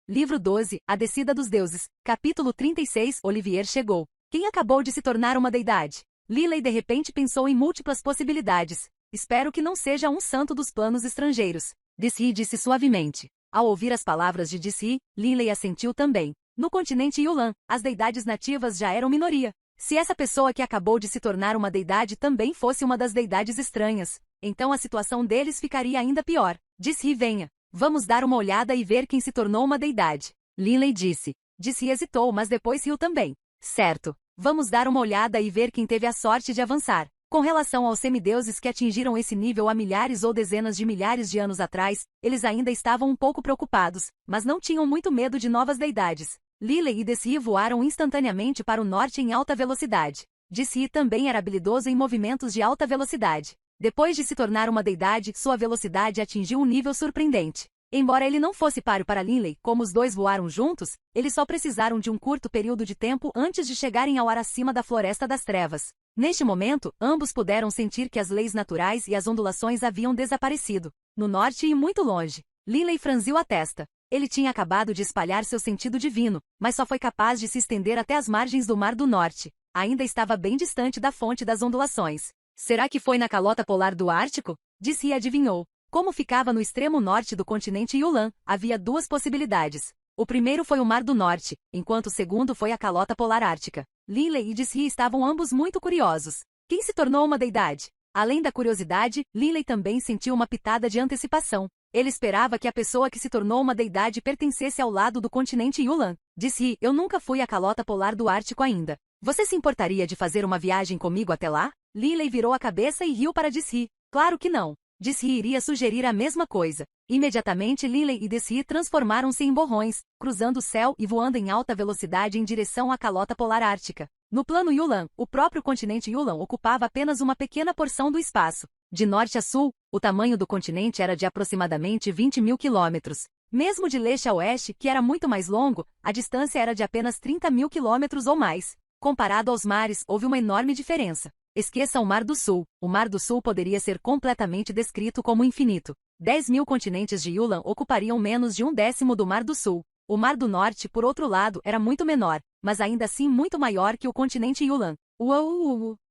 Livro 12, A Descida dos Deuses, capítulo 36, Olivier chegou. Quem acabou de se tornar uma deidade? Lily de repente pensou em múltiplas possibilidades. Espero que não seja um santo dos planos estrangeiros. Desri disse suavemente. Ao ouvir as palavras de Desri, Lily assentiu também. No continente Yulan, as deidades nativas já eram minoria. Se essa pessoa que acabou de se tornar uma deidade também fosse uma das deidades estranhas, então a situação deles ficaria ainda pior. Desri, venha. Vamos dar uma olhada e ver quem se tornou uma deidade. Lily disse. Desri hesitou, mas depois riu também. Certo. Vamos dar uma olhada e ver quem teve a sorte de avançar. Com relação aos semideuses que atingiram esse nível há milhares ou dezenas de milhares de anos atrás, eles ainda estavam um pouco preocupados, mas não tinham muito medo de novas deidades. Lily e Desri voaram instantaneamente para o norte em alta velocidade. Desri também era habilidoso em movimentos de alta velocidade. Depois de se tornar uma deidade, sua velocidade atingiu um nível surpreendente. Embora ele não fosse páreo para Lily, como os dois voaram juntos, eles só precisaram de um curto período de tempo antes de chegarem ao ar acima da Floresta das Trevas. Neste momento, ambos puderam sentir que as leis naturais e as ondulações haviam desaparecido. No norte e muito longe. Lily franziu a testa. Ele tinha acabado de espalhar seu sentido divino, mas só foi capaz de se estender até as margens do Mar do Norte. Ainda estava bem distante da fonte das ondulações. Será que foi na calota polar do Ártico? Disse e adivinhou. Como ficava no extremo norte do continente Yulan, havia 2 possibilidades. O primeiro foi o Mar do Norte, enquanto o segundo foi a calota polar ártica. Lily e Desri estavam ambos muito curiosos. Quem se tornou uma deidade? Além da curiosidade, Lily também sentiu uma pitada de antecipação. Ele esperava que a pessoa que se tornou uma deidade pertencesse ao lado do continente Yulan. Disse, eu nunca fui à calota polar do Ártico ainda. Você se importaria de fazer uma viagem comigo até lá? Lily virou a cabeça e riu para Desri. Claro que não. Desri iria sugerir a mesma coisa. Imediatamente Lily e Desri transformaram-se em borrões, cruzando o céu e voando em alta velocidade em direção à calota polar ártica. No plano Yulan, o próprio continente Yulan ocupava apenas uma pequena porção do espaço. De norte a sul, o tamanho do continente era de aproximadamente 20.000 quilômetros. Mesmo de leste a oeste, que era muito mais longo, a distância era de apenas 30.000 quilômetros ou mais. Comparado aos mares, houve uma enorme diferença. Esqueça o Mar do Sul. O Mar do Sul poderia ser completamente descrito como infinito. 10.000 continentes de Yulan ocupariam menos de 1/10 do Mar do Sul. O Mar do Norte, por outro lado, era muito menor, mas ainda assim muito maior que o continente Yunnan.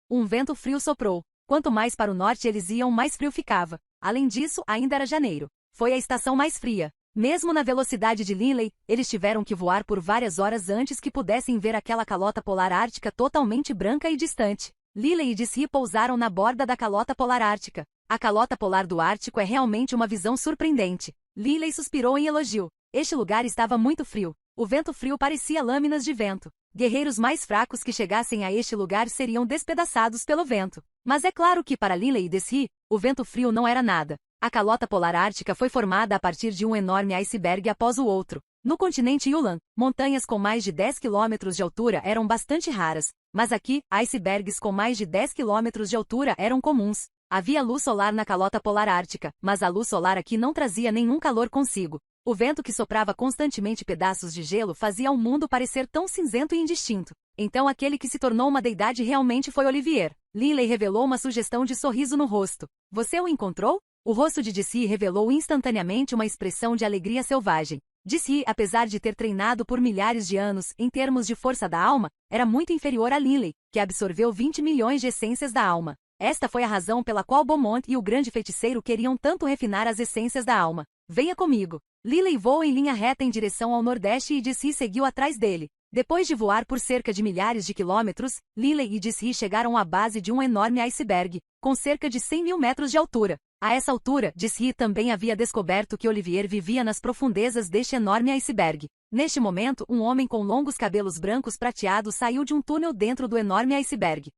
Um vento frio soprou. Quanto mais para o norte eles iam, mais frio ficava. Além disso, ainda era janeiro. Foi a estação mais fria. Mesmo na velocidade de Linley, eles tiveram que voar por várias horas antes que pudessem ver aquela calota polar ártica totalmente branca e distante. Linley e Dizzy pousaram na borda da calota polar ártica. A calota polar do Ártico é realmente uma visão surpreendente. Linley suspirou em elogio. Este lugar estava muito frio. O vento frio parecia lâminas de vento. Guerreiros mais fracos que chegassem a este lugar seriam despedaçados pelo vento. Mas é claro que para Linley e Dizzy, o vento frio não era nada. A calota polar ártica foi formada a partir de um enorme iceberg após o outro. No continente Yunnan, montanhas com mais de 10 km de altura eram bastante raras, mas aqui, icebergs com mais de 10 km de altura eram comuns. Havia luz solar na calota polar ártica, mas a luz solar aqui não trazia nenhum calor consigo. O vento que soprava constantemente pedaços de gelo fazia o mundo parecer tão cinzento e indistinto. Então aquele que se tornou uma deidade realmente foi Olivier. Linley revelou uma sugestão de sorriso no rosto. Você o encontrou? O rosto de Dizzy revelou instantaneamente uma expressão de alegria selvagem. Dizzy, apesar de ter treinado por milhares de anos em termos de força da alma, era muito inferior a Linley, que absorveu 20 milhões de essências da alma. Esta foi a razão pela qual Beaumont e o grande feiticeiro queriam tanto refinar as essências da alma. Venha comigo. Linley voou em linha reta em direção ao nordeste e Dizzy seguiu atrás dele. Depois de voar por cerca de milhares de quilômetros, Linley e Dizzy chegaram à base de um enorme iceberg, com cerca de 100 mil metros de altura. A essa altura, Dizzy também havia descoberto que Olivier vivia nas profundezas deste enorme iceberg. Neste momento, um homem com longos cabelos brancos prateados saiu de um túnel dentro do enorme iceberg.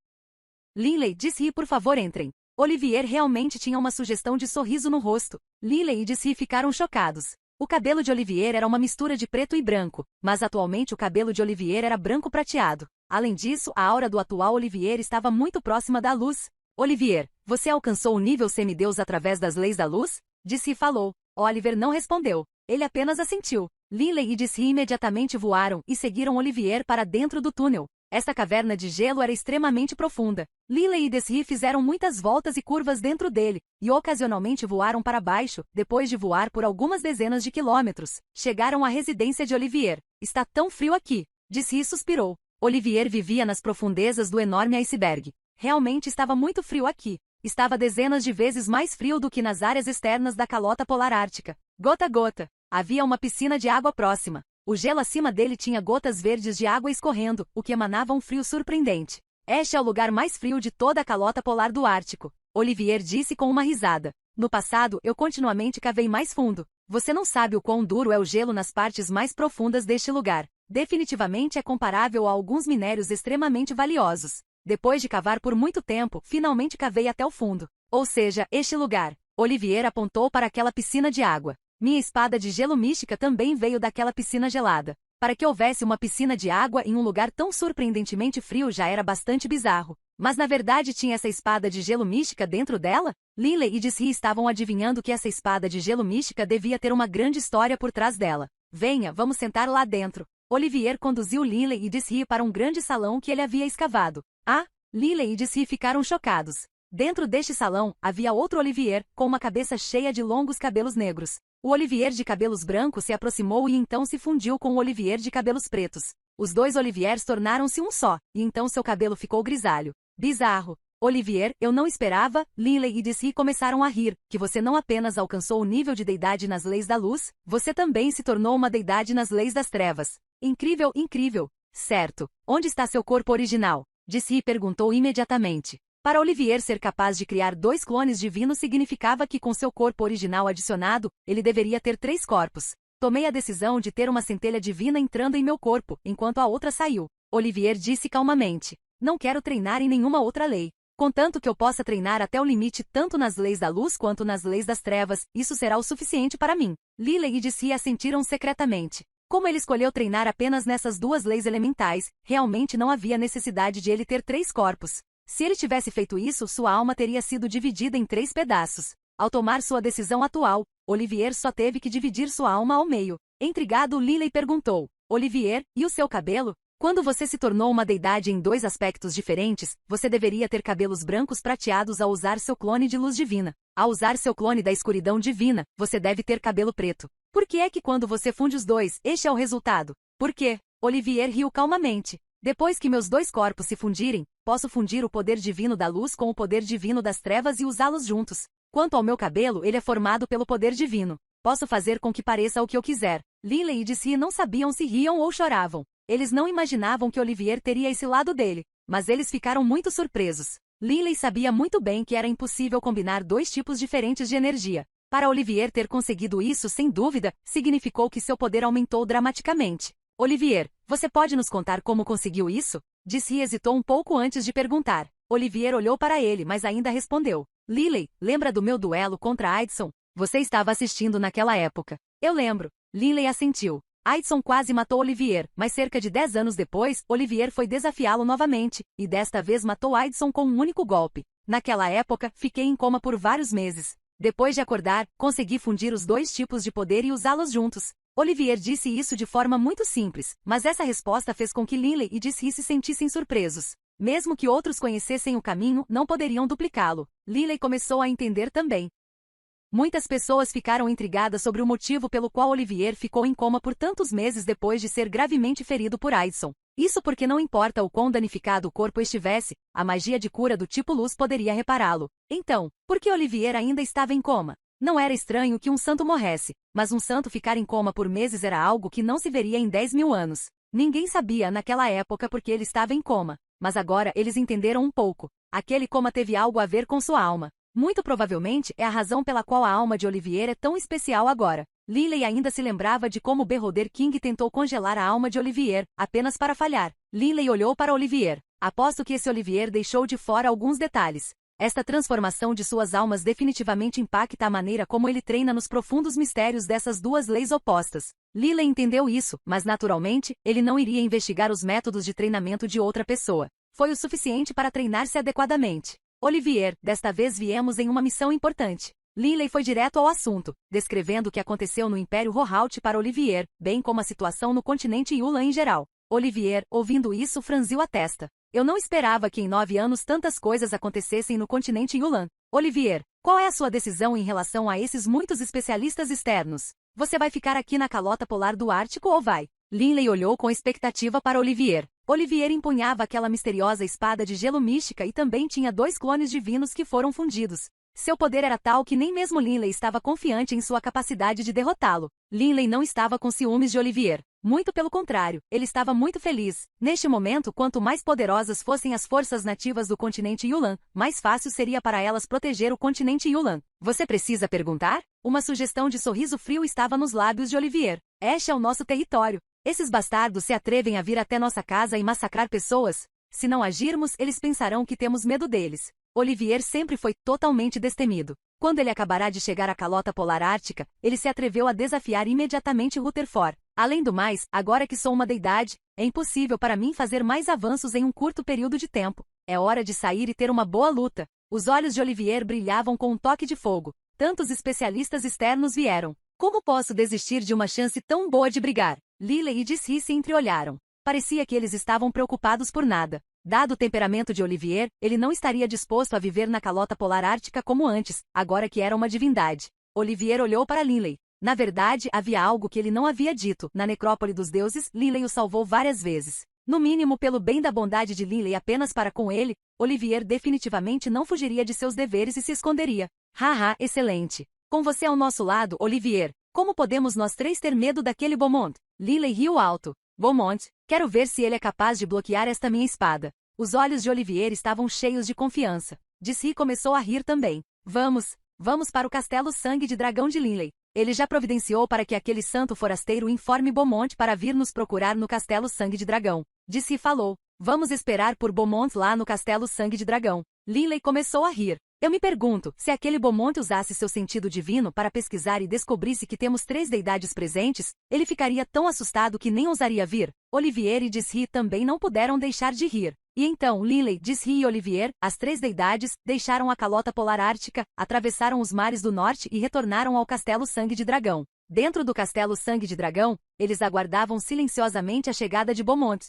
Linley, Dizzy, por favor, entrem. Olivier realmente tinha uma sugestão de sorriso no rosto. Linley e Dizzy ficaram chocados. O cabelo de Olivier era uma mistura de preto e branco, mas atualmente o cabelo de Olivier era branco prateado. Além disso, a aura do atual Olivier estava muito próxima da luz. Olivier, você alcançou o nível semideus através das leis da luz? Dizzy falou. Oliver não respondeu. Ele apenas assentiu. Linley e Dizzy imediatamente voaram e seguiram Olivier para dentro do túnel. Esta caverna de gelo era extremamente profunda. Linley e Dizzy fizeram muitas voltas e curvas dentro dele, e ocasionalmente voaram para baixo. Depois de voar por algumas dezenas de quilômetros, chegaram à residência de Olivier. Está tão frio aqui. Dizzy suspirou. Olivier vivia nas profundezas do enorme iceberg. Realmente estava muito frio aqui. Estava dezenas de vezes mais frio do que nas áreas externas da calota polar ártica. Gota a gota. Havia uma piscina de água próxima. O gelo acima dele tinha gotas verdes de água escorrendo, o que emanava um frio surpreendente. Este é o lugar mais frio de toda a calota polar do Ártico. Olivier disse com uma risada. No passado, eu continuamente cavei mais fundo. Você não sabe o quão duro é o gelo nas partes mais profundas deste lugar. Definitivamente é comparável a alguns minérios extremamente valiosos. Depois de cavar por muito tempo, finalmente cavei até o fundo. Ou seja, este lugar. Olivier apontou para aquela piscina de água. Minha espada de gelo mística também veio daquela piscina gelada. Para que houvesse uma piscina de água em um lugar tão surpreendentemente frio já era bastante bizarro. Mas na verdade tinha essa espada de gelo mística dentro dela? Linley e Dizzy estavam adivinhando que essa espada de gelo mística devia ter uma grande história por trás dela. Venha, vamos sentar lá dentro. Olivier conduziu Linley e Dizzy para um grande salão que ele havia escavado. Linley e Dizzy ficaram chocados. Dentro deste salão, havia outro Olivier, com uma cabeça cheia de longos cabelos negros. O Olivier de cabelos brancos se aproximou e então se fundiu com o Olivier de cabelos pretos. Os dois Oliviers tornaram-se um só, e então seu cabelo ficou grisalho. Bizarro. Olivier, eu não esperava. Linley e Dizzy começaram a rir, que você não apenas alcançou o nível de deidade nas leis da luz, você também se tornou uma deidade nas leis das trevas. Incrível, incrível. Certo. Onde está seu corpo original? Dizzy perguntou imediatamente. Para Olivier ser capaz de criar 2 clones divinos significava que com seu corpo original adicionado, ele deveria ter 3 corpos. Tomei a decisão de ter uma centelha divina entrando em meu corpo, enquanto a outra saiu. Olivier disse calmamente. Não quero treinar em nenhuma outra lei. Contanto que eu possa treinar até o limite tanto nas leis da luz quanto nas leis das trevas, isso será o suficiente para mim. Linley e Dizzy assentiram secretamente. Como ele escolheu treinar apenas nessas 2 leis elementais, realmente não havia necessidade de ele ter 3 corpos. Se ele tivesse feito isso, sua alma teria sido dividida em 3 pedaços. Ao tomar sua decisão atual, Olivier só teve que dividir sua alma ao meio. Intrigado, Linley perguntou. Olivier, e o seu cabelo? Quando você se tornou uma deidade em 2 aspectos diferentes, você deveria ter cabelos brancos prateados ao usar seu clone de luz divina. Ao usar seu clone da escuridão divina, você deve ter cabelo preto. Por que é que quando você funde os dois, este é o resultado? Por quê? Olivier riu calmamente. Depois que meus dois corpos se fundirem, posso fundir o poder divino da luz com o poder divino das trevas e usá-los juntos. Quanto ao meu cabelo, ele é formado pelo poder divino. Posso fazer com que pareça o que eu quiser. Linley e Dizzy não sabiam se riam ou choravam. Eles não imaginavam que Olivier teria esse lado dele, mas eles ficaram muito surpresos. Linley sabia muito bem que era impossível combinar dois tipos diferentes de energia. Para Olivier ter conseguido isso, sem dúvida, significou que seu poder aumentou dramaticamente. Olivier, você pode nos contar como conseguiu isso? Dizzy hesitou um pouco antes de perguntar. Olivier olhou para ele, mas ainda respondeu. Linley, lembra do meu duelo contra Aidson? Você estava assistindo naquela época. Eu lembro. Linley assentiu. Aidson quase matou Olivier, mas cerca de 10 anos depois, Olivier foi desafiá-lo novamente, e desta vez matou Aidson com um único golpe. Naquela época, fiquei em coma por vários meses. Depois de acordar, consegui fundir os dois tipos de poder e usá-los juntos. Olivier disse isso de forma muito simples, mas essa resposta fez com que Linley e Dizzy se sentissem surpresos. Mesmo que outros conhecessem o caminho, não poderiam duplicá-lo. Linley começou a entender também. Muitas pessoas ficaram intrigadas sobre o motivo pelo qual Olivier ficou em coma por tantos meses depois de ser gravemente ferido por Aidson. Isso porque não importa o quão danificado o corpo estivesse, a magia de cura do tipo luz poderia repará-lo. Então, por que Olivier ainda estava em coma? Não era estranho que um santo morresse, mas um santo ficar em coma por meses era algo que não se veria em 10.000 anos. Ninguém sabia naquela época porque ele estava em coma, mas agora eles entenderam um pouco. Aquele coma teve algo a ver com sua alma. Muito provavelmente é a razão pela qual a alma de Olivier é tão especial agora. Linley ainda se lembrava de como Beholder King tentou congelar a alma de Olivier, apenas para falhar. Linley olhou para Olivier. Aposto que esse Olivier deixou de fora alguns detalhes. Esta transformação de suas almas definitivamente impacta a maneira como ele treina nos profundos mistérios dessas duas leis opostas. Linley entendeu isso, mas naturalmente, ele não iria investigar os métodos de treinamento de outra pessoa. Foi o suficiente para treinar-se adequadamente. Olivier, desta vez viemos em uma missão importante. Linley foi direto ao assunto, descrevendo o que aconteceu no Império Rohaut para Olivier, bem como a situação no continente Yulan em geral. Olivier, ouvindo isso, franziu a testa. Eu não esperava que em 9 anos tantas coisas acontecessem no continente Yulan. Olivier, qual é a sua decisão em relação a esses muitos especialistas externos? Você vai ficar aqui na calota polar do Ártico ou vai? Linley olhou com expectativa para Olivier. Olivier empunhava aquela misteriosa espada de gelo mística e também tinha 2 clones divinos que foram fundidos. Seu poder era tal que nem mesmo Linley estava confiante em sua capacidade de derrotá-lo. Linley não estava com ciúmes de Olivier. Muito pelo contrário, ele estava muito feliz. Neste momento, quanto mais poderosas fossem as forças nativas do continente Yulan, mais fácil seria para elas proteger o continente Yulan. Você precisa perguntar? Uma sugestão de sorriso frio estava nos lábios de Olivier. Este é o nosso território. Esses bastardos se atrevem a vir até nossa casa e massacrar pessoas? Se não agirmos, eles pensarão que temos medo deles. Olivier sempre foi totalmente destemido. Quando ele acabará de chegar à calota polar ártica, ele se atreveu a desafiar imediatamente Rutherford. Além do mais, agora que sou uma deidade, é impossível para mim fazer mais avanços em um curto período de tempo. É hora de sair e ter uma boa luta. Os olhos de Olivier brilhavam com um toque de fogo. Tantos especialistas externos vieram. Como posso desistir de uma chance tão boa de brigar? Linley e Dizzy se entreolharam. Parecia que eles estavam preocupados por nada. Dado o temperamento de Olivier, ele não estaria disposto a viver na calota polar ártica como antes, agora que era uma divindade. Olivier olhou para Linley. Na verdade, havia algo que ele não havia dito. Na necrópole dos deuses, Linley o salvou várias vezes. No mínimo pelo bem da bondade de Linley apenas para com ele, Olivier definitivamente não fugiria de seus deveres e se esconderia. Haha, excelente. Com você ao nosso lado, Olivier, como podemos nós três ter medo daquele Beaumont? Linley riu alto. Beaumont, quero ver se ele é capaz de bloquear esta minha espada. Os olhos de Olivier estavam cheios de confiança. Dizzy começou a rir também. Vamos para o castelo Sangue de Dragão de Linley. Ele já providenciou para que aquele santo forasteiro informe Beaumont para vir nos procurar no castelo Sangue de Dragão. Dizzy falou. Vamos esperar por Beaumont lá no castelo Sangue de Dragão. Linley começou a rir. Eu me pergunto, se aquele Beaumont usasse seu sentido divino para pesquisar e descobrisse que temos 3 deidades presentes, ele ficaria tão assustado que nem ousaria vir. Olivier e Dizzy também não puderam deixar de rir. E então Linley, Dizzy e Olivier, as 3 deidades, deixaram a calota polar ártica, atravessaram os mares do norte e retornaram ao castelo Sangue de Dragão. Dentro do castelo Sangue de Dragão, eles aguardavam silenciosamente a chegada de Beaumont.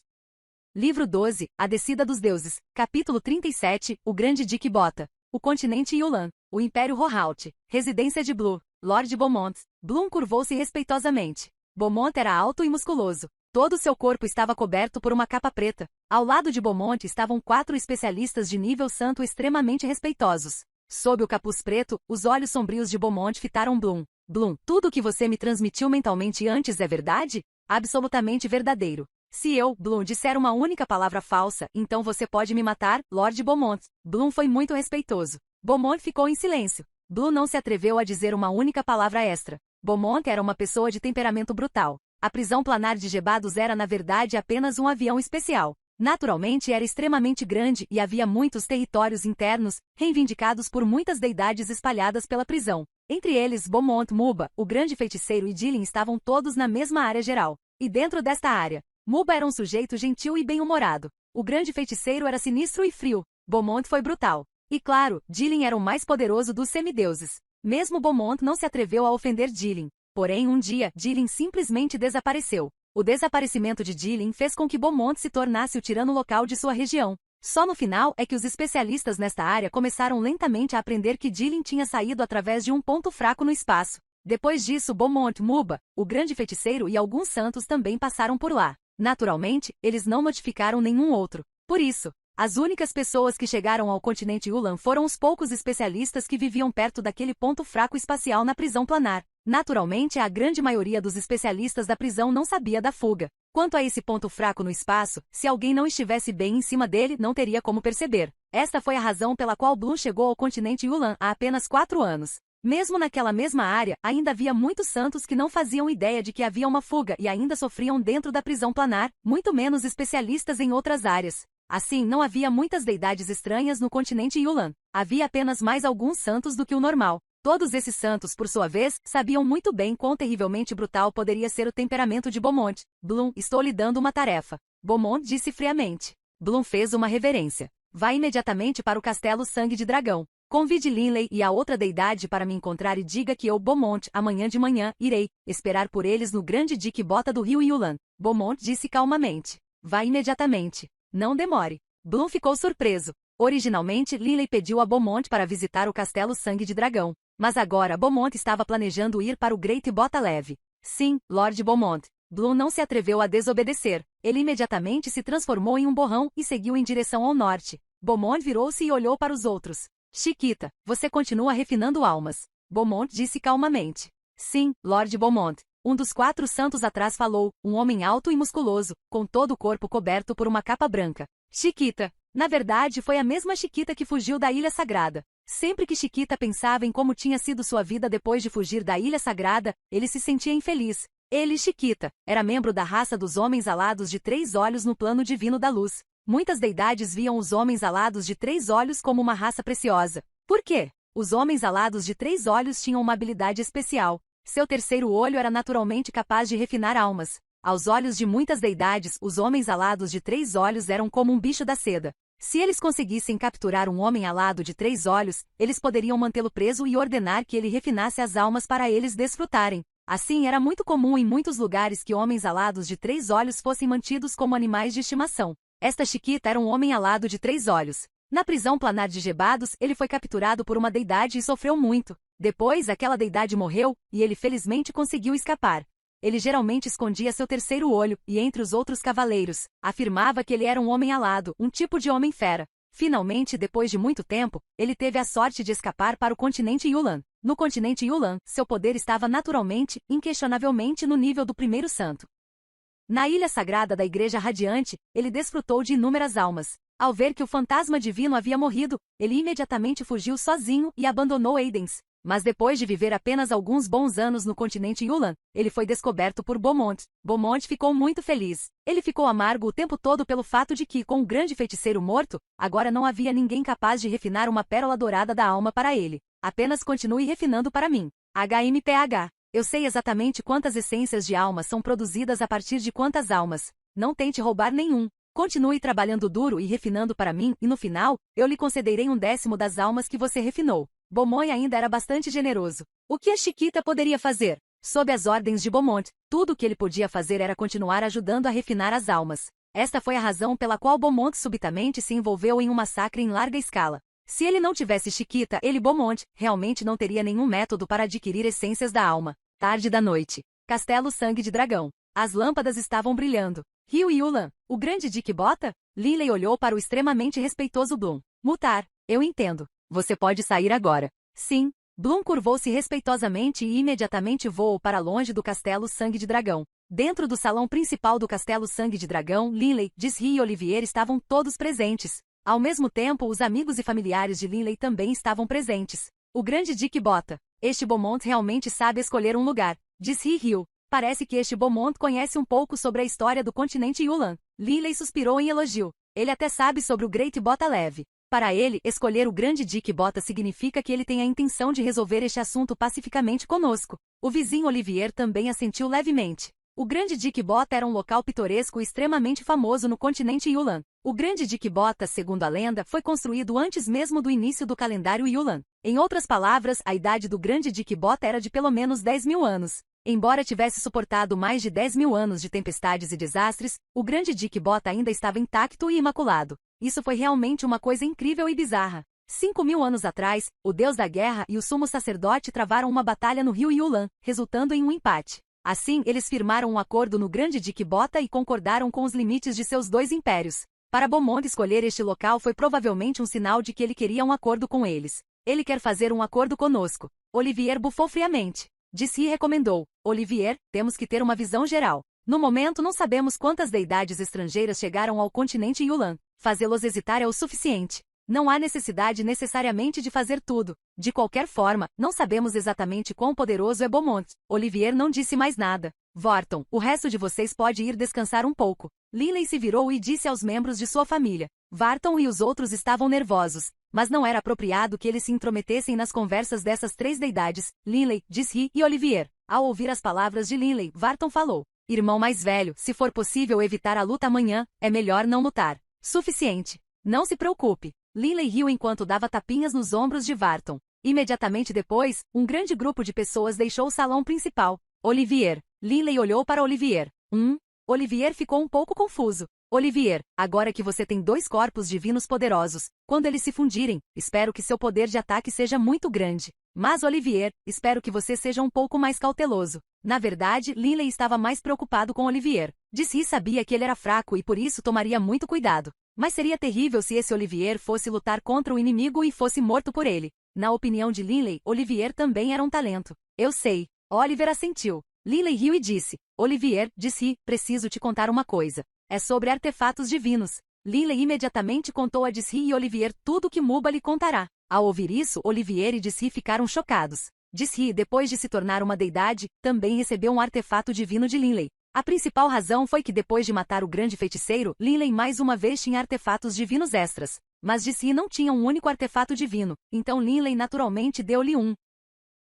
Livro 12, A Descida dos Deuses, capítulo 37, O Grande Dick Bota. O continente Yulan, o Império Rohaut, residência de Blue. Lord Beaumont. Bloom curvou-se respeitosamente. Beaumont era alto e musculoso. Todo seu corpo estava coberto por uma capa preta. Ao lado de Beaumont estavam 4 especialistas de nível santo extremamente respeitosos. Sob o capuz preto, os olhos sombrios de Beaumont fitaram Bloom. Bloom, tudo o que você me transmitiu mentalmente antes é verdade? Absolutamente verdadeiro. Se eu, Bloom, disser uma única palavra falsa, então você pode me matar, Lord Beaumont. Bloom foi muito respeitoso. Beaumont ficou em silêncio. Bloom não se atreveu a dizer uma única palavra extra. Beaumont era uma pessoa de temperamento brutal. A prisão planar de Gebados era na verdade apenas um avião especial. Naturalmente era extremamente grande e havia muitos territórios internos, reivindicados por muitas deidades espalhadas pela prisão. Entre eles Beaumont, Muba, o grande feiticeiro e Dilin estavam todos na mesma área geral. E dentro desta área, Muba era um sujeito gentil e bem-humorado. O grande feiticeiro era sinistro e frio. Beaumont foi brutal. E claro, Dilin era o mais poderoso dos semideuses. Mesmo Beaumont não se atreveu a ofender Dilin. Porém, um dia, Dilin simplesmente desapareceu. O desaparecimento de Dilin fez com que Beaumont se tornasse o tirano local de sua região. Só no final é que os especialistas nesta área começaram lentamente a aprender que Dilin tinha saído através de um ponto fraco no espaço. Depois disso, Beaumont, Muba, o grande feiticeiro e alguns santos também passaram por lá. Naturalmente, eles não notificaram nenhum outro. Por isso, as únicas pessoas que chegaram ao continente Yulan foram os poucos especialistas que viviam perto daquele ponto fraco espacial na prisão planar. Naturalmente, a grande maioria dos especialistas da prisão não sabia da fuga. Quanto a esse ponto fraco no espaço, se alguém não estivesse bem em cima dele, não teria como perceber. Esta foi a razão pela qual Bloom chegou ao continente Yulan há apenas 4 anos. Mesmo naquela mesma área, ainda havia muitos santos que não faziam ideia de que havia uma fuga e ainda sofriam dentro da prisão planar, muito menos especialistas em outras áreas. Assim, não havia muitas deidades estranhas no continente Yulan. Havia apenas mais alguns santos do que o normal. Todos esses santos, por sua vez, sabiam muito bem quão terrivelmente brutal poderia ser o temperamento de Beaumont. Bloom, estou lhe dando uma tarefa. Beaumont disse friamente. Bloom fez uma reverência. Vá imediatamente para o castelo Sangue de Dragão. Convide Linley e a outra deidade para me encontrar e diga que eu, Beaumont, amanhã de manhã, irei esperar por eles no grande dique bota do rio Yulan. Beaumont disse calmamente. Vá imediatamente. Não demore. Bloom ficou surpreso. Originalmente, Linley pediu a Beaumont para visitar o castelo Sangue de Dragão. Mas agora Beaumont estava planejando ir para o Great Bota Leve. Sim, Lord Beaumont. Bloom não se atreveu a desobedecer. Ele imediatamente se transformou em um borrão e seguiu em direção ao norte. Beaumont virou-se e olhou para os outros. Chiquita, você continua refinando almas. Beaumont disse calmamente. Sim, Lord Beaumont. Um dos 4 santos atrás falou, um homem alto e musculoso, com todo o corpo coberto por uma capa branca. Chiquita. Na verdade, foi a mesma Chiquita que fugiu da Ilha Sagrada. Sempre que Chiquita pensava em como tinha sido sua vida depois de fugir da Ilha Sagrada, ele se sentia infeliz. Ele, Chiquita, era membro da raça dos homens alados de 3 olhos no plano divino da luz. Muitas deidades viam os homens alados de 3 olhos como uma raça preciosa. Por quê? Os homens alados de 3 olhos tinham uma habilidade especial. Seu terceiro olho era naturalmente capaz de refinar almas. Aos olhos de muitas deidades, os homens alados de 3 olhos eram como um bicho da seda. Se eles conseguissem capturar um homem alado de 3 olhos, eles poderiam mantê-lo preso e ordenar que ele refinasse as almas para eles desfrutarem. Assim, era muito comum em muitos lugares que homens alados de 3 olhos fossem mantidos como animais de estimação. Esta Chiquita era um homem alado de 3 olhos. Na prisão planar de Gebados, ele foi capturado por uma deidade e sofreu muito. Depois, aquela deidade morreu, e ele felizmente conseguiu escapar. Ele geralmente escondia seu terceiro olho, e entre os outros cavaleiros, afirmava que ele era um homem alado, um tipo de homem-fera. Finalmente, depois de muito tempo, ele teve a sorte de escapar para o continente Yulan. No continente Yulan, seu poder estava naturalmente, inquestionavelmente no nível do primeiro santo. Na ilha sagrada da Igreja Radiante, ele desfrutou de inúmeras almas. Ao ver que o fantasma divino havia morrido, ele imediatamente fugiu sozinho e abandonou Aidens. Mas depois de viver apenas alguns bons anos no continente Yulan, ele foi descoberto por Beaumont. Beaumont ficou muito feliz. Ele ficou amargo o tempo todo pelo fato de que, com o grande feiticeiro morto, agora não havia ninguém capaz de refinar uma pérola dourada da alma para ele. Apenas continue refinando para mim. HMPH. Eu sei exatamente quantas essências de alma são produzidas a partir de quantas almas. Não tente roubar nenhum. Continue trabalhando duro e refinando para mim, e no final, eu lhe concederei 1/10 das almas que você refinou. Beaumont ainda era bastante generoso. O que a Chiquita poderia fazer? Sob as ordens de Beaumont, tudo o que ele podia fazer era continuar ajudando a refinar as almas. Esta foi a razão pela qual Beaumont subitamente se envolveu em um massacre em larga escala. Se ele não tivesse Chiquita, ele Beaumont realmente não teria nenhum método para adquirir essências da alma. Tarde da noite. Castelo Sangue de Dragão. As lâmpadas estavam brilhando. Hugh Yulan, o grande Dick Bota? Lily olhou para o extremamente respeitoso Bloom. Mutar, eu entendo. Você pode sair agora. Sim. Bloom curvou-se respeitosamente e imediatamente voou para longe do Castelo Sangue de Dragão. Dentro do salão principal do Castelo Sangue de Dragão, Linley, Disri e Olivier estavam todos presentes. Ao mesmo tempo, os amigos e familiares de Linley também estavam presentes. O grande Dick Bota. Este Beaumont realmente sabe escolher um lugar. Disri riu. Parece que este Beaumont conhece um pouco sobre a história do continente Yulan. Linley suspirou em elogio. Ele até sabe sobre o Great Bota Leve. Para ele, escolher o grande Dick Bota significa que ele tem a intenção de resolver este assunto pacificamente conosco. O vizinho Olivier também assentiu levemente. O grande Dick Bota era um local pitoresco e extremamente famoso no continente Yulan. O grande Dick Bota, segundo a lenda, foi construído antes mesmo do início do calendário Yulan. Em outras palavras, a idade do grande Dick Bota era de pelo menos 10.000 anos. Embora tivesse suportado mais de 10.000 anos de tempestades e desastres, o grande Dick Bota ainda estava intacto e imaculado. Isso foi realmente uma coisa incrível e bizarra. 5.000 anos atrás, o deus da guerra e o sumo sacerdote travaram uma batalha no rio Yulan, resultando em um empate. Assim, eles firmaram um acordo no grande Dick Bota e concordaram com os limites de seus dois impérios. Para Beaumont escolher este local foi provavelmente um sinal de que ele queria um acordo com eles. Ele quer fazer um acordo conosco. Olivier bufou friamente. Disri recomendou. Olivier, temos que ter uma visão geral. No momento não sabemos quantas deidades estrangeiras chegaram ao continente Yulan. Fazê-los hesitar é o suficiente. Não há necessidade necessariamente de fazer tudo. De qualquer forma, não sabemos exatamente quão poderoso é Beaumont. Olivier não disse mais nada. Vorton, o resto de vocês pode ir descansar um pouco. Linley se virou e disse aos membros de sua família. Varton e os outros estavam nervosos, mas não era apropriado que eles se intrometessem nas conversas dessas três deidades, Linley, Disri e Olivier. Ao ouvir as palavras de Linley, Varton falou. Irmão mais velho, se for possível evitar a luta amanhã, é melhor não lutar. Suficiente. Não se preocupe. Linley riu enquanto dava tapinhas nos ombros de Varton. Imediatamente depois, um grande grupo de pessoas deixou o salão principal. Olivier. Linley olhou para Olivier. Olivier ficou um pouco confuso. Olivier, agora que você tem dois corpos divinos poderosos, quando eles se fundirem, espero que seu poder de ataque seja muito grande. Mas Olivier, espero que você seja um pouco mais cauteloso. Na verdade, Linley estava mais preocupado com Olivier. Disri sabia que ele era fraco e por isso tomaria muito cuidado. Mas seria terrível se esse Olivier fosse lutar contra o inimigo e fosse morto por ele. Na opinião de Linley, Olivier também era um talento. Eu sei. Oliver assentiu. Linley riu e disse. Olivier, Disri, preciso te contar uma coisa. É sobre artefatos divinos. Linley imediatamente contou a Disri e Olivier tudo o que Muba lhe contará. Ao ouvir isso, Olivier e Disri ficaram chocados. Disri, depois de se tornar uma deidade, também recebeu um artefato divino de Linley. A principal razão foi que depois de matar o grande feiticeiro, Linley mais uma vez tinha artefatos divinos extras. Mas Disri não tinha um único artefato divino, então Linley naturalmente deu-lhe um.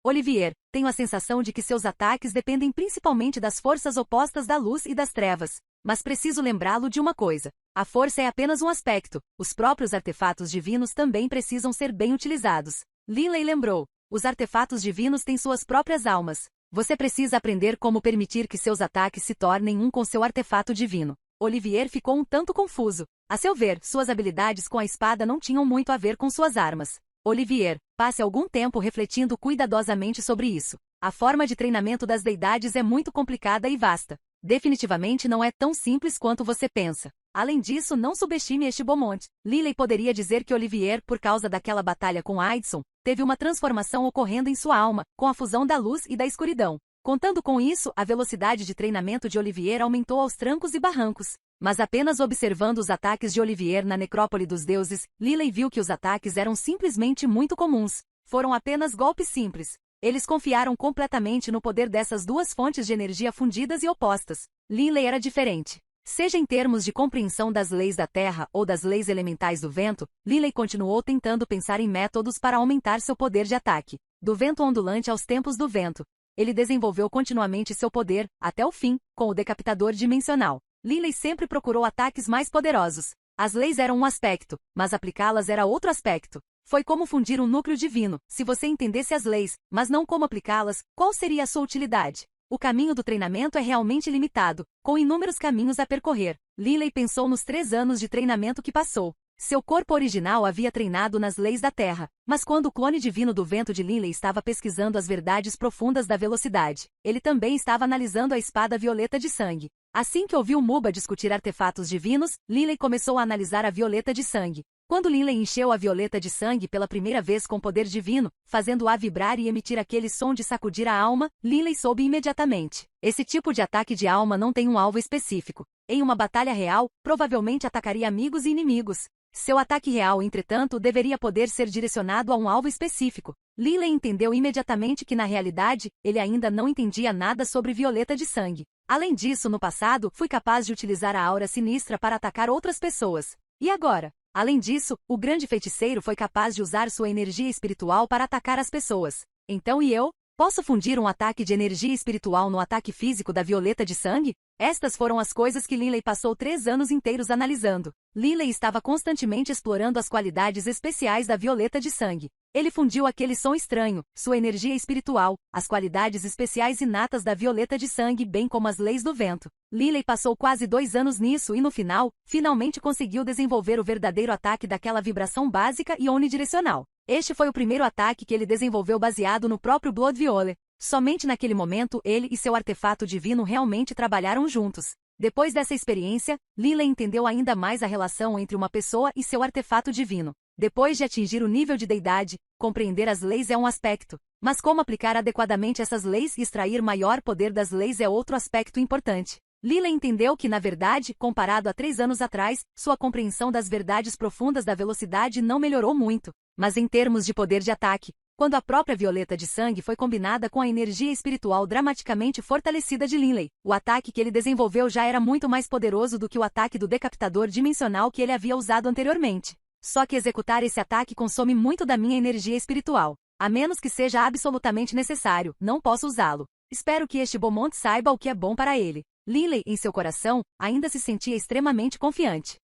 Olivier, tenho a sensação de que seus ataques dependem principalmente das forças opostas da luz e das trevas. Mas preciso lembrá-lo de uma coisa. A força é apenas um aspecto. Os próprios artefatos divinos também precisam ser bem utilizados. Linley lembrou. Os artefatos divinos têm suas próprias almas. Você precisa aprender como permitir que seus ataques se tornem um com seu artefato divino. Olivier ficou um tanto confuso. A seu ver, suas habilidades com a espada não tinham muito a ver com suas armas. Olivier, passe algum tempo refletindo cuidadosamente sobre isso. A forma de treinamento das deidades é muito complicada e vasta. Definitivamente não é tão simples quanto você pensa. Além disso, não subestime este Beaumont. Linley poderia dizer que Olivier, por causa daquela batalha com Aidson, teve uma transformação ocorrendo em sua alma, com a fusão da luz e da escuridão. Contando com isso, a velocidade de treinamento de Olivier aumentou aos trancos e barrancos. Mas apenas observando os ataques de Olivier na Necrópole dos Deuses, Linley viu que os ataques eram simplesmente muito comuns. Foram apenas golpes simples. Eles confiaram completamente no poder dessas duas fontes de energia fundidas e opostas. Linley era diferente. Seja em termos de compreensão das leis da Terra ou das leis elementais do vento, Linley continuou tentando pensar em métodos para aumentar seu poder de ataque. Do vento ondulante aos tempos do vento. Ele desenvolveu continuamente seu poder, até o fim, com o decapitador dimensional. Linley sempre procurou ataques mais poderosos. As leis eram um aspecto, mas aplicá-las era outro aspecto. Foi como fundir um núcleo divino. Se você entendesse as leis, mas não como aplicá-las, qual seria a sua utilidade? O caminho do treinamento é realmente limitado, com inúmeros caminhos a percorrer. Linley pensou nos 3 anos de treinamento que passou. Seu corpo original havia treinado nas leis da Terra, mas quando o clone divino do vento de Linley estava pesquisando as verdades profundas da velocidade, ele também estava analisando a espada violeta de sangue. Assim que ouviu Muba discutir artefatos divinos, Linley começou a analisar a violeta de sangue. Quando Linley encheu a violeta de sangue pela primeira vez com poder divino, fazendo-a vibrar e emitir aquele som de sacudir a alma, Linley soube imediatamente. Esse tipo de ataque de alma não tem um alvo específico. Em uma batalha real, provavelmente atacaria amigos e inimigos. Seu ataque real, entretanto, deveria poder ser direcionado a um alvo específico. Linley entendeu imediatamente que, na realidade, ele ainda não entendia nada sobre violeta de sangue. Além disso, no passado, fui capaz de utilizar a aura sinistra para atacar outras pessoas. E agora? Além disso, o grande feiticeiro foi capaz de usar sua energia espiritual para atacar as pessoas. Então e eu? Posso fundir um ataque de energia espiritual no ataque físico da violeta de sangue? Estas foram as coisas que Linley passou 3 anos inteiros analisando. Linley estava constantemente explorando as qualidades especiais da violeta de sangue. Ele fundiu aquele som estranho, sua energia espiritual, as qualidades especiais inatas da violeta de sangue, bem como as leis do vento. Linley passou quase 2 anos nisso e no final, finalmente conseguiu desenvolver o verdadeiro ataque daquela vibração básica e unidirecional. Este foi o primeiro ataque que ele desenvolveu baseado no próprio Blood Violet. Somente naquele momento ele e seu artefato divino realmente trabalharam juntos. Depois dessa experiência, Linley entendeu ainda mais a relação entre uma pessoa e seu artefato divino. Depois de atingir o nível de deidade, compreender as leis é um aspecto, mas como aplicar adequadamente essas leis e extrair maior poder das leis é outro aspecto importante. Linley entendeu que, na verdade, comparado a 3 anos atrás, sua compreensão das verdades profundas da velocidade não melhorou muito. Mas em termos de poder de ataque, quando a própria violeta de sangue foi combinada com a energia espiritual dramaticamente fortalecida de Linley, o ataque que ele desenvolveu já era muito mais poderoso do que o ataque do decapitador dimensional que ele havia usado anteriormente. Só que executar esse ataque consome muito da minha energia espiritual. A menos que seja absolutamente necessário, não posso usá-lo. Espero que este Beaumont saiba o que é bom para ele. Linley, em seu coração, ainda se sentia extremamente confiante.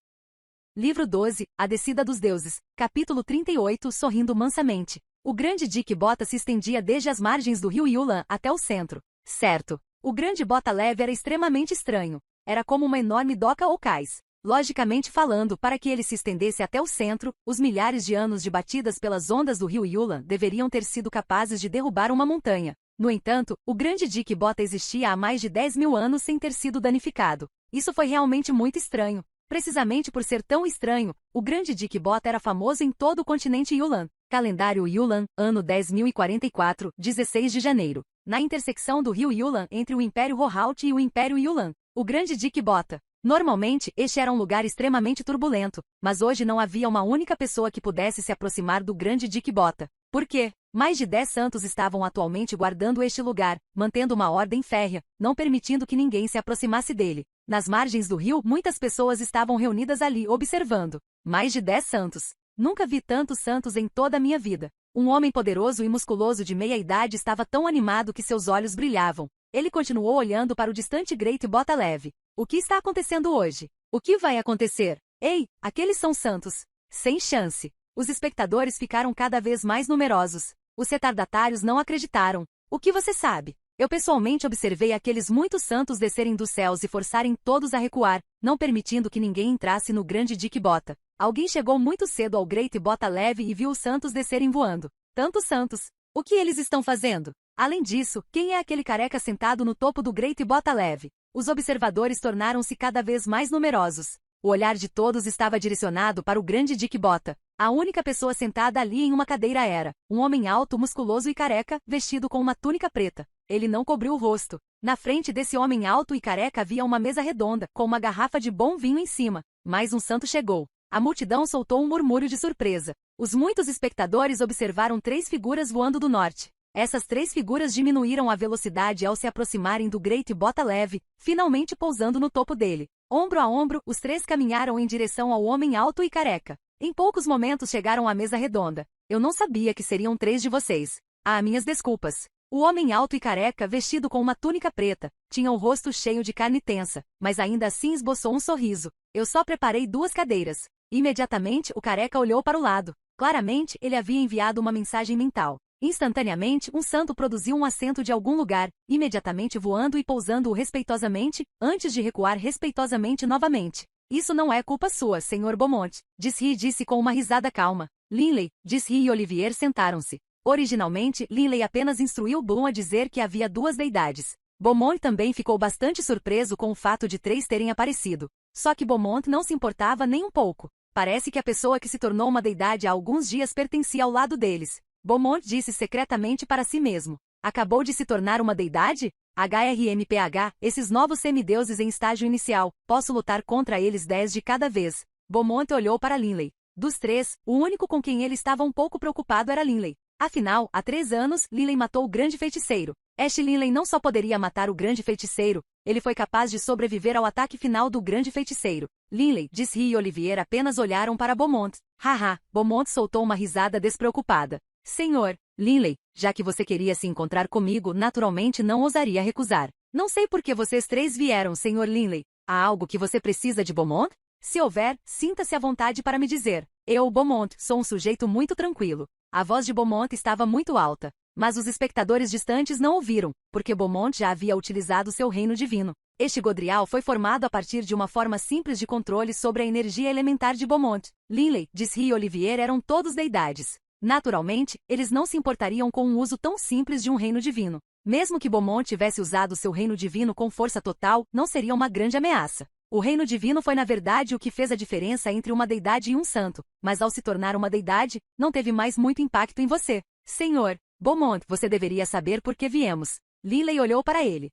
Livro 12, A Descida dos Deuses, capítulo 38, Sorrindo mansamente. O grande Dick Bota se estendia desde as margens do rio Yulan até o centro. Certo. O grande Bota Leve era extremamente estranho. Era como uma enorme doca ou cais. Logicamente falando, para que ele se estendesse até o centro, os milhares de anos de batidas pelas ondas do rio Yulan deveriam ter sido capazes de derrubar uma montanha. No entanto, o grande Dick Bota existia há mais de 10.000 anos sem ter sido danificado. Isso foi realmente muito estranho. Precisamente por ser tão estranho, o grande Dick Bota era famoso em todo o continente Yulan. Calendário Yulan, ano 10.044, 16 de janeiro. Na intersecção do rio Yulan entre o Império Rohalt e o Império Yulan. O grande Dick Bota. Normalmente, este era um lugar extremamente turbulento, mas hoje não havia uma única pessoa que pudesse se aproximar do grande Dick Bota. Por quê? Mais de 10 santos estavam atualmente guardando este lugar, mantendo uma ordem férrea, não permitindo que ninguém se aproximasse dele. Nas margens do rio, muitas pessoas estavam reunidas ali observando. Mais de 10 santos. Nunca vi tantos santos em toda a minha vida. Um homem poderoso e musculoso de meia-idade estava tão animado que seus olhos brilhavam. Ele continuou olhando para o distante Great Bota Leve. O que está acontecendo hoje? O que vai acontecer? Ei, aqueles são santos. Sem chance. Os espectadores ficaram cada vez mais numerosos. Os retardatários não acreditaram. O que você sabe? Eu pessoalmente observei aqueles muitos santos descerem dos céus e forçarem todos a recuar, não permitindo que ninguém entrasse no grande Dick Bota. Alguém chegou muito cedo ao Great Bota Leve e viu os santos descerem voando. Tantos santos. O que eles estão fazendo? Além disso, quem é aquele careca sentado no topo do Great Bota Leve? Os observadores tornaram-se cada vez mais numerosos. O olhar de todos estava direcionado para o grande Dick Bota. A única pessoa sentada ali em uma cadeira era um homem alto, musculoso e careca, vestido com uma túnica preta. Ele não cobriu o rosto. Na frente desse homem alto e careca havia uma mesa redonda, com uma garrafa de bom vinho em cima. Mais um santo chegou. A multidão soltou um murmúrio de surpresa. Os muitos espectadores observaram 3 figuras voando do norte. Essas 3 figuras diminuíram a velocidade ao se aproximarem do Great Bota Leve, finalmente pousando no topo dele. Ombro a ombro, os 3 caminharam em direção ao homem alto e careca. Em poucos momentos chegaram à mesa redonda. Eu não sabia que seriam 3 de vocês. Ah, minhas desculpas. O homem alto e careca, vestido com uma túnica preta, tinha o rosto cheio de carne tensa, mas ainda assim esboçou um sorriso. Eu só preparei 2 cadeiras. Imediatamente, o careca olhou para o lado. Claramente, ele havia enviado uma mensagem mental. Instantaneamente, um santo produziu um assento de algum lugar, imediatamente voando e pousando-o respeitosamente, antes de recuar respeitosamente novamente. Isso não é culpa sua, Sr. Beaumont, disse com uma risada calma. Linley, disse e Olivier sentaram-se. Originalmente, Linley apenas instruiu Bloom a dizer que havia 2 deidades. Beaumont também ficou bastante surpreso com o fato de 3 terem aparecido. Só que Beaumont não se importava nem um pouco. Parece que a pessoa que se tornou uma deidade há alguns dias pertencia ao lado deles. Beaumont disse secretamente para si mesmo. Acabou de se tornar uma deidade? HRMPH, esses novos semideuses em estágio inicial, posso lutar contra eles 10 de cada vez. Beaumont olhou para Linley. Dos 3, o único com quem ele estava um pouco preocupado era Linley. Afinal, há 3 anos, Linley matou o grande feiticeiro. Ash Linley não só poderia matar o grande feiticeiro, ele foi capaz de sobreviver ao ataque final do grande feiticeiro. Linley, disse e Olivier apenas olharam para Beaumont. Haha, Beaumont soltou uma risada despreocupada. Senhor, Linley, já que você queria se encontrar comigo, naturalmente não ousaria recusar. Não sei por que vocês 3 vieram, Sr. Linley. Há algo que você precisa de Beaumont? Se houver, sinta-se à vontade para me dizer. Eu, Beaumont, sou um sujeito muito tranquilo. A voz de Beaumont estava muito alta, mas os espectadores distantes não ouviram, porque Beaumont já havia utilizado seu reino divino. Este Godrial foi formado a partir de uma forma simples de controle sobre a energia elementar de Beaumont. Linley, disse e Olivier eram todos deidades. Naturalmente, eles não se importariam com um uso tão simples de um reino divino. Mesmo que Beaumont tivesse usado seu reino divino com força total, não seria uma grande ameaça. O reino divino foi na verdade o que fez a diferença entre uma deidade e um santo, mas ao se tornar uma deidade, não teve mais muito impacto em você. Senhor, Beaumont, você deveria saber por que viemos. Linley olhou para ele.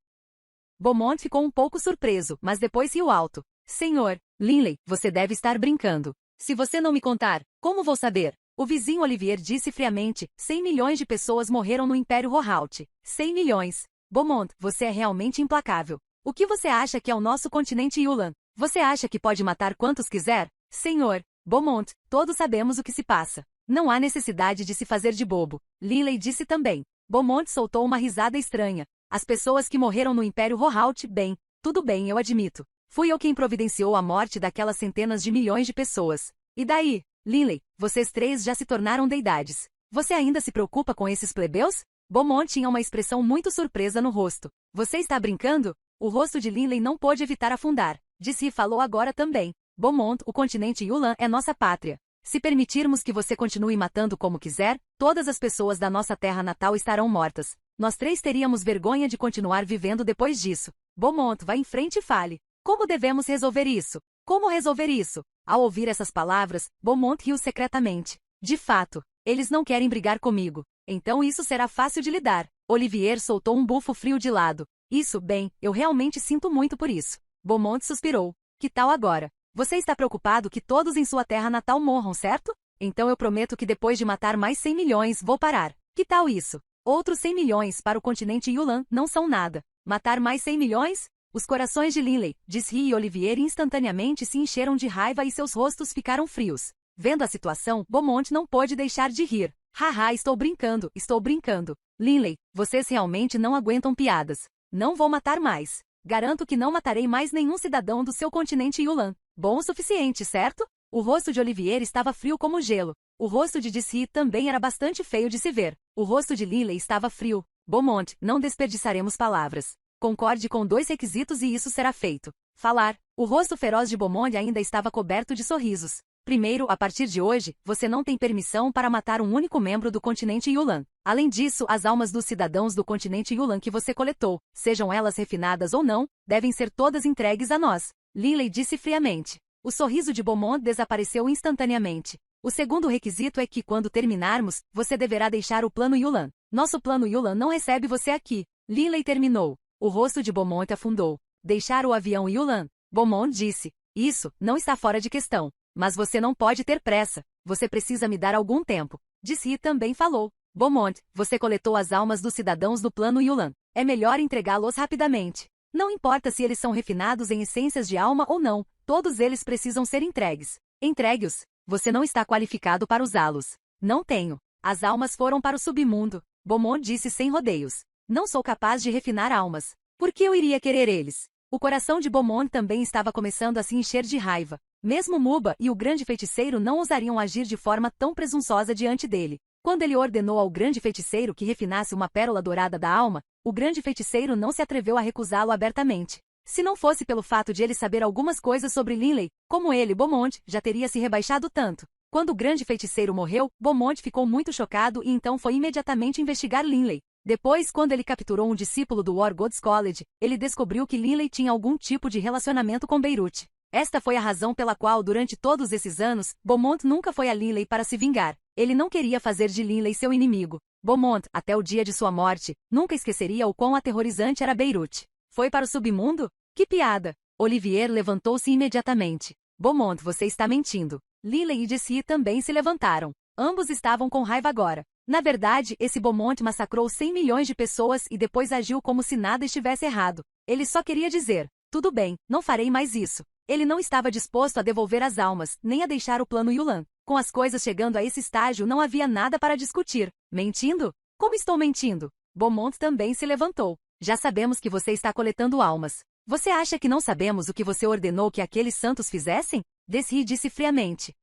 Beaumont ficou um pouco surpreso, mas depois riu alto. Senhor, Linley, você deve estar brincando. Se você não me contar, como vou saber? O vizinho Olivier disse friamente, 100 milhões de pessoas morreram no Império Rohaut. 100 milhões. Beaumont, você é realmente implacável. O que você acha que é o nosso continente Yulan? Você acha que pode matar quantos quiser? Senhor, Beaumont, todos sabemos o que se passa. Não há necessidade de se fazer de bobo. Linley disse também. Beaumont soltou uma risada estranha. As pessoas que morreram no Império Rohaut, bem, tudo bem, eu admito. Fui eu quem providenciou a morte daquelas centenas de milhões de pessoas. E daí? Linley, vocês 3 já se tornaram deidades. Você ainda se preocupa com esses plebeus? Beaumont tinha uma expressão muito surpresa no rosto. Você está brincando? O rosto de Linley não pôde evitar afundar. Disse e falou agora também. Beaumont, o continente Yulan é nossa pátria. Se permitirmos que você continue matando como quiser, todas as pessoas da nossa terra natal estarão mortas. Nós 3 teríamos vergonha de continuar vivendo depois disso. Beaumont, vá em frente e fale. Como devemos resolver isso? Como resolver isso? Ao ouvir essas palavras, Beaumont riu secretamente. De fato, eles não querem brigar comigo. Então isso será fácil de lidar. Olivier soltou um bufo frio de lado. Isso, bem, eu realmente sinto muito por isso. Beaumont suspirou. Que tal agora? Você está preocupado que todos em sua terra natal morram, certo? Então eu prometo que depois de matar mais 100 milhões vou parar. Que tal isso? Outros 100 milhões para o continente Yulan não são nada. Matar mais 100 milhões? Os corações de Linley, disse e Olivier instantaneamente se encheram de raiva e seus rostos ficaram frios. Vendo a situação, Beaumont não pôde deixar de rir. Haha, estou brincando, estou brincando. Linley, vocês realmente não aguentam piadas. Não vou matar mais. Garanto que não matarei mais nenhum cidadão do seu continente Yulan. Bom o suficiente, certo? O rosto de Olivier estava frio como gelo. O rosto de Dissy também era bastante feio de se ver. O rosto de Linley estava frio. Beaumont, não desperdiçaremos palavras. Concorde com 2 requisitos e isso será feito. Falar. O rosto feroz de Beaumont ainda estava coberto de sorrisos. Primeiro, a partir de hoje, você não tem permissão para matar um único membro do continente Yulan. Além disso, as almas dos cidadãos do continente Yulan que você coletou, sejam elas refinadas ou não, devem ser todas entregues a nós. Linley disse friamente. O sorriso de Beaumont desapareceu instantaneamente. O segundo requisito é que, quando terminarmos, você deverá deixar o plano Yulan. Nosso plano Yulan não recebe você aqui. Linley terminou. O rosto de Beaumont afundou. Deixar o avião Yulan? Beaumont disse. Isso, não está fora de questão. Mas você não pode ter pressa. Você precisa me dar algum tempo. Dissy também falou. Beaumont, você coletou as almas dos cidadãos do plano Yulan. É melhor entregá-los rapidamente. Não importa se eles são refinados em essências de alma ou não, todos eles precisam ser entregues. Entregue-os. Você não está qualificado para usá-los. Não tenho. As almas foram para o submundo. Beaumont disse sem rodeios. Não sou capaz de refinar almas. Por que eu iria querer eles? O coração de Beaumont também estava começando a se encher de raiva. Mesmo Muba e o grande feiticeiro não ousariam agir de forma tão presunçosa diante dele. Quando ele ordenou ao grande feiticeiro que refinasse uma pérola dourada da alma, o grande feiticeiro não se atreveu a recusá-lo abertamente. Se não fosse pelo fato de ele saber algumas coisas sobre Linley, como ele, Beaumont, já teria se rebaixado tanto. Quando o grande feiticeiro morreu, Beaumont ficou muito chocado e então foi imediatamente investigar Linley. Depois, quando ele capturou um discípulo do War Gods College, ele descobriu que Linley tinha algum tipo de relacionamento com Beirute. Esta foi a razão pela qual, durante todos esses anos, Beaumont nunca foi a Linley para se vingar. Ele não queria fazer de Linley seu inimigo. Beaumont, até o dia de sua morte, nunca esqueceria o quão aterrorizante era Beirute. Foi para o submundo? Que piada! Olivier levantou-se imediatamente. Beaumont, você está mentindo. Linley e Jessie também se levantaram. Ambos estavam com raiva agora. Na verdade, esse Beaumont massacrou 100 milhões de pessoas e depois agiu como se nada estivesse errado. Ele só queria dizer, tudo bem, não farei mais isso. Ele não estava disposto a devolver as almas, nem a deixar o plano Yulan. Com as coisas chegando a esse estágio, não havia nada para discutir. Mentindo? Como estou mentindo? Beaumont também se levantou. Já sabemos que você está coletando almas. Você acha que não sabemos o que você ordenou que aqueles santos fizessem? Jessie disse friamente.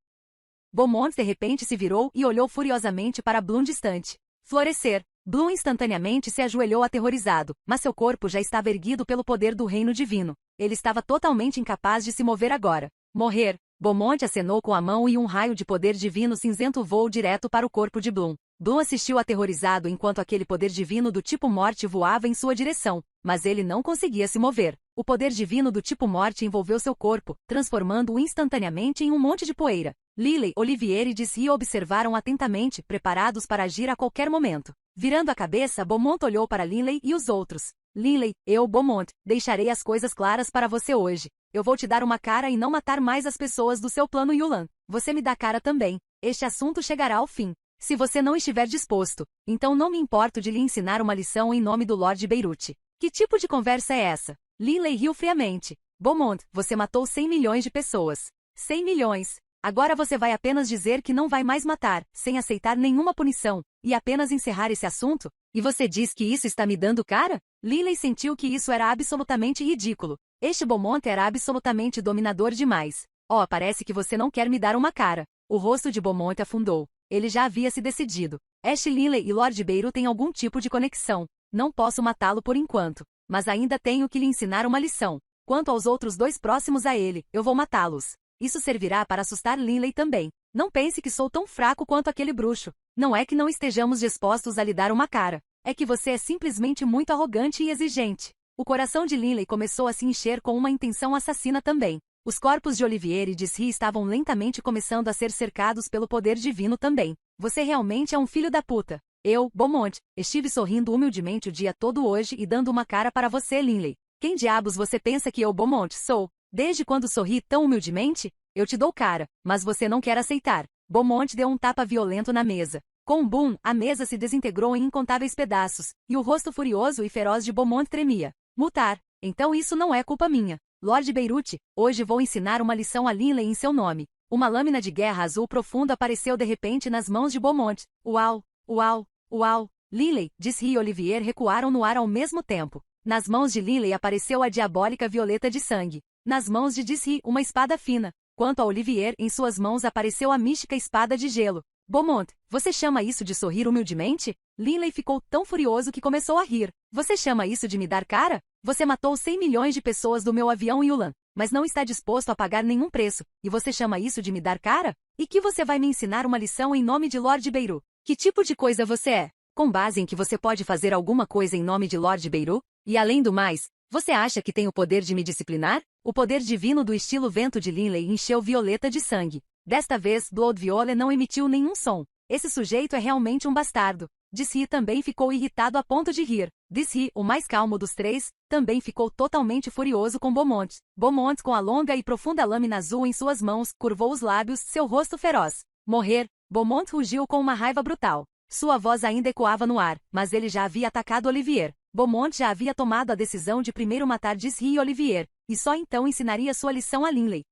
Beaumont de repente se virou e olhou furiosamente para Bloom distante. Florescer. Bloom instantaneamente se ajoelhou aterrorizado, mas seu corpo já estava erguido pelo poder do reino divino. Ele estava totalmente incapaz de se mover agora. Morrer. Beaumont acenou com a mão e um raio de poder divino cinzento voou direto para o corpo de Bloom. Bloom assistiu aterrorizado enquanto aquele poder divino do tipo morte voava em sua direção, mas ele não conseguia se mover. O poder divino do tipo morte envolveu seu corpo, transformando-o instantaneamente em um monte de poeira. Linley, Olivier e Jessie observaram atentamente, preparados para agir a qualquer momento. Virando a cabeça, Beaumont olhou para Linley e os outros. Linley, eu, Beaumont, deixarei as coisas claras para você hoje. Eu vou te dar uma cara e não matar mais as pessoas do seu plano Yulan. Você me dá cara também. Este assunto chegará ao fim. Se você não estiver disposto, então não me importo de lhe ensinar uma lição em nome do Lord Beirute. Que tipo de conversa é essa? Linley riu friamente. Beaumont, você matou 100 milhões de pessoas. 100 milhões. Agora você vai apenas dizer que não vai mais matar, sem aceitar nenhuma punição, e apenas encerrar esse assunto? E você diz que isso está me dando cara? Linley sentiu que isso era absolutamente ridículo. Este Beaumont era absolutamente dominador demais. Oh, parece que você não quer me dar uma cara. O rosto de Beaumont afundou. Ele já havia se decidido. Este Linley e Lord Beirut têm algum tipo de conexão. Não posso matá-lo por enquanto, mas ainda tenho que lhe ensinar uma lição. Quanto aos outros dois próximos a ele, eu vou matá-los. Isso servirá para assustar Linley também. Não pense que sou tão fraco quanto aquele bruxo. Não é que não estejamos dispostos a lhe dar uma cara. É que você é simplesmente muito arrogante e exigente. O coração de Linley começou a se encher com uma intenção assassina também. Os corpos de Olivier e Jessie estavam lentamente começando a ser cercados pelo poder divino também. Você realmente é um filho da puta. Eu, Beaumont, estive sorrindo humildemente o dia todo hoje e dando uma cara para você, Linley. Quem diabos você pensa que eu, Beaumont, sou? Desde quando sorri tão humildemente? Eu te dou cara, mas você não quer aceitar. Beaumont deu um tapa violento na mesa. Com um boom, a mesa se desintegrou em incontáveis pedaços, e o rosto furioso e feroz de Beaumont tremia. Mutar. Então isso não é culpa minha. Lord Beirute, hoje vou ensinar uma lição a Linley em seu nome. Uma lâmina de guerra azul profundo apareceu de repente nas mãos de Beaumont. Uau! Uau! Uau! Linley, Jessie e Olivier recuaram no ar ao mesmo tempo. Nas mãos de Linley apareceu a diabólica violeta de sangue. Nas mãos de Jessie, uma espada fina. Quanto a Olivier, em suas mãos apareceu a mística espada de gelo. Beaumont, você chama isso de sorrir humildemente? Linley ficou tão furioso que começou a rir. Você chama isso de me dar cara? Você matou 100 milhões de pessoas do meu avião Yulan, mas não está disposto a pagar nenhum preço, e você chama isso de me dar cara? E que você vai me ensinar uma lição em nome de Lord Beirut? Que tipo de coisa você é? Com base em que você pode fazer alguma coisa em nome de Lord Beirut? E além do mais, você acha que tem o poder de me disciplinar? O poder divino do estilo vento de Linley encheu Violeta de sangue. Desta vez, Blood Violet não emitiu nenhum som. Esse sujeito é realmente um bastardo. Jessie também ficou irritado a ponto de rir. Jessie, o mais calmo dos três, também ficou totalmente furioso com Beaumont. Beaumont, com a longa e profunda lâmina azul em suas mãos, curvou os lábios, seu rosto feroz. Morrer. Beaumont rugiu com uma raiva brutal. Sua voz ainda ecoava no ar, mas ele já havia atacado Olivier. Beaumont já havia tomado a decisão de primeiro matar Jessie e Olivier, e só então ensinaria sua lição a Linley.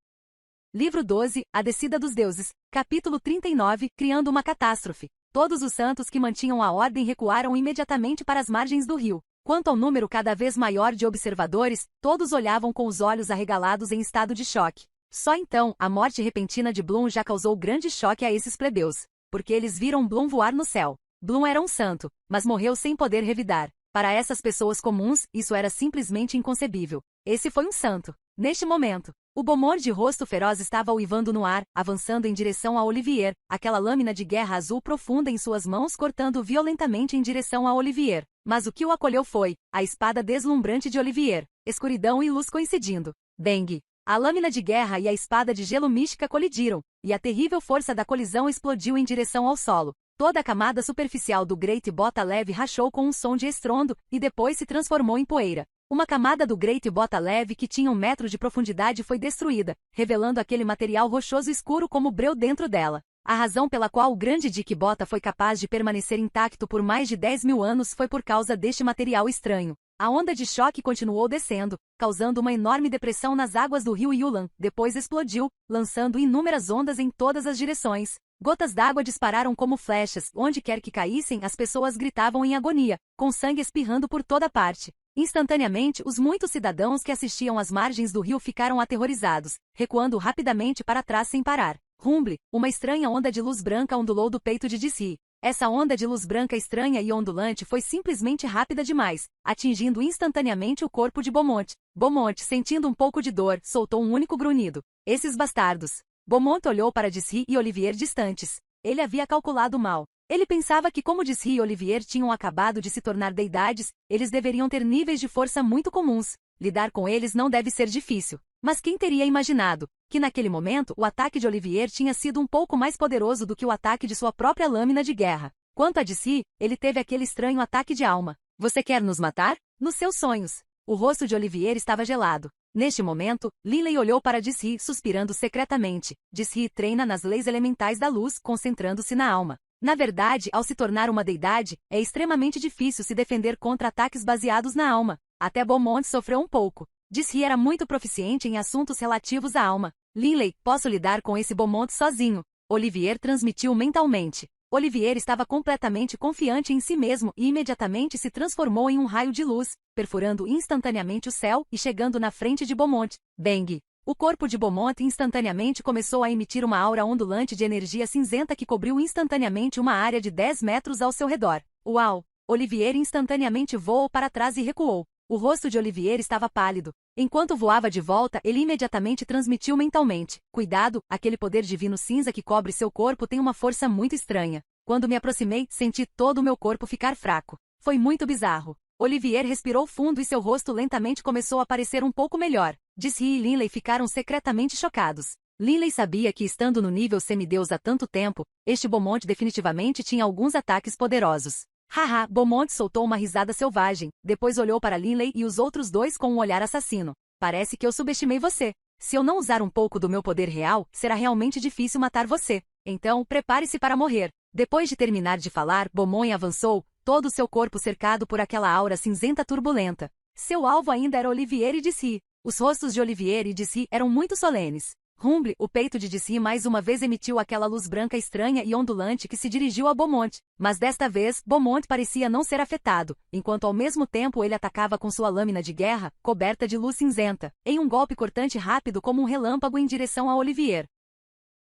Livro 12, A Descida dos Deuses, capítulo 39, Criando uma Catástrofe. Todos os santos que mantinham a ordem recuaram imediatamente para as margens do rio. Quanto ao número cada vez maior de observadores, todos olhavam com os olhos arregalados em estado de choque. Só então, a morte repentina de Bloom já causou grande choque a esses plebeus, porque eles viram Bloom voar no céu. Bloom era um santo, mas morreu sem poder revidar. Para essas pessoas comuns, isso era simplesmente inconcebível. Esse foi um santo. Neste momento, o Beaumont de rosto feroz estava uivando no ar, avançando em direção a Olivier, aquela lâmina de guerra azul profunda em suas mãos cortando violentamente em direção a Olivier. Mas o que o acolheu foi a espada deslumbrante de Olivier, escuridão e luz coincidindo. Bang! A lâmina de guerra e a espada de gelo mística colidiram, e a terrível força da colisão explodiu em direção ao solo. Toda a camada superficial do Great Bota Leve rachou com um som de estrondo, e depois se transformou em poeira. Uma camada do Great Bota Leve que tinha 1 metro de profundidade foi destruída, revelando aquele material rochoso escuro como breu dentro dela. A razão pela qual o grande Dick Bota foi capaz de permanecer intacto por mais de 10.000 anos foi por causa deste material estranho. A onda de choque continuou descendo, causando uma enorme depressão nas águas do rio Yulan, depois explodiu, lançando inúmeras ondas em todas as direções. Gotas d'água dispararam como flechas, onde quer que caíssem as pessoas gritavam em agonia, com sangue espirrando por toda parte. Instantaneamente, os muitos cidadãos que assistiam às margens do rio ficaram aterrorizados, recuando rapidamente para trás sem parar. Rumble, uma estranha onda de luz branca ondulou do peito de Dissi. Essa onda de luz branca estranha e ondulante foi simplesmente rápida demais, atingindo instantaneamente o corpo de Beaumont. Beaumont, sentindo um pouco de dor, soltou um único grunhido. Esses bastardos! Beaumont olhou para Dissi e Olivier distantes. Ele havia calculado mal. Ele pensava que como Dissi e Olivier tinham acabado de se tornar deidades, eles deveriam ter níveis de força muito comuns. Lidar com eles não deve ser difícil. Mas quem teria imaginado que naquele momento o ataque de Olivier tinha sido um pouco mais poderoso do que o ataque de sua própria lâmina de guerra? Quanto a Dissi, ele teve aquele estranho ataque de alma. Você quer nos matar? Nos seus sonhos. O rosto de Olivier estava gelado. Neste momento, Linley olhou para Dissi suspirando secretamente. Dissi treina nas leis elementais da luz, concentrando-se na alma. Na verdade, ao se tornar uma deidade, é extremamente difícil se defender contra ataques baseados na alma. Até Beaumont sofreu um pouco. Dissi era muito proficiente em assuntos relativos à alma. Linley, posso lidar com esse Beaumont sozinho. Olivier transmitiu mentalmente. Olivier estava completamente confiante em si mesmo e imediatamente se transformou em um raio de luz, perfurando instantaneamente o céu e chegando na frente de Beaumont. Bang! O corpo de Beaumont instantaneamente começou a emitir uma aura ondulante de energia cinzenta que cobriu instantaneamente uma área de 10 metros ao seu redor. Uau! Olivier instantaneamente voou para trás e recuou. O rosto de Olivier estava pálido. Enquanto voava de volta, ele imediatamente transmitiu mentalmente. Cuidado, aquele poder divino cinza que cobre seu corpo tem uma força muito estranha. Quando me aproximei, senti todo o meu corpo ficar fraco. Foi muito bizarro. Olivier respirou fundo e seu rosto lentamente começou a parecer um pouco melhor. Dissi e Linley ficaram secretamente chocados. Linley sabia que estando no nível semideus há tanto tempo, este Beaumont definitivamente tinha alguns ataques poderosos. Haha, Beaumont soltou uma risada selvagem, depois olhou para Linley e os outros dois com um olhar assassino. Parece que eu subestimei você. Se eu não usar um pouco do meu poder real, será realmente difícil matar você. Então, prepare-se para morrer. Depois de terminar de falar, Beaumont avançou, todo o seu corpo cercado por aquela aura cinzenta turbulenta. Seu alvo ainda era Olivier e Dissi. Os rostos de Olivier e Dissi eram muito solenes. Rumble, o peito de Dissi mais uma vez emitiu aquela luz branca estranha e ondulante que se dirigiu a Beaumont. Mas desta vez, Beaumont parecia não ser afetado, enquanto ao mesmo tempo ele atacava com sua lâmina de guerra, coberta de luz cinzenta, em um golpe cortante rápido como um relâmpago em direção a Olivier.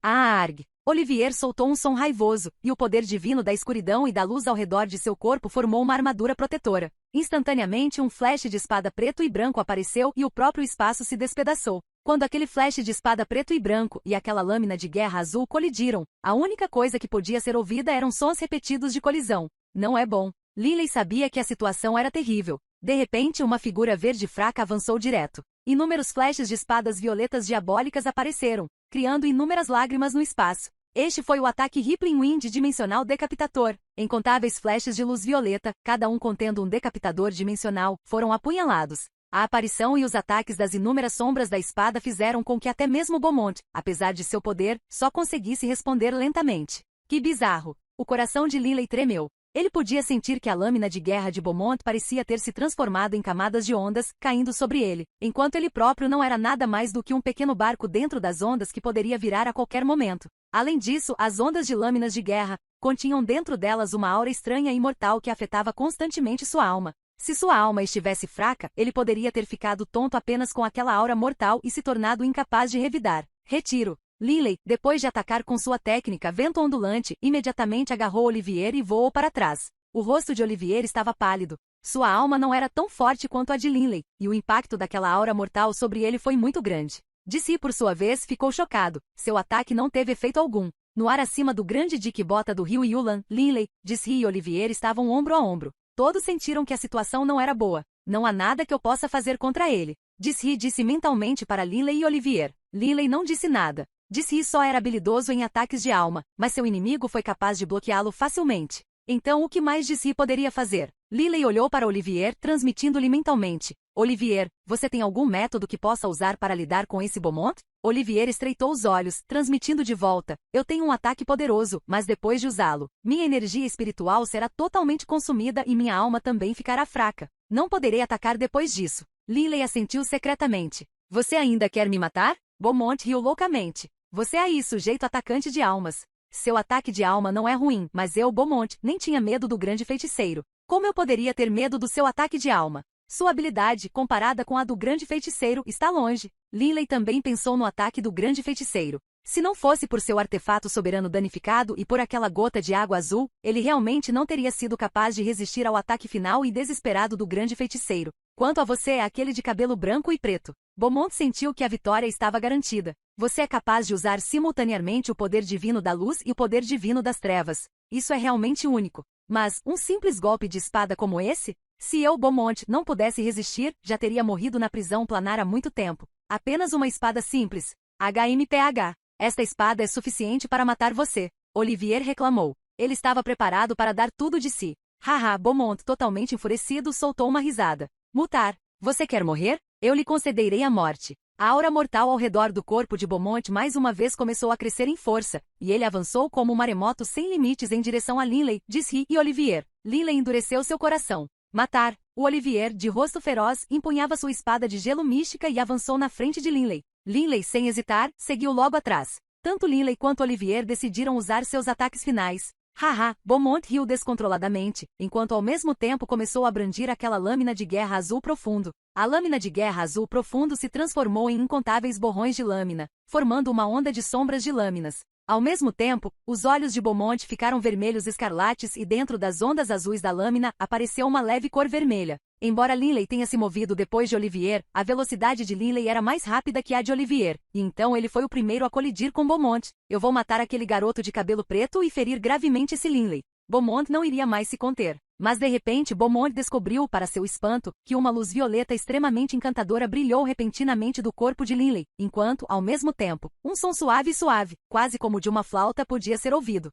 Arg! Olivier soltou um som raivoso, e o poder divino da escuridão e da luz ao redor de seu corpo formou uma armadura protetora. Instantaneamente um flash de espada preto e branco apareceu e o próprio espaço se despedaçou. Quando aquele flash de espada preto e branco e aquela lâmina de guerra azul colidiram, a única coisa que podia ser ouvida eram sons repetidos de colisão. Não é bom. Linley sabia que a situação era terrível. De repente uma figura verde fraca avançou direto. Inúmeros flashes de espadas violetas diabólicas apareceram, criando inúmeras lágrimas no espaço. Este foi o ataque Rippling Wind dimensional decapitador. Incontáveis flashes de luz violeta, cada um contendo um decapitador dimensional, foram apunhalados. A aparição e os ataques das inúmeras sombras da espada fizeram com que até mesmo Beaumont, apesar de seu poder, só conseguisse responder lentamente. Que bizarro! O coração de Linley tremeu. Ele podia sentir que a lâmina de guerra de Beaumont parecia ter se transformado em camadas de ondas, caindo sobre ele, enquanto ele próprio não era nada mais do que um pequeno barco dentro das ondas que poderia virar a qualquer momento. Além disso, as ondas de lâminas de guerra continham dentro delas uma aura estranha e mortal que afetava constantemente sua alma. Se sua alma estivesse fraca, ele poderia ter ficado tonto apenas com aquela aura mortal e se tornado incapaz de revidar. Retiro. Linley, depois de atacar com sua técnica vento ondulante, imediatamente agarrou Olivier e voou para trás. O rosto de Olivier estava pálido. Sua alma não era tão forte quanto a de Linley, e o impacto daquela aura mortal sobre ele foi muito grande. Disse, por sua vez, ficou chocado. Seu ataque não teve efeito algum. No ar acima do grande dique bota do rio Yulan, Linley, Disse e Olivier estavam ombro a ombro. Todos sentiram que a situação não era boa. Não há nada que eu possa fazer contra ele. Disse mentalmente para Linley e Olivier. Linley não disse nada. Disse só era habilidoso em ataques de alma, mas seu inimigo foi capaz de bloqueá-lo facilmente. Então o que mais Disse poderia fazer? Linley olhou para Olivier, transmitindo-lhe mentalmente. Olivier, você tem algum método que possa usar para lidar com esse Beaumont? Olivier estreitou os olhos, transmitindo de volta. Eu tenho um ataque poderoso, mas depois de usá-lo, minha energia espiritual será totalmente consumida e minha alma também ficará fraca. Não poderei atacar depois disso. Linley assentiu secretamente. Você ainda quer me matar? Beaumont riu loucamente. Você aí, sujeito atacante de almas. Seu ataque de alma não é ruim, mas eu, Beaumont, nem tinha medo do grande feiticeiro. Como eu poderia ter medo do seu ataque de alma? Sua habilidade, comparada com a do grande feiticeiro, está longe. Linley também pensou no ataque do grande feiticeiro. Se não fosse por seu artefato soberano danificado e por aquela gota de água azul, ele realmente não teria sido capaz de resistir ao ataque final e desesperado do grande feiticeiro. Quanto a você, é aquele de cabelo branco e preto. Beaumont sentiu que a vitória estava garantida. Você é capaz de usar simultaneamente o poder divino da luz e o poder divino das trevas. Isso é realmente único. Mas, um simples golpe de espada como esse? Se eu, Beaumont, não pudesse resistir, já teria morrido na prisão planar há muito tempo. Apenas uma espada simples. HMPH. Esta espada é suficiente para matar você. Olivier reclamou. Ele estava preparado para dar tudo de si. Haha, Beaumont, totalmente enfurecido, soltou uma risada. Mutar. Você quer morrer? Eu lhe concederei a morte. A aura mortal ao redor do corpo de Beaumont mais uma vez começou a crescer em força, e ele avançou como um maremoto sem limites em direção a Linley, Disse e Olivier. Linley endureceu seu coração. Matar. O Olivier, de rosto feroz, empunhava sua espada de gelo mística e avançou na frente de Linley. Linley, sem hesitar, seguiu logo atrás. Tanto Linley quanto Olivier decidiram usar seus ataques finais. Haha, Beaumont riu descontroladamente, enquanto ao mesmo tempo começou a brandir aquela lâmina de guerra azul profundo. A lâmina de guerra azul profundo se transformou em incontáveis borrões de lâmina, formando uma onda de sombras de lâminas. Ao mesmo tempo, os olhos de Beaumont ficaram vermelhos escarlates e dentro das ondas azuis da lâmina apareceu uma leve cor vermelha. Embora Linley tenha se movido depois de Olivier, a velocidade de Linley era mais rápida que a de Olivier, e então ele foi o primeiro a colidir com Beaumont. Eu vou matar aquele garoto de cabelo preto e ferir gravemente esse Linley. Beaumont não iria mais se conter. Mas de repente Beaumont descobriu, para seu espanto, que uma luz violeta extremamente encantadora brilhou repentinamente do corpo de Linley, enquanto, ao mesmo tempo, um som suave, quase como de uma flauta, podia ser ouvido.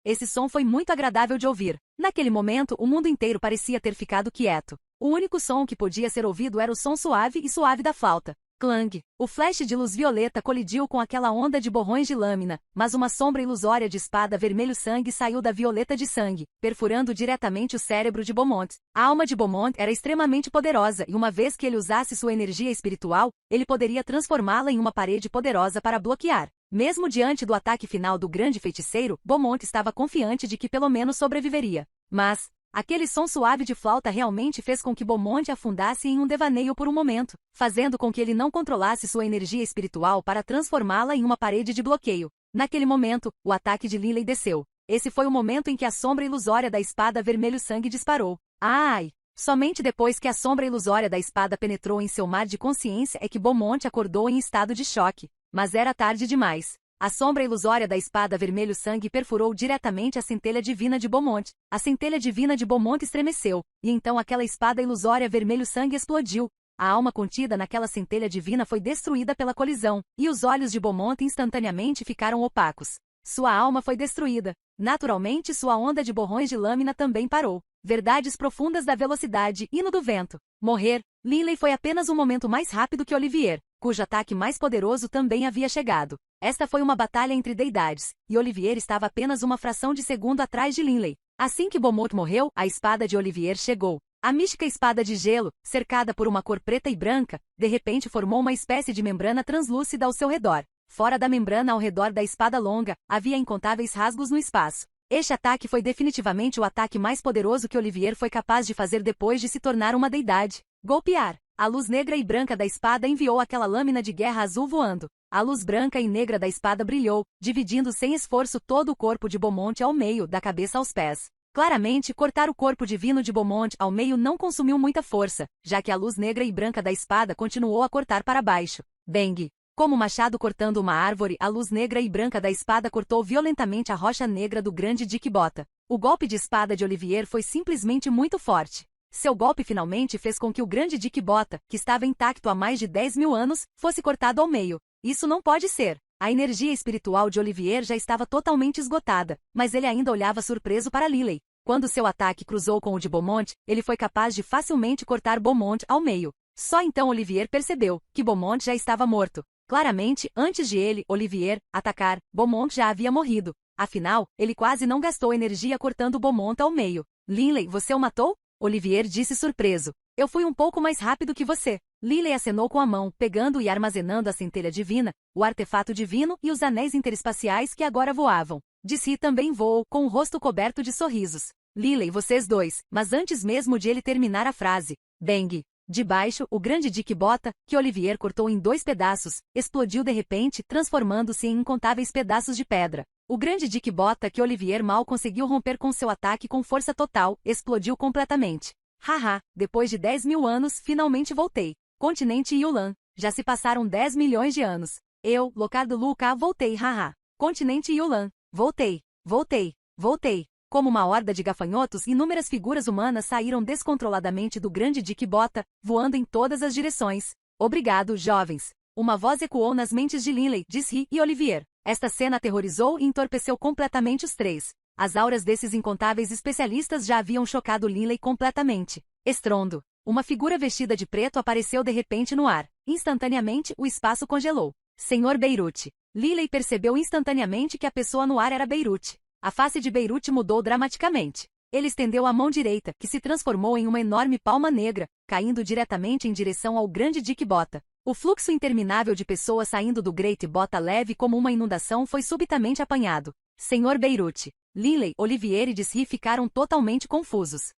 Esse som foi muito agradável de ouvir. Naquele momento, o mundo inteiro parecia ter ficado quieto. O único som que podia ser ouvido era o som suave da flauta. Clang! O flash de luz violeta colidiu com aquela onda de borrões de lâmina, mas uma sombra ilusória de espada vermelho-sangue saiu da violeta de sangue, perfurando diretamente o cérebro de Beaumont. A alma de Beaumont era extremamente poderosa e uma vez que ele usasse sua energia espiritual, ele poderia transformá-la em uma parede poderosa para bloquear. Mesmo diante do ataque final do grande feiticeiro, Beaumont estava confiante de que pelo menos sobreviveria. Mas aquele som suave de flauta realmente fez com que Beaumont afundasse em um devaneio por um momento, fazendo com que ele não controlasse sua energia espiritual para transformá-la em uma parede de bloqueio. Naquele momento, o ataque de Linley desceu. Esse foi o momento em que a sombra ilusória da espada vermelho-sangue disparou. Ai! Somente depois que a sombra ilusória da espada penetrou em seu mar de consciência é que Beaumont acordou em estado de choque. Mas era tarde demais. A sombra ilusória da espada vermelho-sangue perfurou diretamente a centelha divina de Beaumont. A centelha divina de Beaumont estremeceu, e então aquela espada ilusória vermelho-sangue explodiu. A alma contida naquela centelha divina foi destruída pela colisão, e os olhos de Beaumont instantaneamente ficaram opacos. Sua alma foi destruída. Naturalmente, sua onda de borrões de lâmina também parou. Verdades profundas da velocidade, hino do vento. Morrer. Linley foi apenas um momento mais rápido que Olivier, cujo ataque mais poderoso também havia chegado. Esta foi uma batalha entre deidades, e Olivier estava apenas uma fração de segundo atrás de Linley. Assim que Beaumont morreu, a espada de Olivier chegou. A mística espada de gelo, cercada por uma cor preta e branca, de repente formou uma espécie de membrana translúcida ao seu redor. Fora da membrana ao redor da espada longa, havia incontáveis rasgos no espaço. Este ataque foi definitivamente o ataque mais poderoso que Olivier foi capaz de fazer depois de se tornar uma deidade. Golpear. A luz negra e branca da espada enviou aquela lâmina de guerra azul voando. A luz branca e negra da espada brilhou, dividindo sem esforço todo o corpo de Beaumont ao meio, da cabeça aos pés. Claramente, cortar o corpo divino de Beaumont ao meio não consumiu muita força, já que a luz negra e branca da espada continuou a cortar para baixo. Bang! Como o machado cortando uma árvore, a luz negra e branca da espada cortou violentamente a rocha negra do grande Dick Bota. O golpe de espada de Olivier foi simplesmente muito forte. Seu golpe finalmente fez com que o grande Dick Bota, que estava intacto há mais de 10.000 anos, fosse cortado ao meio. Isso não pode ser. A energia espiritual de Olivier já estava totalmente esgotada, mas ele ainda olhava surpreso para Lily. Quando seu ataque cruzou com o de Beaumont, ele foi capaz de facilmente cortar Beaumont ao meio. Só então Olivier percebeu que Beaumont já estava morto. Claramente, antes de ele, Olivier, atacar, Beaumont já havia morrido. Afinal, ele quase não gastou energia cortando Beaumont ao meio. Lily, você o matou? Olivier disse surpreso. Eu fui um pouco mais rápido que você. Lily acenou com a mão, pegando e armazenando a centelha divina, o artefato divino e os anéis interespaciais que agora voavam. Disse também voou, com o rosto coberto de sorrisos. Lily, vocês dois, mas antes mesmo de ele terminar a frase, bang! De baixo, o grande Dick Bota, que Olivier cortou em 2 pedaços, explodiu de repente, transformando-se em incontáveis pedaços de pedra. O grande Dick Bota que Olivier mal conseguiu romper com seu ataque com força total, explodiu completamente. Haha, depois de 10.000 anos, finalmente voltei. Continente Yulan. Já se passaram 10 milhões de anos. Eu, Locardo Luca, voltei, haha. Continente Yulan. Voltei, voltei, voltei. Como uma horda de gafanhotos, inúmeras figuras humanas saíram descontroladamente do grande Dick Bota, voando em todas as direções. Obrigado, jovens. Uma voz ecoou nas mentes de Lily, disse e Olivier. Esta cena aterrorizou e entorpeceu completamente os três. As auras desses incontáveis especialistas já haviam chocado Lily completamente. Estrondo. Uma figura vestida de preto apareceu de repente no ar. Instantaneamente, o espaço congelou. Senhor Beirute. Lily percebeu instantaneamente que a pessoa no ar era Beirute. A face de Beirute mudou dramaticamente. Ele estendeu a mão direita, que se transformou em uma enorme palma negra, caindo diretamente em direção ao grande Dick Bota. O fluxo interminável de pessoas saindo do Great Bota leve como uma inundação foi subitamente apanhado. Senhor Beirute. Lily, Olivier e Dizzy ficaram totalmente confusos.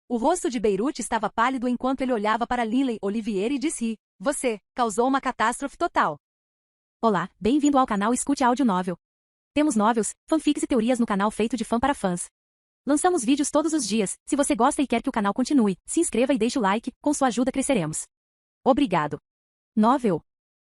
O rosto de Beirute estava pálido enquanto ele olhava para Lily, Olivier e Dizzy. Você causou uma catástrofe total. Olá, bem-vindo ao canal Escute Áudio Novel. Temos novels, fanfics e teorias no canal feito de fã para fãs. Lançamos vídeos todos os dias. Se você gosta e quer que o canal continue, se inscreva e deixe o like, com sua ajuda cresceremos. Obrigado. Novel.